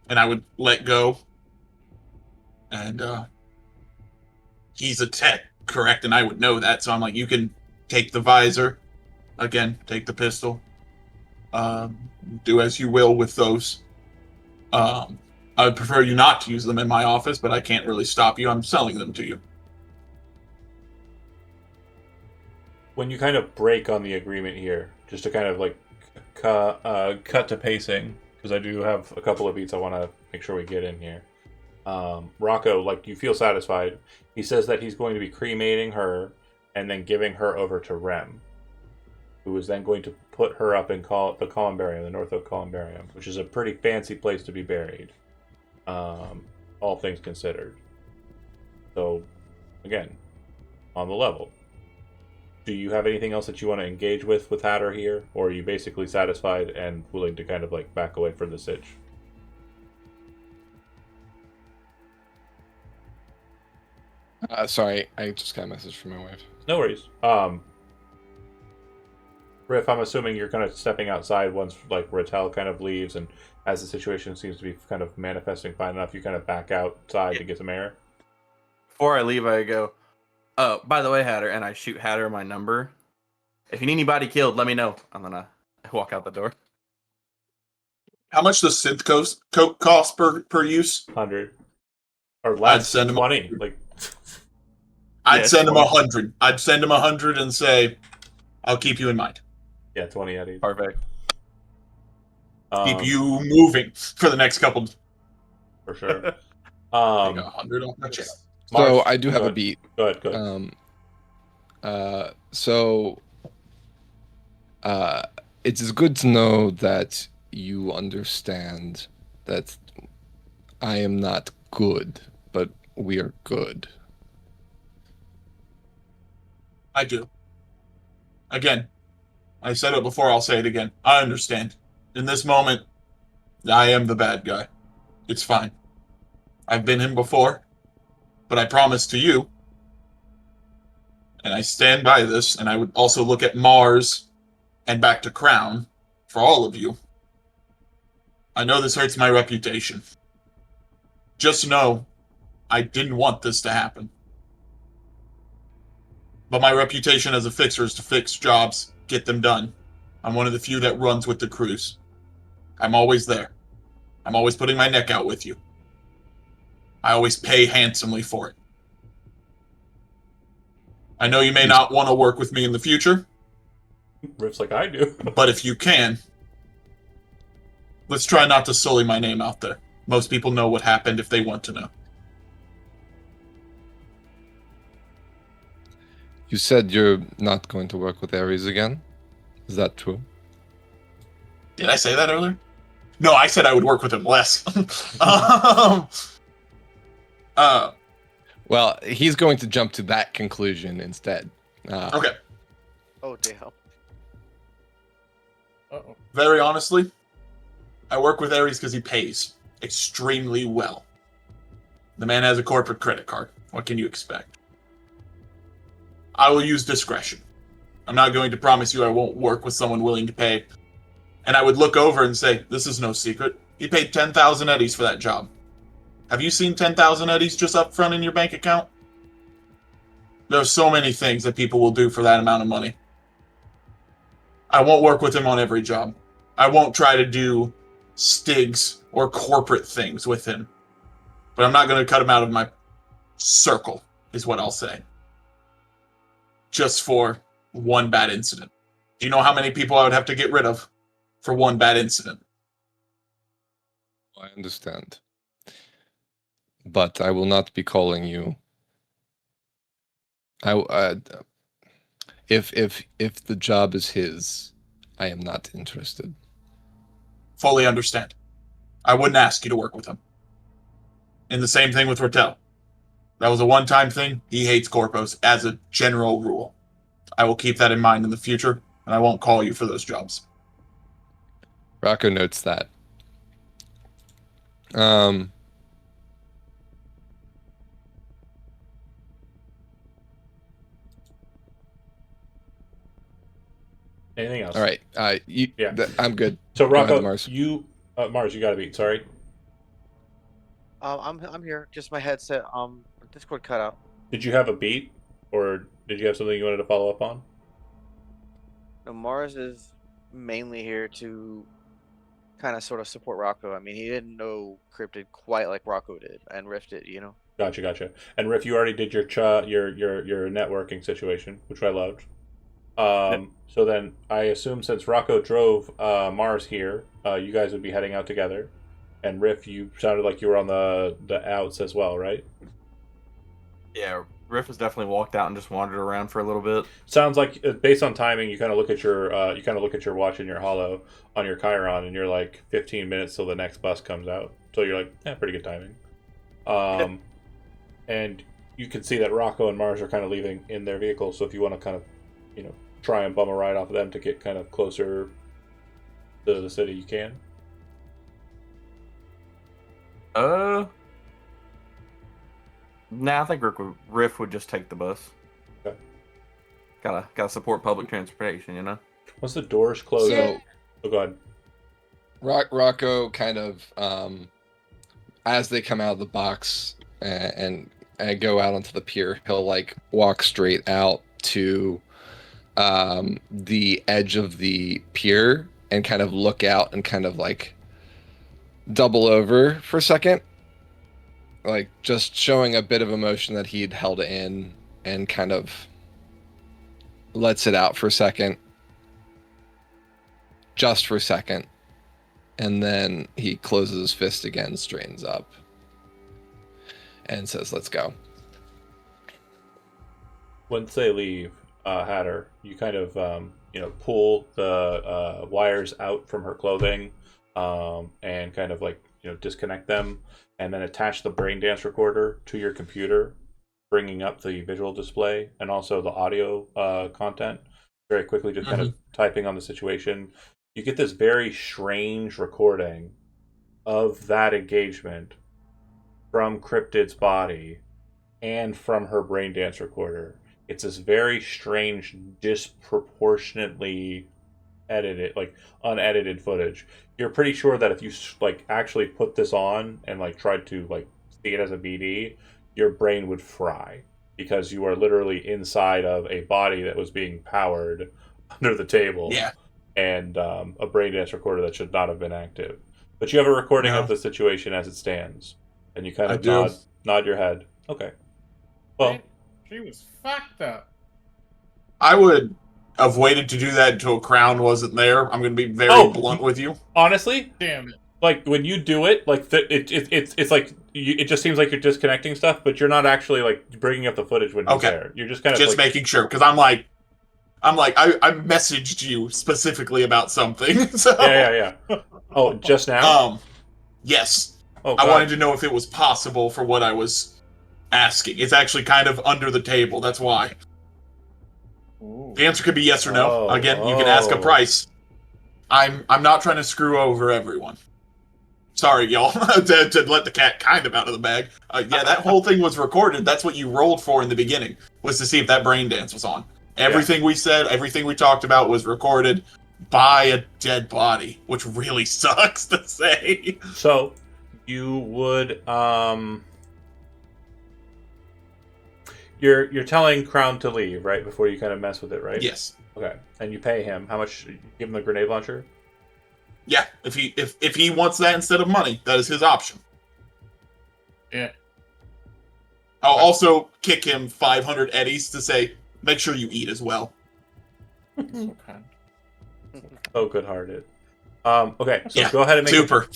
And I would let go. And he's a tech, correct? And I would know that. So I'm like, you can take the visor. Again, take the pistol. Do as you will with those. I would prefer you not to use them in my office, but I can't really stop you. I'm selling them to you. When you kind of break on the agreement here, just to kind of cut to pacing, because I do have a couple of beats I want to make sure we get in here. Rocco, you feel satisfied. He says that he's going to be cremating her and then giving her over to Rem, who is then going to put her up in the columbarium, the North Oak Columbarium, which is a pretty fancy place to be buried, all things considered. So, again, on the level. Do you have anything else that you want to engage with Hatter here? Or are you basically satisfied and willing to kind of back away from the sitch? Sorry, I just got a message from my wife. No worries. Riff, I'm assuming you're kind of stepping outside once Rattel kind of leaves, and as the situation seems to be kind of manifesting fine enough, you kind of back outside to get some air. Before I leave, I go, oh, by the way, Hatter, and I shoot Hatter my number. If you need anybody killed, let me know. And then I walk out the door. How much does synth cost per use? 100. Or less, send him 20. I'd send him 20. 100. I'd send him 100 and say, I'll keep you in mind. Yeah, 20 Eddie. Perfect. Keep you moving for the next couple. For sure. Take 100 off my chest. Mars, So I do have go a ahead. beat. Go ahead. Go ahead. It is good to know that you understand that I am not good, but we are good. I do. Again, I said it before, I'll say it again. I understand. In this moment, I am the bad guy. It's fine. I've been him before, but I promise to you, and I stand by this, and I would also look at Mars and back to Crown for all of you. I know this hurts my reputation. Just know, I didn't want this to happen. But my reputation as a fixer is to fix jobs, get them done. I'm one of the few that runs with the crews. I'm always there. I'm always putting my neck out with you. I always pay handsomely for it. I know you may not want to work with me in the future, Riff's like I do. but if you can, let's try not to sully my name out there. Most people know what happened if they want to know. You said you're not going to work with Ares again. Is that true? Did I say that earlier? No, I said I would work with him less. Well, he's going to jump to that conclusion instead. Okay. Oh damn. Uh-oh. Very honestly, I work with Ares because he pays extremely well. The man has a corporate credit card. What can you expect? I will use discretion. I'm not going to promise you I won't work with someone willing to pay. And I would look over and say, this is no secret. He paid 10,000 eddies for that job. Have you seen 10,000 eddies just up front in your bank account? There are so many things that people will do for that amount of money. I won't work with him on every job. I won't try to do stigs or corporate things with him. But I'm not going to cut him out of my circle, is what I'll say. Just for one bad incident. Do you know how many people I would have to get rid of for one bad incident? I understand. But I will not be calling you. If the job is his, I am not interested. Fully understand. I wouldn't ask you to work with him. And the same thing with Rotel. That was a one-time thing. He hates corpos as a general rule. I will keep that in mind in the future, and I won't call you for those jobs. Rocco notes that. Anything else? All right. Yeah. I'm good. So Go ahead, Rocco, Mars. Mars, you got to beat. Sorry. I'm here. Just my headset. Discord cut out. Did you have a beat, or did you have something you wanted to follow up on? No, Mars is mainly here to kind of sort of support Rocco. I mean, he didn't know Cryptid quite like Rocco did and Rift did, you know. Gotcha. And Riff, you already did your your networking situation, which I loved. So then I assume since Rocco drove Mars here, you guys would be heading out together. And Riff, you sounded like you were on the outs as well, right? Yeah, Riff has definitely walked out and just wandered around for a little bit. Sounds like based on timing, you kind of look at your watch in your holo on your Chiron, and you're like 15 minutes till the next bus comes out. So you're like, yeah, pretty good timing. And you can see that Rocco and Mars are kind of leaving in their vehicles. So if you want to kind of, try and bum a ride off of them to get kind of closer to the city, you can. Nah, I think Riff would just take the bus. Okay. Gotta support public transportation, you know. Once the doors close, So, oh, go ahead. Rocco kind of, as they come out of the box and go out onto the pier, he'll like walk straight out to the edge of the pier and kind of look out and kind of like double over for a second, like just showing a bit of emotion that he'd held in and kind of lets it out for a second, just for a second, and then he closes his fist again, straightens up, and says, "Let's go." Once they leave, Hatter, you kind of pull the wires out from her clothing, and kind of like disconnect them, and then attach the brain dance recorder to your computer, bringing up the visual display and also the audio content. Very quickly, just kind of typing on the situation. You get this very strange recording of that engagement from Cryptid's body and from her brain dance recorder. It's this very strange, disproportionately edited, like unedited footage. You're pretty sure that if you like actually put this on and like tried to like see it as a BD, your brain would fry because you are literally inside of a body that was being powered under the table. Yeah. And a brain dance recorder that should not have been active. But you have a recording of the situation as it stands, and you kind of nod your head. Okay. Well, she was fucked up. I would have waited to do that until Crown wasn't there. I'm going to be very blunt with you. Honestly, damn it. Like when you do it, like it's like it just seems like you're disconnecting stuff, but you're not actually like bringing up the footage when he's there. You're just kind of just making sure because I messaged you specifically about something. So yeah. Oh, just now? Yes. Oh, I wanted to know if it was possible for what I was asking. It's actually kind of under the table. That's why. Ooh. The answer could be yes or no. Again, you can ask a price. I'm not trying to screw over everyone. Sorry, y'all, to let the cat kind of out of the bag. Yeah, that whole thing was recorded. That's what you rolled for in the beginning, was to see if that brain dance was on. Everything we said, everything we talked about was recorded by a dead body, which really sucks to say. So, you would, You're telling Crown to leave, right? Before you kind of mess with it, right? Yes. Okay. And you pay him. How much? You give him the grenade launcher? Yeah, if he wants that instead of money, that is his option. Yeah. I'll also kick him 500 eddies to say, make sure you eat as well. So kind. Oh, good-hearted. Okay, so Yeah, go ahead and make super.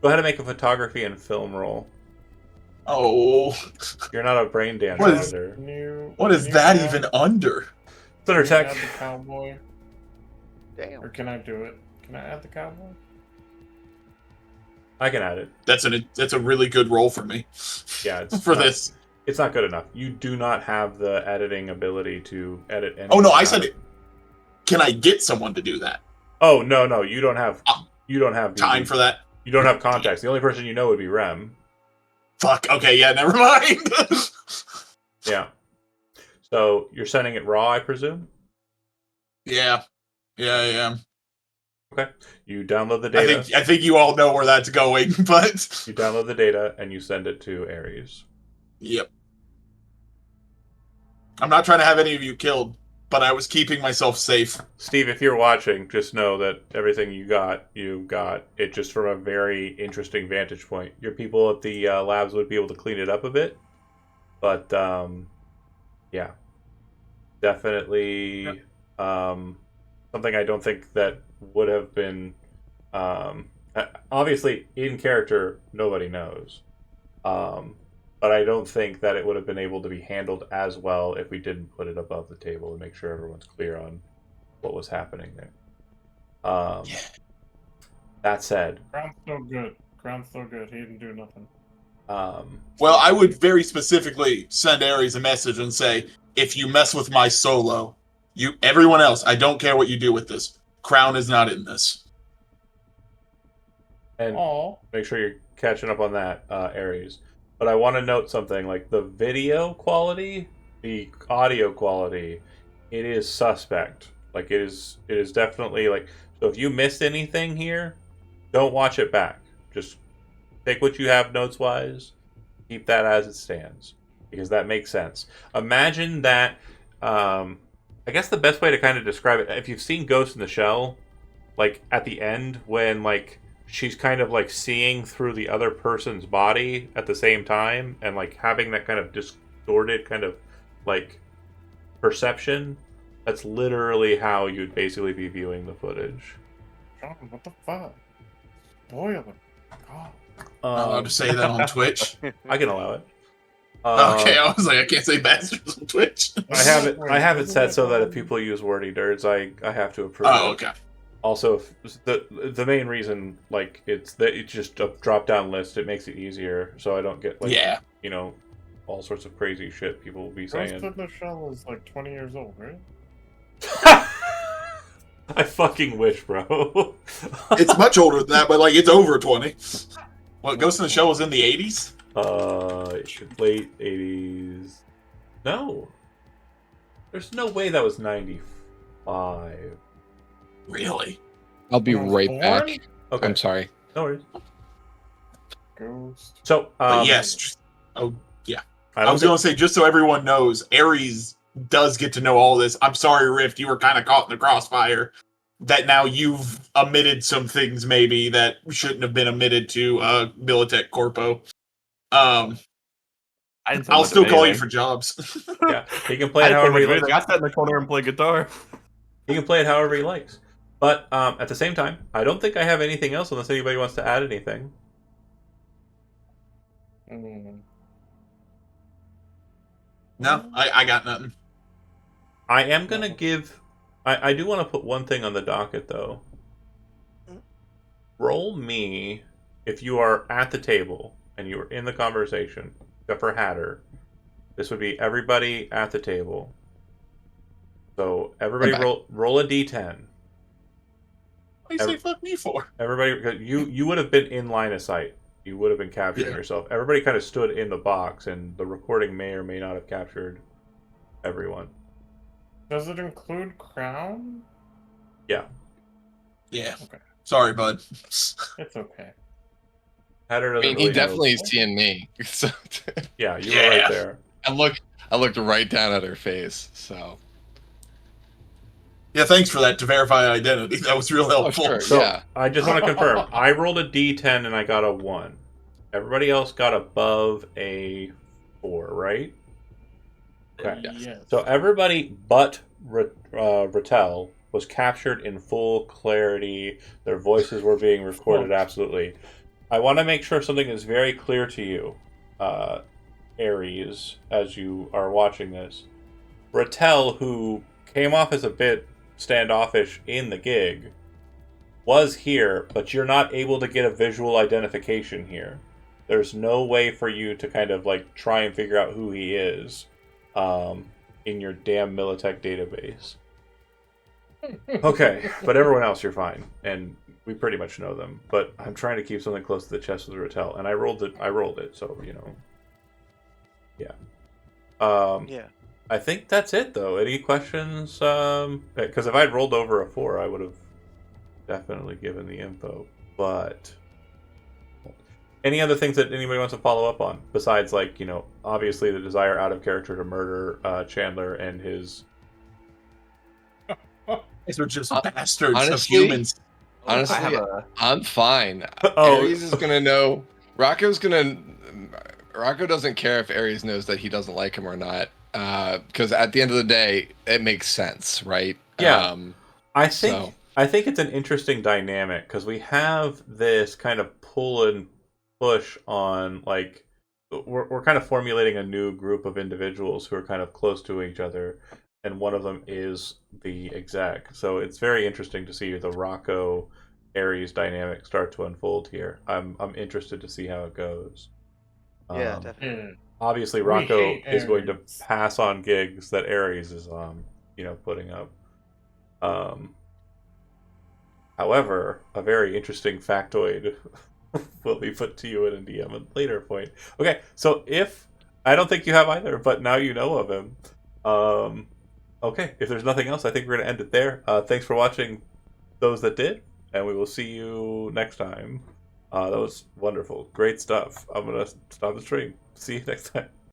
Go ahead and make a photography and film roll. Oh. You're not a brain dance What is- editor. What is that even under? It's under Can I tech. add the cowboy? Damn. Or can I do it? Can I add the cowboy? I can add it. That's a really good role for me. Yeah, it's for not, this. It's not good enough. You do not have the editing ability to edit anything. Oh no, I said it. Can I get someone to do that? Oh no, you don't have Time for that. You don't have contacts. The only person you know would be Rem. Fuck. Okay, yeah, never mind. Yeah. So you're sending it raw, I presume? Yeah, I am. Okay. You download the data. I think you all know where that's going, but You download the data and you send it to Ares. Yep. I'm not trying to have any of you killed, but I was keeping myself safe. Steve, if you're watching, just know that everything you got it just from a very interesting vantage point. Your people at the labs would be able to clean it up a bit, but yeah, definitely something I don't think that would have been obviously in character. Nobody knows, but I don't think that it would have been able to be handled as well if we didn't put it above the table and make sure everyone's clear on what was happening there. That said, Crown's so good. He didn't do nothing. Well, I would very specifically send Ares a message and say, if you mess with my solo, everyone else, I don't care what you do with this. Crown is not in this. And make sure you're catching up on that, Ares. But I want to note something, like the video quality, the audio quality, it is suspect. Like it is definitely like, so if you missed anything here, don't watch it back. Just take what you have notes wise, keep that as it stands, because that makes sense. Imagine that, I guess the best way to kind of describe it, if you've seen Ghost in the Shell, like at the end when like she's kind of like seeing through the other person's body at the same time and like having that kind of distorted kind of like perception, that's literally how you'd basically be viewing the footage. John, what the fuck? Boiler. Oh. Not allowed to say that on Twitch. I can allow it. Okay, I was like, I can't say bastards on Twitch. I have it. Wait, I have it isn't set it so that on- if people use wordy nerds, I have to approve. Oh, it. okay. Also, if the main reason, like, it's that it's just a drop down list. It makes it easier, so I don't get like Yeah. all sorts of crazy shit people will be Ghost saying. in the Shell is like 20 years old, right? I fucking wish, bro. It's much older than that, but like it's over 20. What, Ghost in the Shell was in the 80s? Late 80s. No. There's no way that was 95. Really? I'll be When I was right born? back. Okay. I'm sorry. No worries. Ghost. So, But yes. I was think- going to say, just so everyone knows, Ares does get to know all this. I'm sorry, Rift, you were kind of caught in the crossfire. That now you've omitted some things maybe that shouldn't have been omitted to Militech Corpo. I didn't say I'll much still of call you anything. for jobs. Yeah, he can I play it didn't say however much he of anything. likes. I sat in the corner and played guitar. He can play it however he likes. But at the same time, I don't think I have anything else unless anybody wants to add anything. Mm. No, I got nothing. I am gonna give. I do want to put one thing on the docket though. Roll me if you are at the table and you are in the conversation, except for Hatter. This would be everybody at the table. So everybody Okay. roll a d10. What do you say fuck me for? Everybody, because you would have been in line of sight. You would have been capturing Yeah. yourself. Everybody kind of stood in the box, and the recording may or may not have captured everyone. Does it include Crown? Yeah. Okay. Sorry, bud. It's okay. Hatter I doesn't mean, really he definitely know. is seeing me. So Yeah, you were Yeah. right there. I looked right down at her face. So Yeah, thanks for that to verify identity. That was real helpful. sure. So Yeah. I just want to confirm. I rolled a d10 and I got a 1. Everybody else got above a 4, right? Okay. Yes. So everybody but Rattel was captured in full clarity. Their voices were being recorded absolutely. I want to make sure something is very clear to you, Ares, as you are watching this. Rattel, who came off as a bit standoffish in the gig, was here, but you're not able to get a visual identification here. There's no way for you to kind of like try and figure out who he is in your damn Militech database. Okay, but everyone else you're fine, and we pretty much know them. But I'm trying to keep something close to the chest with Rattel, and I rolled it, so yeah. Yeah. I think that's it though. Any questions? Because if I'd rolled over a 4, I would have definitely given the info. But any other things that anybody wants to follow up on besides, like, obviously the desire out of character to murder Chandler and his. These are just bastards of honestly- humans. Honestly, I have a. I'm fine. Oh. Ares is gonna know. Rocco doesn't care if Ares knows that he doesn't like him or not. Because at the end of the day, it makes sense, right? Yeah. I think So- I think it's an interesting dynamic because we have this kind of pull and push on, like, we're kind of formulating a new group of individuals who are kind of close to each other, and one of them is the exec. So it's very interesting to see the Rocco Ares dynamic start to unfold here. I'm interested to see how it goes. Yeah, definitely. Yeah. Obviously, We Rocco hate is going to Ares. pass on gigs that Ares is putting up. However, a very interesting factoid will be put to you at a DM at a later point. Okay, so if I don't think you have either, but now you know of him. Okay, if there's nothing else, I think we're gonna end it there. Thanks for watching, those that did, and we will see you next time. That was wonderful, great stuff. I'm gonna stop the stream. See you next time.